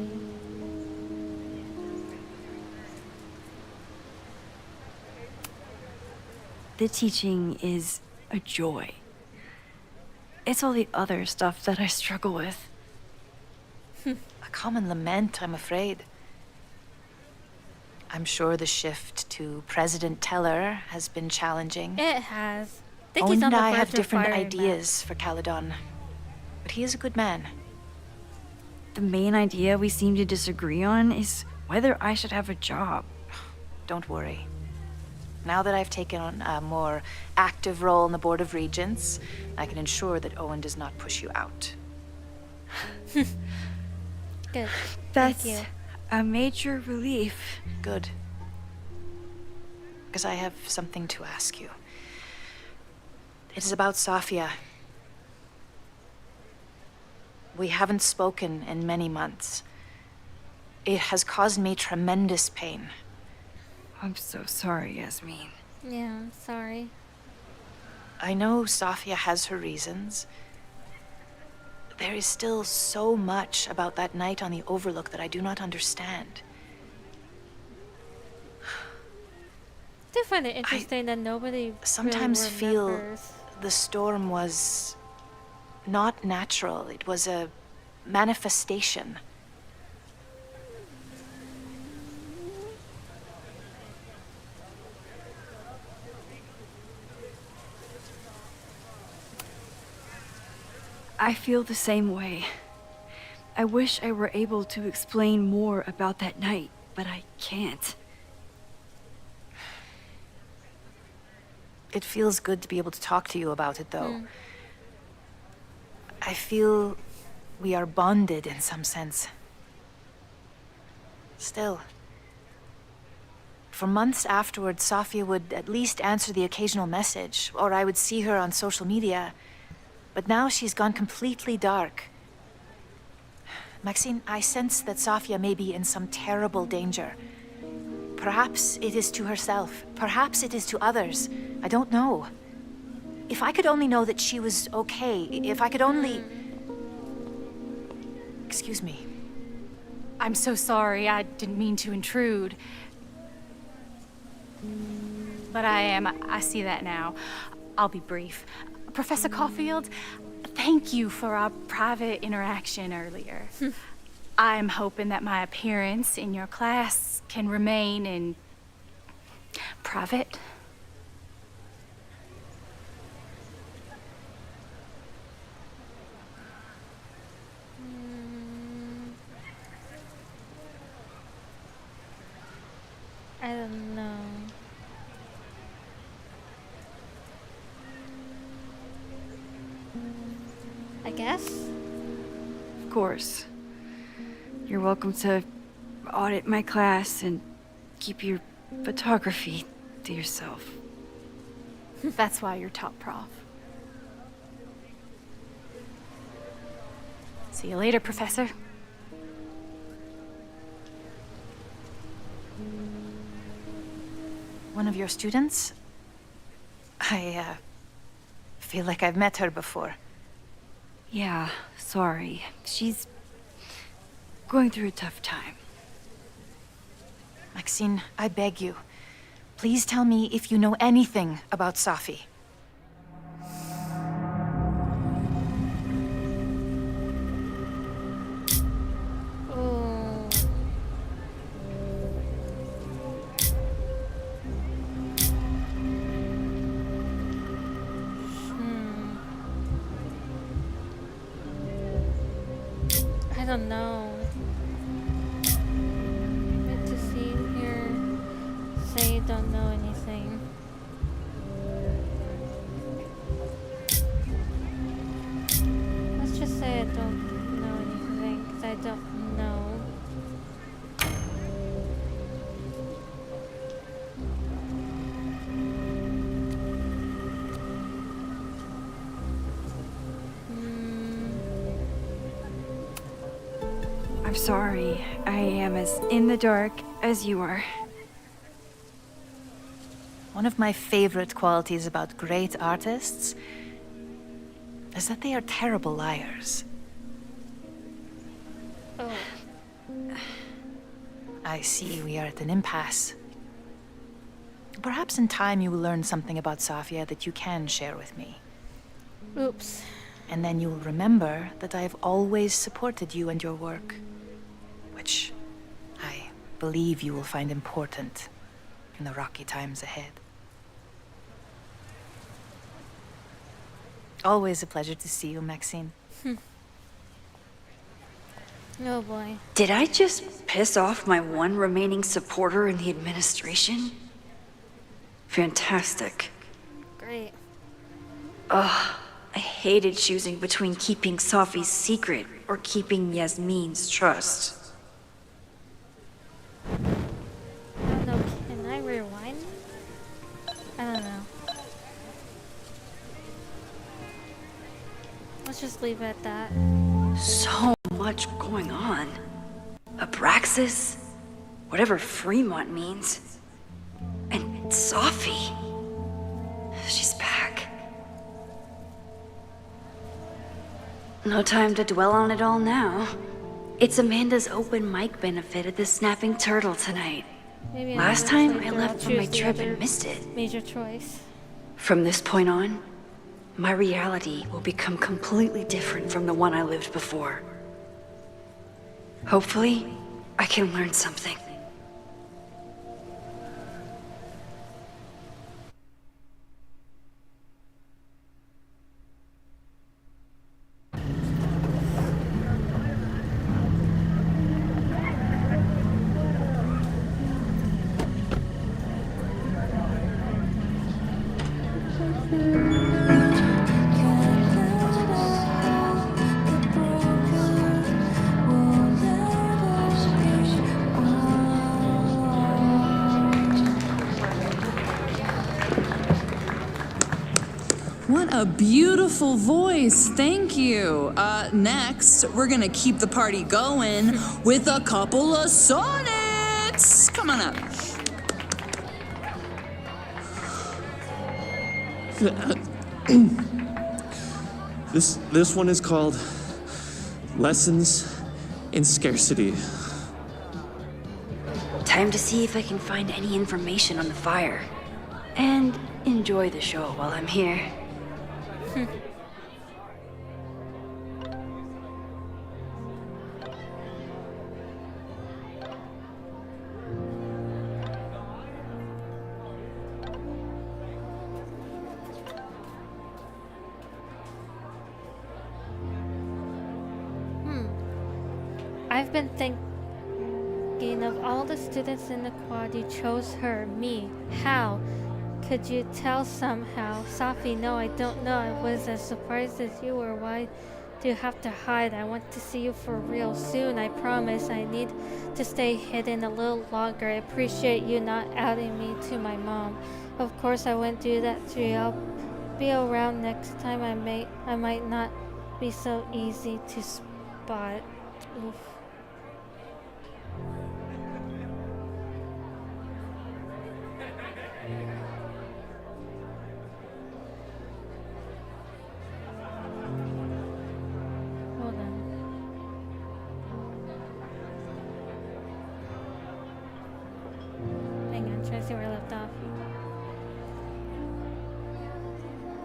The teaching is a joy. It's all the other stuff that I struggle with. A common lament, I'm afraid. I'm sure the shift to President Teller has been challenging. It has. I think Owen he's on and the I verge have of different firing ideas for Caledon, but he is a good man. The main idea we seem to disagree on is whether I should have a job. Don't worry. Now that I've taken on a more active role in the Board of Regents, I can ensure that Owen does not push you out. Good. That's Thank you. a major relief. Good. Because I have something to ask you. It is about Safia. We haven't spoken in many months. It has caused me tremendous pain. I'm so sorry, Yasmin. Yeah, I'm sorry. I know Safia has her reasons. There is still so much about that night on the Overlook that I do not understand. I do find it interesting that nobody Sometimes really feel remembers. the storm was not natural. It was a manifestation. I feel the same way. I wish I were able to explain more about that night, but I can't. It feels good to be able to talk to you about it, though. I feel we are bonded in some sense. Still, for months afterwards, Safia would at least answer the occasional message, or I would see her on social media. But now she's gone completely dark. Maxine, I sense that Safia may be in some terrible danger. Perhaps it is to herself. Perhaps it is to others. I don't know. If I could only know that she was okay, if I could only... Excuse me. I'm so sorry. I didn't mean to intrude. But I see that now. I'll be brief. Professor Caulfield, thank you for our private interaction earlier. I'm hoping that my appearance in your class can remain in private. I don't know. I guess? Of course. You're welcome to audit my class and keep your photography to yourself. That's why you're top prof. See you later, Professor. One of your students? I feel like I've met her before. Yeah, sorry. She's going through a tough time. Maxine, I beg you. Please tell me if you know anything about Safi. Oh. I don't know. Wait to see here. Say you don't know anything. Let's just say I don't know anything, because I don't know. I'm sorry. I am as in the dark as you are. One of my favorite qualities about great artists is that they are terrible liars. Oh. I see we are at an impasse. Perhaps in time you will learn something about Safia that you can share with me. Oops. And then you will remember that I have always supported you and your work, which I believe you will find important in the rocky times ahead. Always a pleasure to see you, Maxine. Oh boy. Did I just piss off my one remaining supporter in the administration? Fantastic. Great. Ugh, I hated choosing between keeping Safi's secret or keeping Yasmin's trust. I don't know. Can I rewind? I don't know. Let's just leave it at that. So much going on. Abraxas, whatever Fremont means, and Safi. She's back. No time to dwell on it all now. It's Amanda's open mic benefit at the Snapping Turtle tonight. Maybe Last time I left for my trip and missed it. Major choice. From this point on, my reality will become completely different from the one I lived before. Hopefully, I can learn something. What a beautiful voice. Thank you. Next, we're gonna keep the party going with a couple of sonnets. Come on up. This one is called Lessons in Scarcity. Time to see if I can find any information on the fire. And enjoy the show while I'm here. I've been thinking of all the students in the quad, you chose her, me. How? Could you tell somehow? Safi, no, I don't know. I was as surprised as you were. Why do you have to hide? I want to see you for real soon, I promise. I need to stay hidden a little longer. I appreciate you not outing me to my mom. Of course I wouldn't do that to you. I'll be around next time. I might not be so easy to spot. Oof. see where I left off.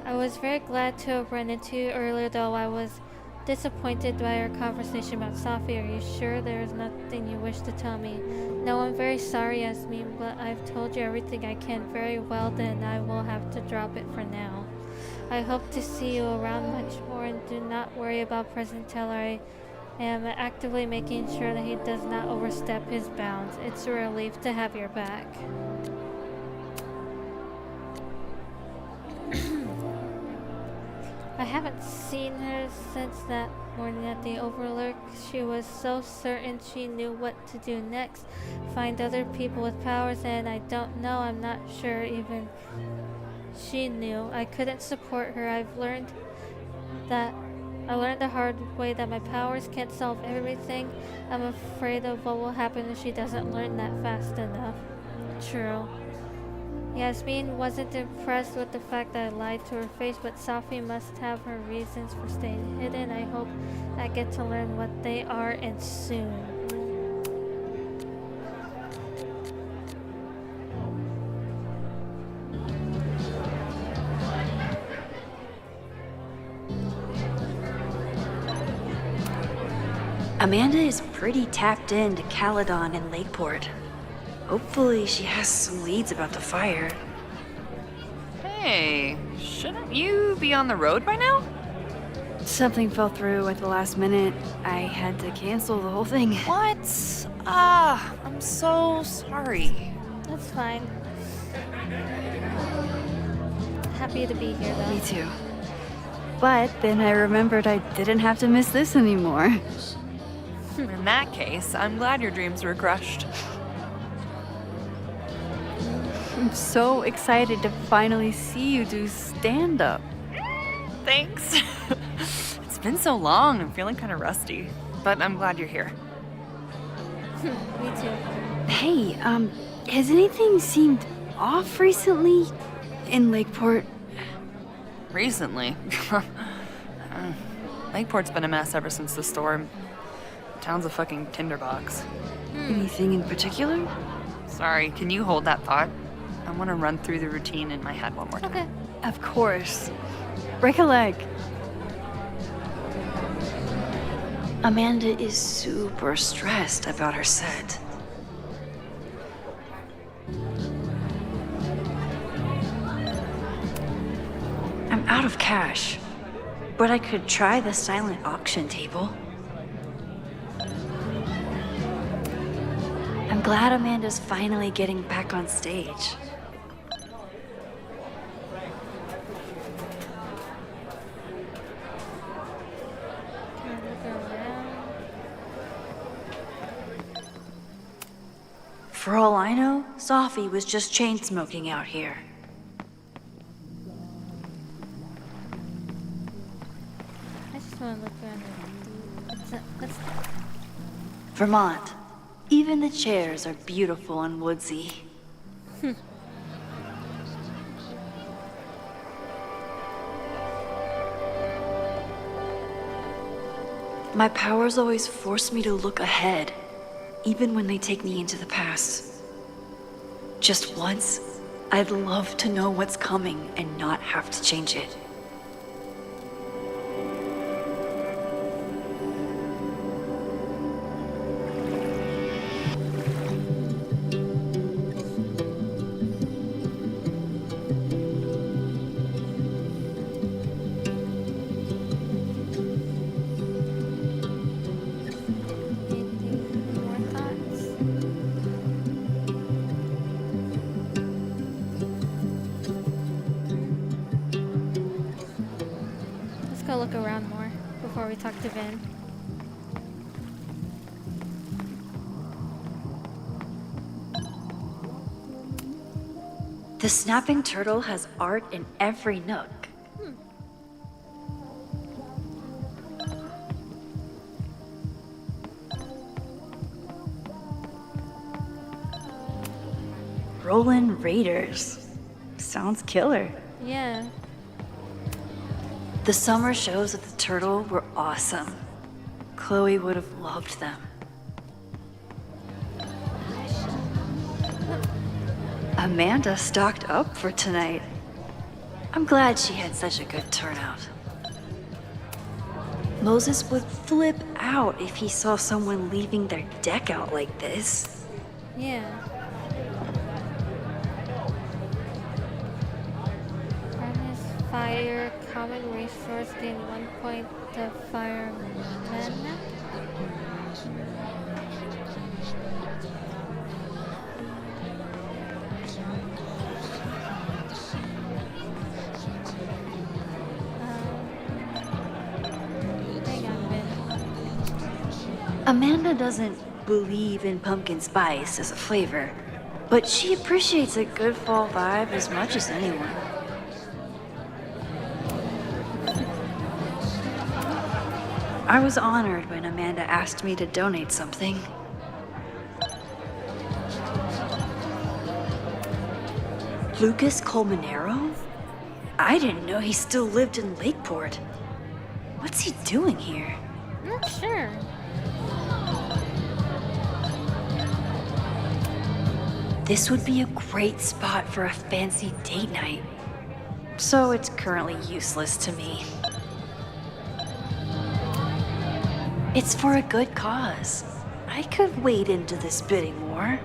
I was very glad to have run into you earlier, though I was disappointed by our conversation about Sophie. Are you sure there is nothing you wish to tell me? No, I'm very sorry, Yasmin, but I've told you everything I can. Very well, then I will have to drop it for now. I hope to see you around much more, and do not worry about President Taylor. I am actively making sure that he does not overstep his bounds. It's a relief to have your back. I haven't seen her since that morning at the Overlook. She was so certain she knew what to do next. Find other people with powers, and I don't know, I'm not sure even she knew. I couldn't support her. I learned the hard way that my powers can't solve everything. I'm afraid of what will happen if she doesn't learn that fast enough. True. Yasmin wasn't impressed with the fact that I lied to her face, but Sophie must have her reasons for staying hidden. I hope I get to learn what they are, and soon. Amanda is pretty tapped into Caledon and Lakeport. Hopefully she has some leads about the fire. Hey, shouldn't you be on the road by now? Something fell through at the last minute. I had to cancel the whole thing. What? I'm so sorry. That's fine. Happy to be here, though. Me too. But then I remembered I didn't have to miss this anymore. In that case, I'm glad your dreams were crushed. I'm so excited to finally see you do stand-up. Thanks. It's been so long, I'm feeling kind of rusty. But I'm glad you're here. Me too. Hey, has anything seemed off recently in Lakeport? Recently? Lakeport's been a mess ever since the storm. Town's a fucking tinderbox. Anything in particular? Sorry, can you hold that thought? I want to run through the routine in my head one more time. Okay. Of course. Break a leg. Amanda is super stressed about her set. I'm out of cash, but I could try the silent auction table. I'm glad Amanda's finally getting back on stage. For all I know, Sophie was just chain smoking out here. I just want to look around. What's Vermont. Even the chairs are beautiful and woodsy. My powers always force me to look ahead, even when they take me into the past. Just once, I'd love to know what's coming and not have to change it. Look around more before we talk to Vin. The snapping turtle has art in every nook. Rollin' Raiders. Sounds killer. Yeah. The summer shows at the Turtle were awesome. Chloe would have loved them. Amanda stocked up for tonight. I'm glad she had such a good turnout. Moses would flip out if he saw someone leaving their deck out like this. Yeah. Harness fire, common resource, gain 1 point of fire mana. Amanda doesn't believe in pumpkin spice as a flavor, but she appreciates a good fall vibe as much as anyone. I was honored when Amanda asked me to donate something. Lucas Colmenero? I didn't know he still lived in Lakeport. What's he doing here? Not sure. This would be a great spot for a fancy date night. So it's currently useless to me. It's for a good cause. I could wade into this bidding war.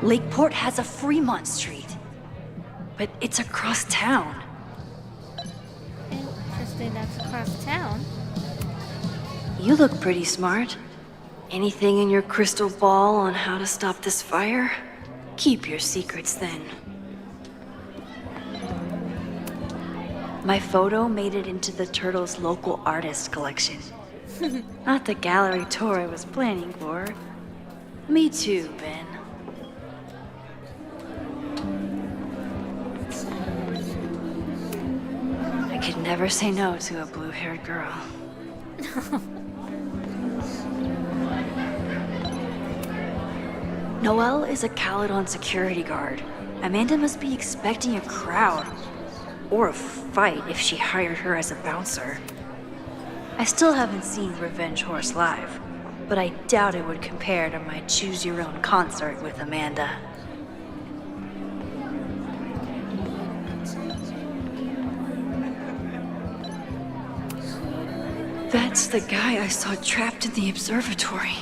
Lakeport has a Fremont Street, but it's across town. Interesting, that's across town. You look pretty smart. Anything in your crystal ball on how to stop this fire? Keep your secrets then. My photo made it into the Turtles' local artist collection. Not the gallery tour I was planning for. Me too, Ben. I could never say no to a blue-haired girl. Noelle is a Caledon security guard. Amanda must be expecting a crowd. Or a fight if she hired her as a bouncer. I still haven't seen Revenge Horse live, but I doubt it would compare to my Choose Your Own concert with Amanda. That's the guy I saw trapped in the observatory.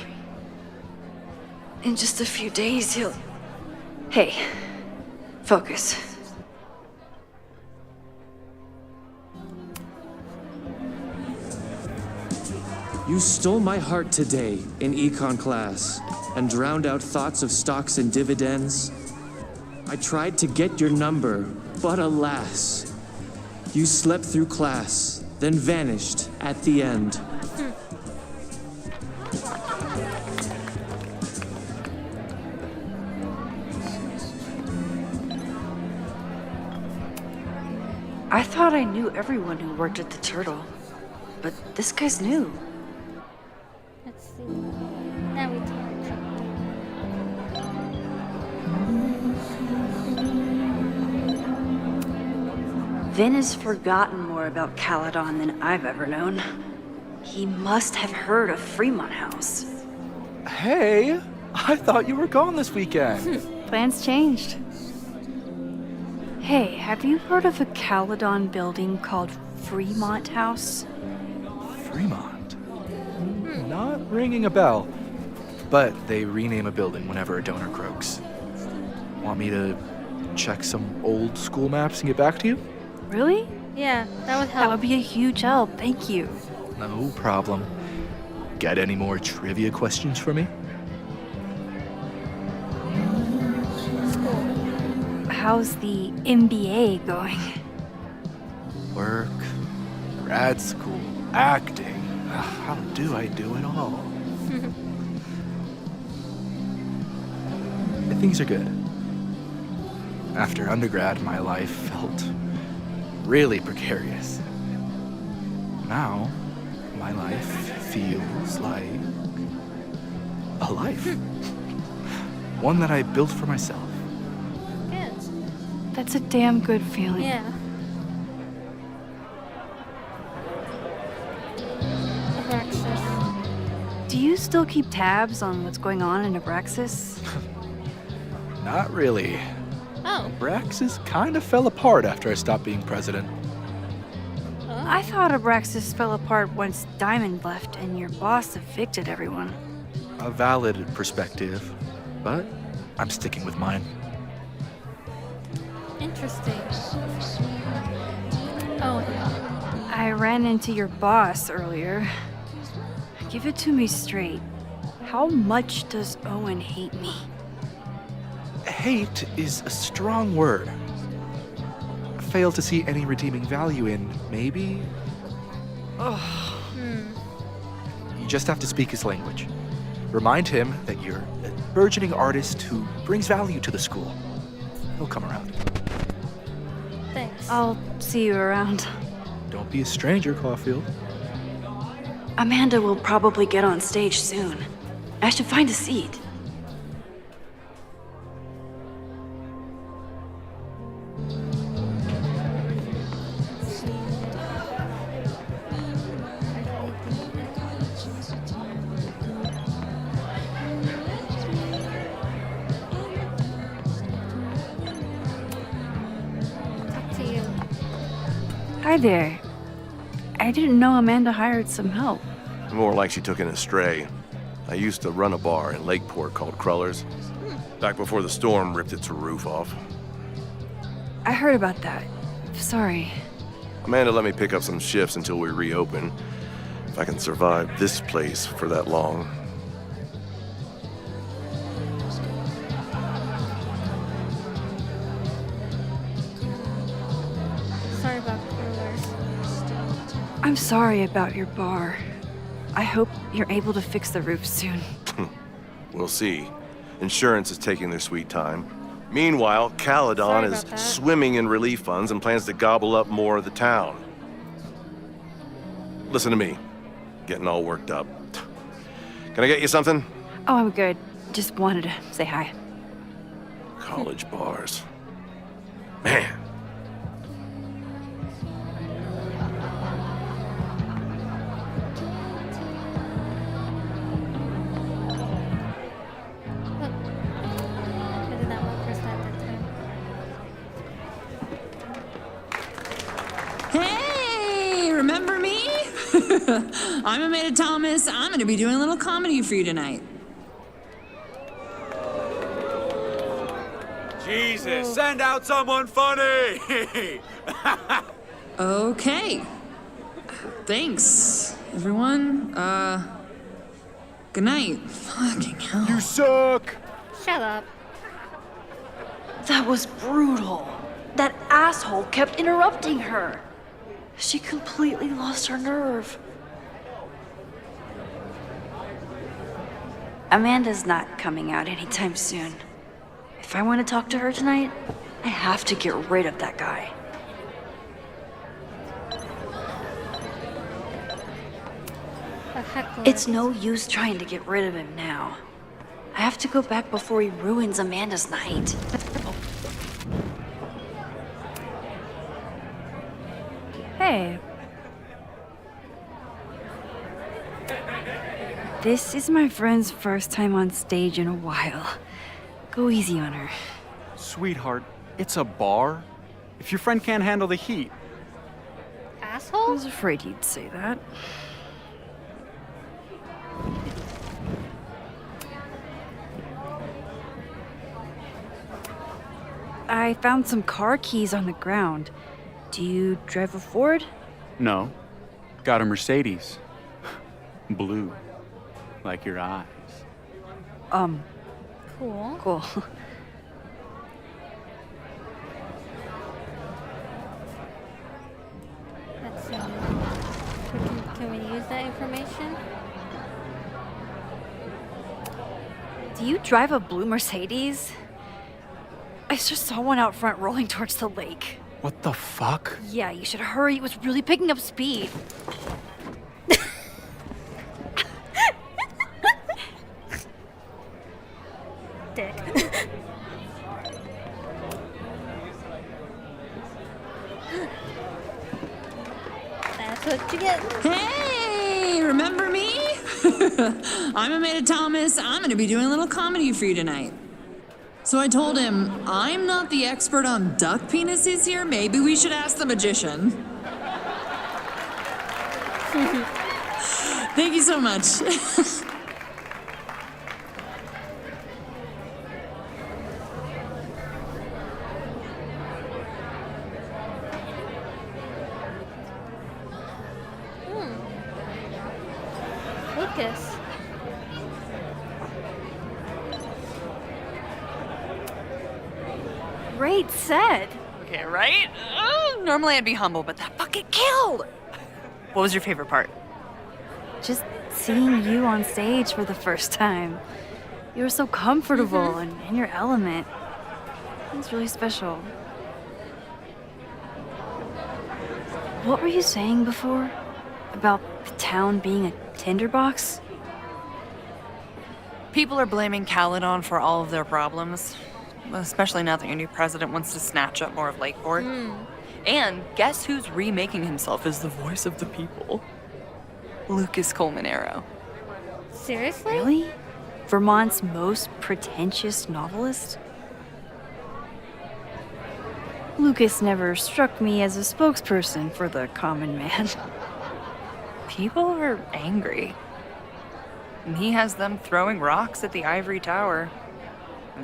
In just a few days, he'll... Hey, focus. You stole my heart today in econ class and drowned out thoughts of stocks and dividends. I tried to get your number, but alas, you slept through class, then vanished at the end. I thought I knew everyone who worked at the Turtle, but this guy's new. Let's see. Now we talk. Vin has forgotten more about Caledon than I've ever known. He must have heard of Fremont House. Hey, I thought you were gone this weekend. Plans changed. Hey, have you heard of a Caledon building called Fremont House? Fremont? Not ringing a bell. But they rename a building whenever a donor croaks. Want me to check some old school maps and get back to you? Really? Yeah, that would help. That would be a huge help, thank you. No problem. Got any more trivia questions for me? How's the MBA going? Work, grad school, acting. How do I do it all? Things are good. After undergrad, my life felt really precarious. Now, my life feels like a life. One that I built for myself. Good. That's a damn good feeling. Yeah. Do you still keep tabs on what's going on in Abraxas? Not really. Oh. Abraxas kind of fell apart after I stopped being president. I thought Abraxas fell apart once Diamond left and your boss evicted everyone. A valid perspective, but I'm sticking with mine. Interesting. Oh, I ran into your boss earlier. Give it to me straight. How much does Owen hate me? Hate is a strong word. Fail to see any redeeming value in, maybe? Ugh. You just have to speak his language. Remind him that you're a burgeoning artist who brings value to the school. He'll come around. Thanks. I'll see you around. Don't be a stranger, Caulfield. Amanda will probably get on stage soon. I should find a seat. Hi there. I didn't know Amanda hired some help. More like she took in a stray. I used to run a bar in Lakeport called Crullers. Back before the storm ripped its roof off. I heard about that. Sorry. Amanda let me pick up some shifts until we reopen. If I can survive this place for that long. Sorry about Crullers. I'm sorry about your bar. I hope you're able to fix the roof soon. We'll see. Insurance is taking their sweet time. Meanwhile, Caledon is swimming in relief funds and plans to gobble up more of the town. Listen to me. Getting all worked up. Can I get you something? Oh, I'm good. Just wanted to say hi. College bars. Man. I did not want to press that time. Hey, remember me? I'm Amanda Thomas. I'm gonna be doing a little comedy for you tonight. Jesus, send out someone funny! Okay. Thanks, everyone. Good night. Fucking hell. You suck! Shut up. That was brutal. That asshole kept interrupting her. She completely lost her nerve. Amanda's not coming out anytime soon. If I want to talk to her tonight, I have to get rid of that guy. A heckler. It's no use trying to get rid of him now. I have to go back before he ruins Amanda's night. Hey. This is my friend's first time on stage in a while. Go easy on her. Sweetheart, it's a bar. If your friend can't handle the heat. Asshole? I was afraid you'd say that. I found some car keys on the ground. Do you drive a Ford? No. Got a Mercedes. Blue. Like your eyes. Cool. Cool. Let's see. Can we use that information? Do you drive a blue Mercedes? I just saw one out front rolling towards the lake. What the fuck? Yeah, you should hurry. It was really picking up speed. Dick. That's what you get. Hey, remember me? I'm Amanda Thomas. I'm gonna be doing a little comedy for you tonight. So I told him, I'm not the expert on duck penises here. Maybe we should ask the magician. Thank you so much. Lucas. Great set. Okay, right? Normally I'd be humble, but that fucking killed! What was your favorite part? Just seeing you on stage for the first time. You were so comfortable and in your element. It's really special. What were you saying before? About the town being a tinderbox? People are blaming Caledon for all of their problems. Especially now that your new president wants to snatch up more of Lakeport. And guess who's remaking himself as the voice of the people? Lucas Colmanero. Seriously? Really? Vermont's most pretentious novelist? Lucas never struck me as a spokesperson for the common man. People are angry. And he has them throwing rocks at the Ivory Tower.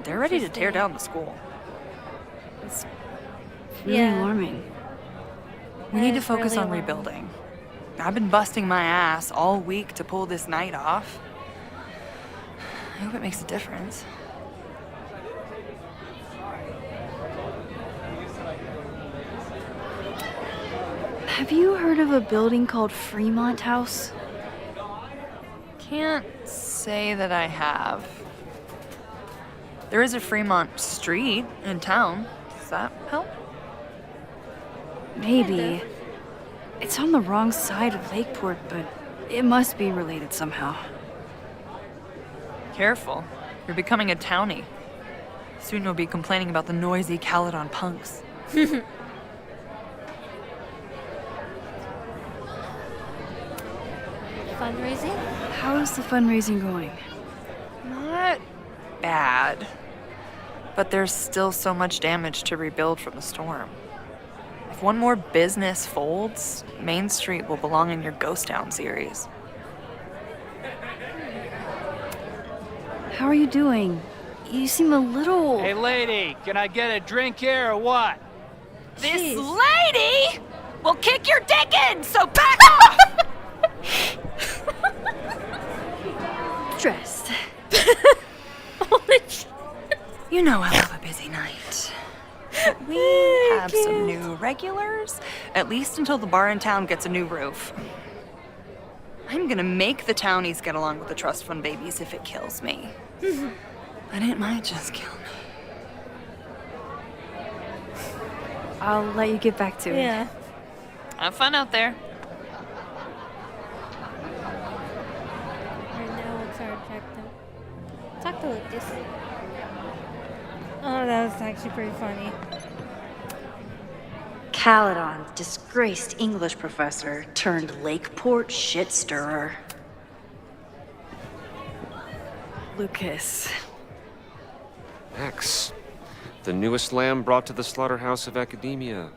They're ready to tear down the school. It's really alarming. We need to focus on rebuilding. I've been busting my ass all week to pull this night off. I hope it makes a difference. Have you heard of a building called Fremont House? Can't say that I have. There is a Fremont Street in town. Does that help? Maybe. It's on the wrong side of Lakeport, but it must be related somehow. Careful. You're becoming a townie. Soon you'll be complaining about the noisy Caledon punks. Fundraising? How is the fundraising going? Not bad. But there's still so much damage to rebuild from the storm. If one more business folds, Main Street will belong in your Ghost Town series. How are you doing? You seem a little... Hey, lady, can I get a drink here or what? This lady will kick your dick in, so back off! Dressed. You know I love a busy night. But we have some new regulars, at least until the bar in town gets a new roof. I'm gonna make the townies get along with the trust fund babies if it kills me. But it might just kill me. I'll let you get back to it. Yeah. Have fun out there. Right now, what's our objective? Talk to Lucas. Oh, that was actually pretty funny. Caledon, disgraced English professor turned Lakeport shit stirrer. Lucas. Max, the newest lamb brought to the slaughterhouse of academia.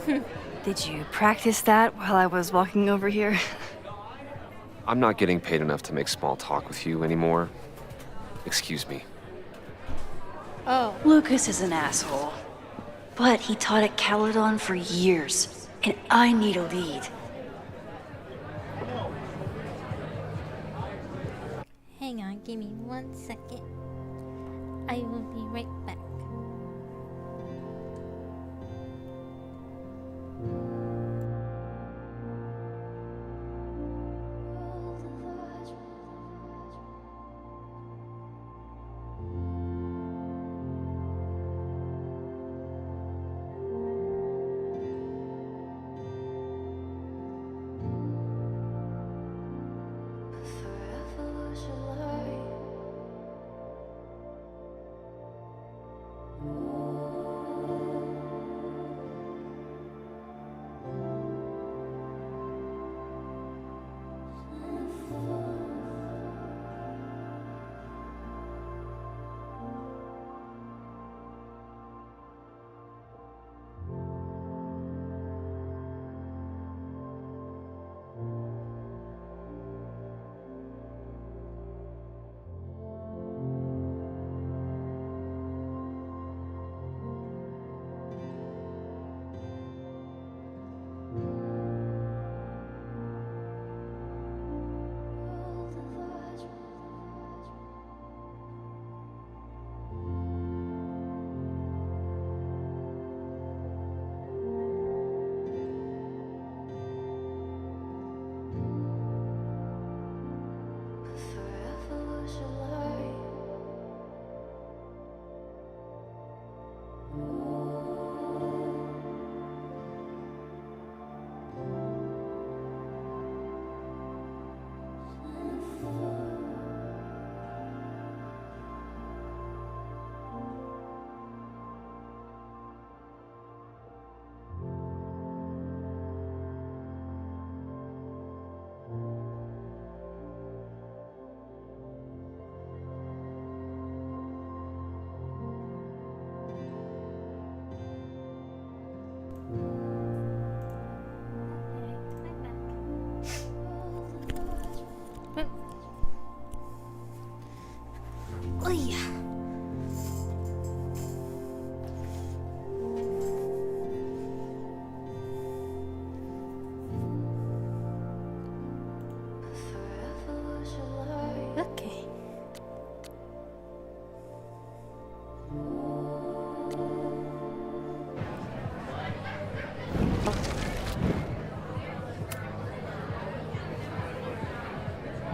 Did you practice that while I was walking over here? I'm not getting paid enough to make small talk with you anymore. Excuse me. Oh. Lucas is an asshole. But he taught at Caledon for years, and I need a lead. Hang on, give me 1 second. I will be right back.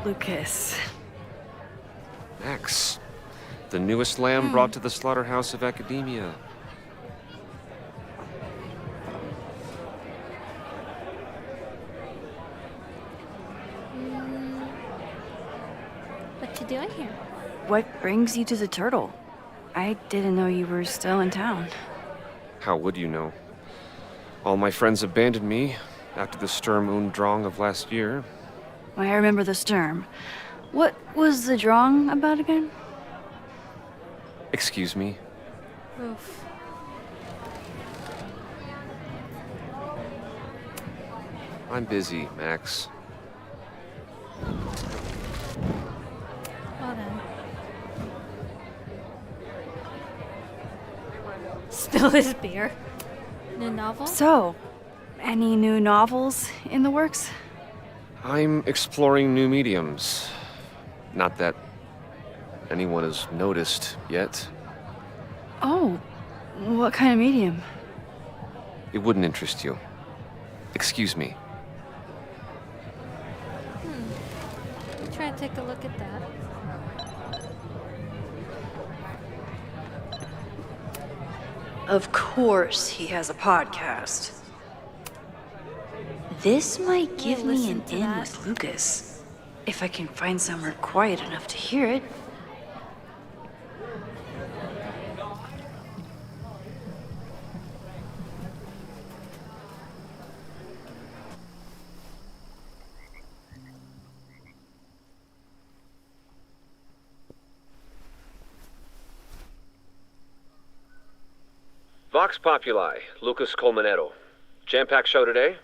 Lucas. Max, the newest lamb brought to the slaughterhouse of academia. What you doing here? What brings you to the Turtle? I didn't know you were still in town. How would you know? All my friends abandoned me after the Sturm und Drang of last year. I remember the Sturm. What was the Drang about again? Excuse me? Oof. I'm busy, Max. Well then. Spill his beer. New novel? So, any new novels in the works? I'm exploring new mediums. Not that anyone has noticed yet. Oh, what kind of medium? It wouldn't interest you. Excuse me. Try and take a look at that. Of course he has a podcast. This might give me an in with Lucas. If I can find somewhere quiet enough to hear it. Vox Populi, Lucas Colmenero. Jam-packed show today?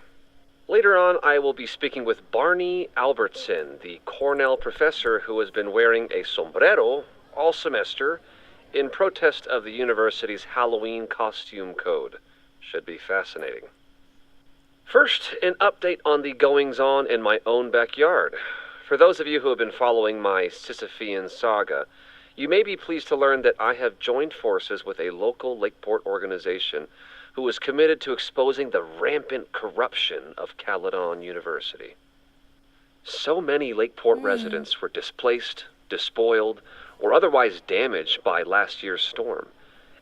Later on, I will be speaking with Barney Albertson, the Cornell professor who has been wearing a sombrero all semester in protest of the university's Halloween costume code. Should be fascinating. First, an update on the goings-on in my own backyard. For those of you who have been following my Sisyphean saga, you may be pleased to learn that I have joined forces with a local Lakeport organization who is committed to exposing the rampant corruption of Caledon University. So many Lakeport residents were displaced, despoiled, or otherwise damaged by last year's storm.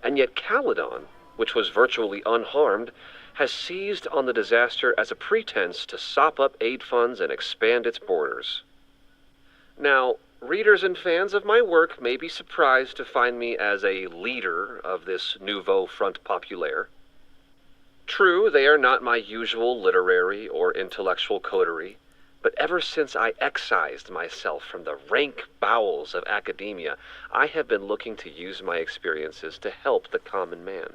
And yet Caledon, which was virtually unharmed, has seized on the disaster as a pretense to sop up aid funds and expand its borders. Now, readers and fans of my work may be surprised to find me as a leader of this nouveau front populaire. True, they are not my usual literary or intellectual coterie, but ever since I excised myself from the rank bowels of academia, I have been looking to use my experiences to help the common man.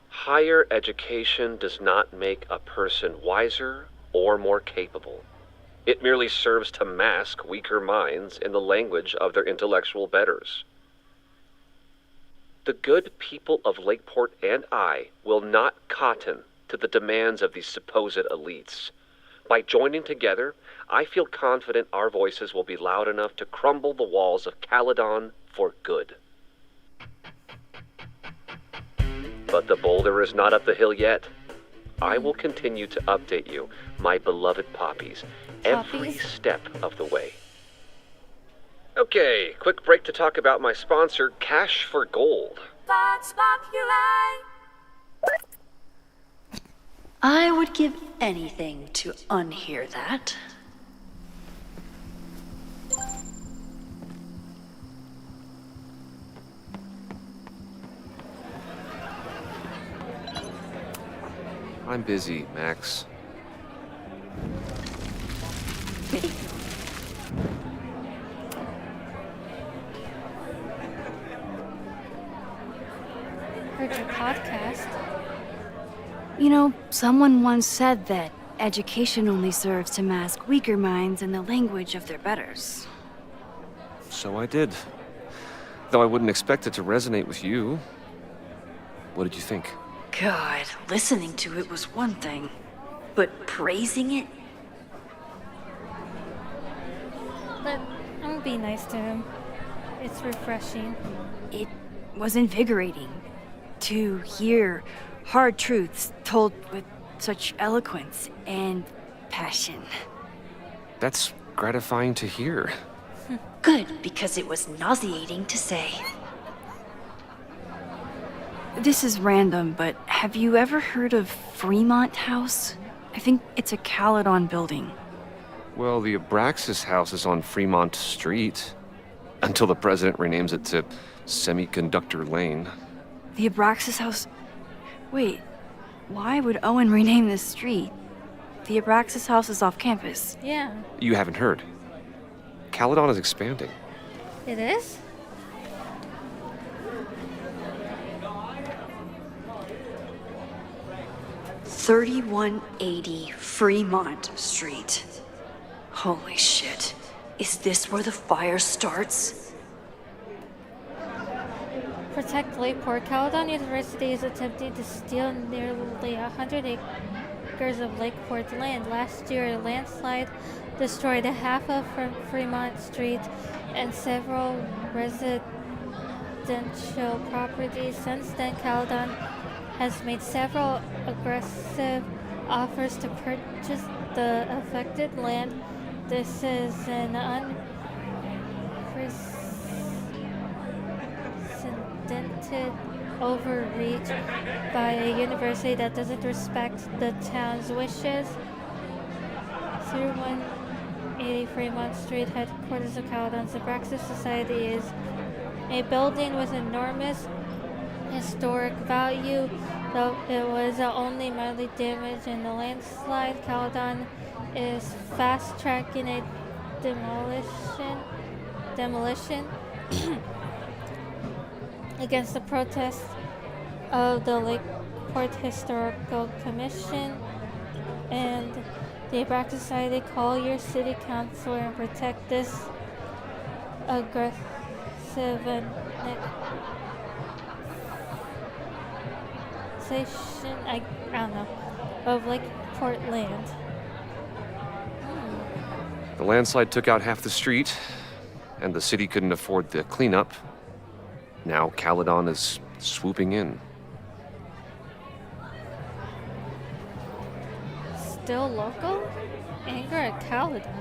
Higher education does not make a person wiser or more capable. It merely serves to mask weaker minds in the language of their intellectual betters. The good people of Lakeport and I will not cotton to the demands of these supposed elites. By joining together, I feel confident our voices will be loud enough to crumble the walls of Caledon for good. But the boulder is not up the hill yet. I will continue to update you, my beloved poppies, every step of the way. Okay, quick break to talk about my sponsor, Cash for Gold. Vox Populi. I would give anything to unhear that. I'm busy, Max. Heard your podcast. You know, someone once said that education only serves to mask weaker minds in the language of their betters. So I did. Though I wouldn't expect it to resonate with you. What did you think? God, listening to it was one thing, but praising it? But I'm gonna be nice to him. It's refreshing. It was invigorating to hear hard truths told with such eloquence and passion. That's gratifying to hear. Good, because it was nauseating to say. This is random, but have you ever heard of Fremont House? I think it's a Caledon building. Well, the Abraxas house is on Fremont Street. Until the president renames it to Semiconductor Lane. The Abraxas House? Wait, why would Owen rename this street? The Abraxas House is off campus. Yeah. You haven't heard. Caledon is expanding. It is? $3180 Fremont Street. Holy shit. Is this where the fire starts? Protect Lakeport. Caledon University is attempting to steal nearly 100 acres of Lakeport land. Last year, a landslide destroyed half of Fremont Street and several residential properties. Since then, Caledon has made several aggressive offers to purchase the affected land. This is an unprecedented overreach by a university that doesn't respect the town's wishes. 3180 Fremont Street, headquarters of Caledon's Abraxas Society, is a building with enormous historic value, though it was only mildly damaged in the landslide. Caledon is fast-tracking a demolition against the protest of the Lakeport Historical Commission and the Abraxas Society. Call your city councilor and protect this aggressive annexation, I don't know, of Lakeport land. The landslide took out half the street, and the city couldn't afford the cleanup. Now Caledon is swooping in. Still local? Anger at Caledon.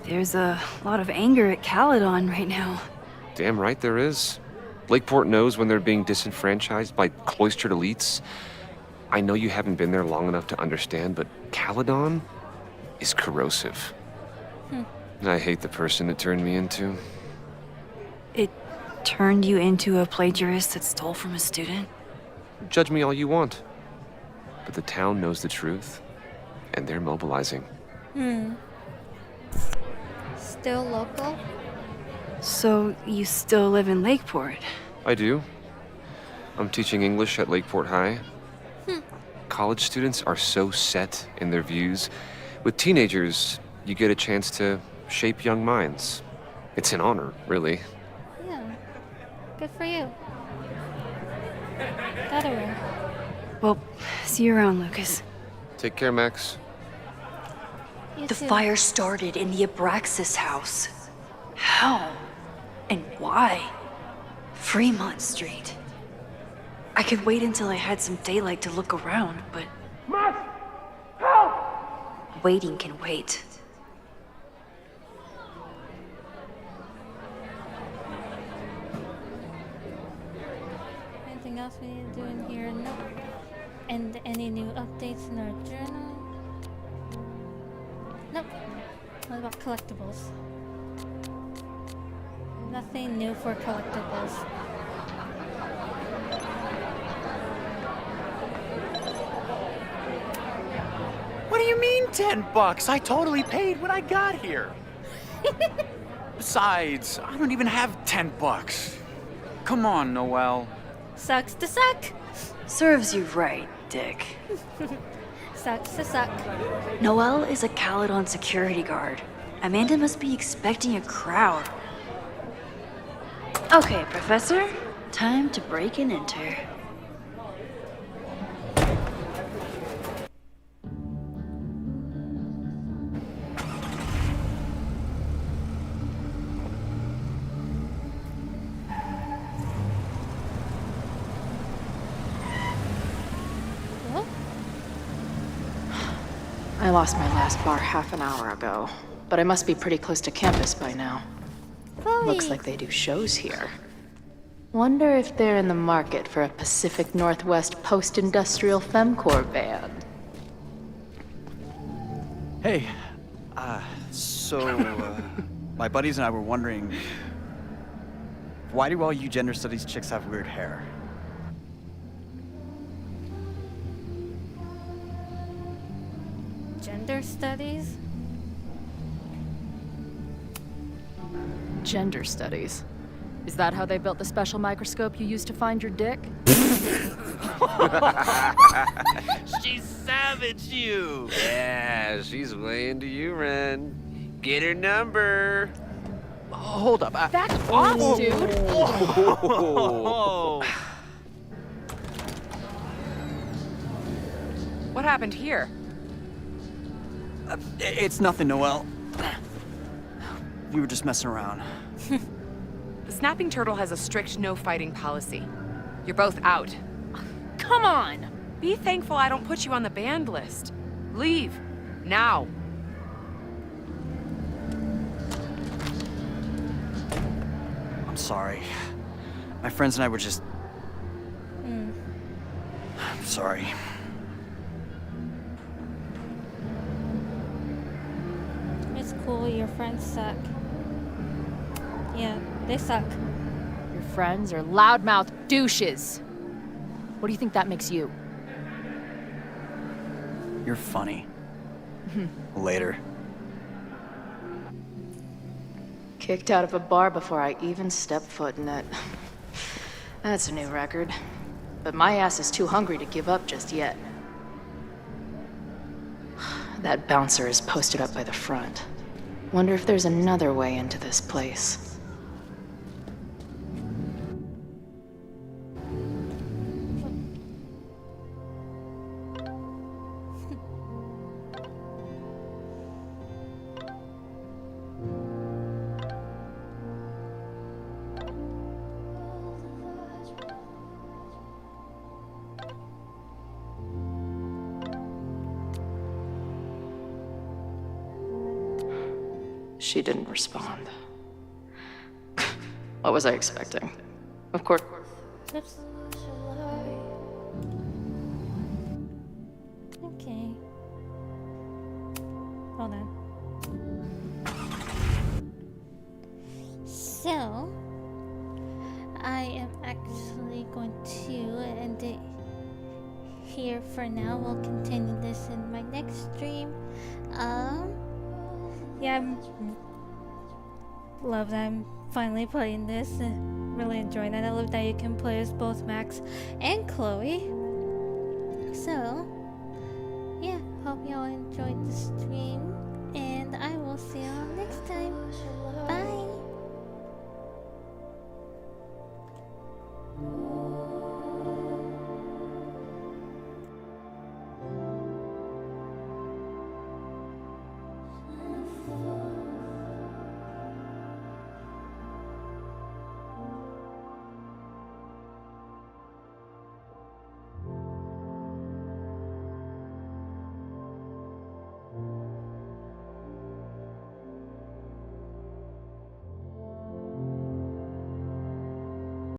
There's a lot of anger at Caledon right now. Damn right there is. Lakeport knows when they're being disenfranchised by cloistered elites. I know you haven't been there long enough to understand, but Caledon is corrosive. And I hate the person it turned me into. It turned you into a plagiarist that stole from a student? Judge me all you want. But the town knows the truth, and they're mobilizing. Still local? So you still live in Lakeport? I do. I'm teaching English at Lakeport High. College students are so set in their views. With teenagers, you get a chance to shape young minds. It's an honor, really. Yeah. Good for you. Gotta win. Well, see you around, Lucas. Take care, Max. The fire started in the Abraxas house. How? And why? Fremont Street. I could wait until I had some daylight to look around, but... Max! Help! Waiting can wait. Anything else we need to do in here? No. And any new updates in our journal? Nope. What about collectibles? Nothing new for collectibles. What do you mean $10? I totally paid when I got here. Besides, I don't even have $10. Come on, Noelle. Sucks to suck. Serves you right, Dick. Sucks to suck. Noelle is a Caledon security guard. Amanda must be expecting a crowd. Okay, Professor. Time to break and enter. I lost my last bar half an hour ago, but I must be pretty close to campus by now. Looks like they do shows here. Wonder if they're in the market for a Pacific Northwest post-industrial femcore band. Hey, my buddies and I were wondering, why do all you gender studies chicks have weird hair? Gender studies? Gender studies. Is that how they built the special microscope you used to find your dick? She savaged you! Yeah, she's way into you, Ren. Get her number. Hold up. Back off, dude! Oh. What happened here? It's nothing, Noelle. We were just messing around. The snapping turtle has a strict no fighting policy. You're both out. Come on! Be thankful I don't put you on the banned list. Leave. Now. I'm sorry. My friends and I were just... I'm sorry. It's cool, your friends suck. Yeah, they suck. Your friends are loudmouth douches. What do you think that makes you? You're funny. Later. Kicked out of a bar before I even stepped foot in it. That's a new record. But my ass is too hungry to give up just yet. That bouncer is posted up by the front. Wonder if there's another way into this place. She didn't respond. What was I expecting? Of course. Oops. Okay. Hold on. So, I am actually going to end it here for now. We'll continue this in my next stream. Yeah, love that I'm finally playing this and really enjoying it. I love that you can play as both Max and Chloe. So, yeah, hope y'all enjoyed the stream, and I will see y'all next time. Bye!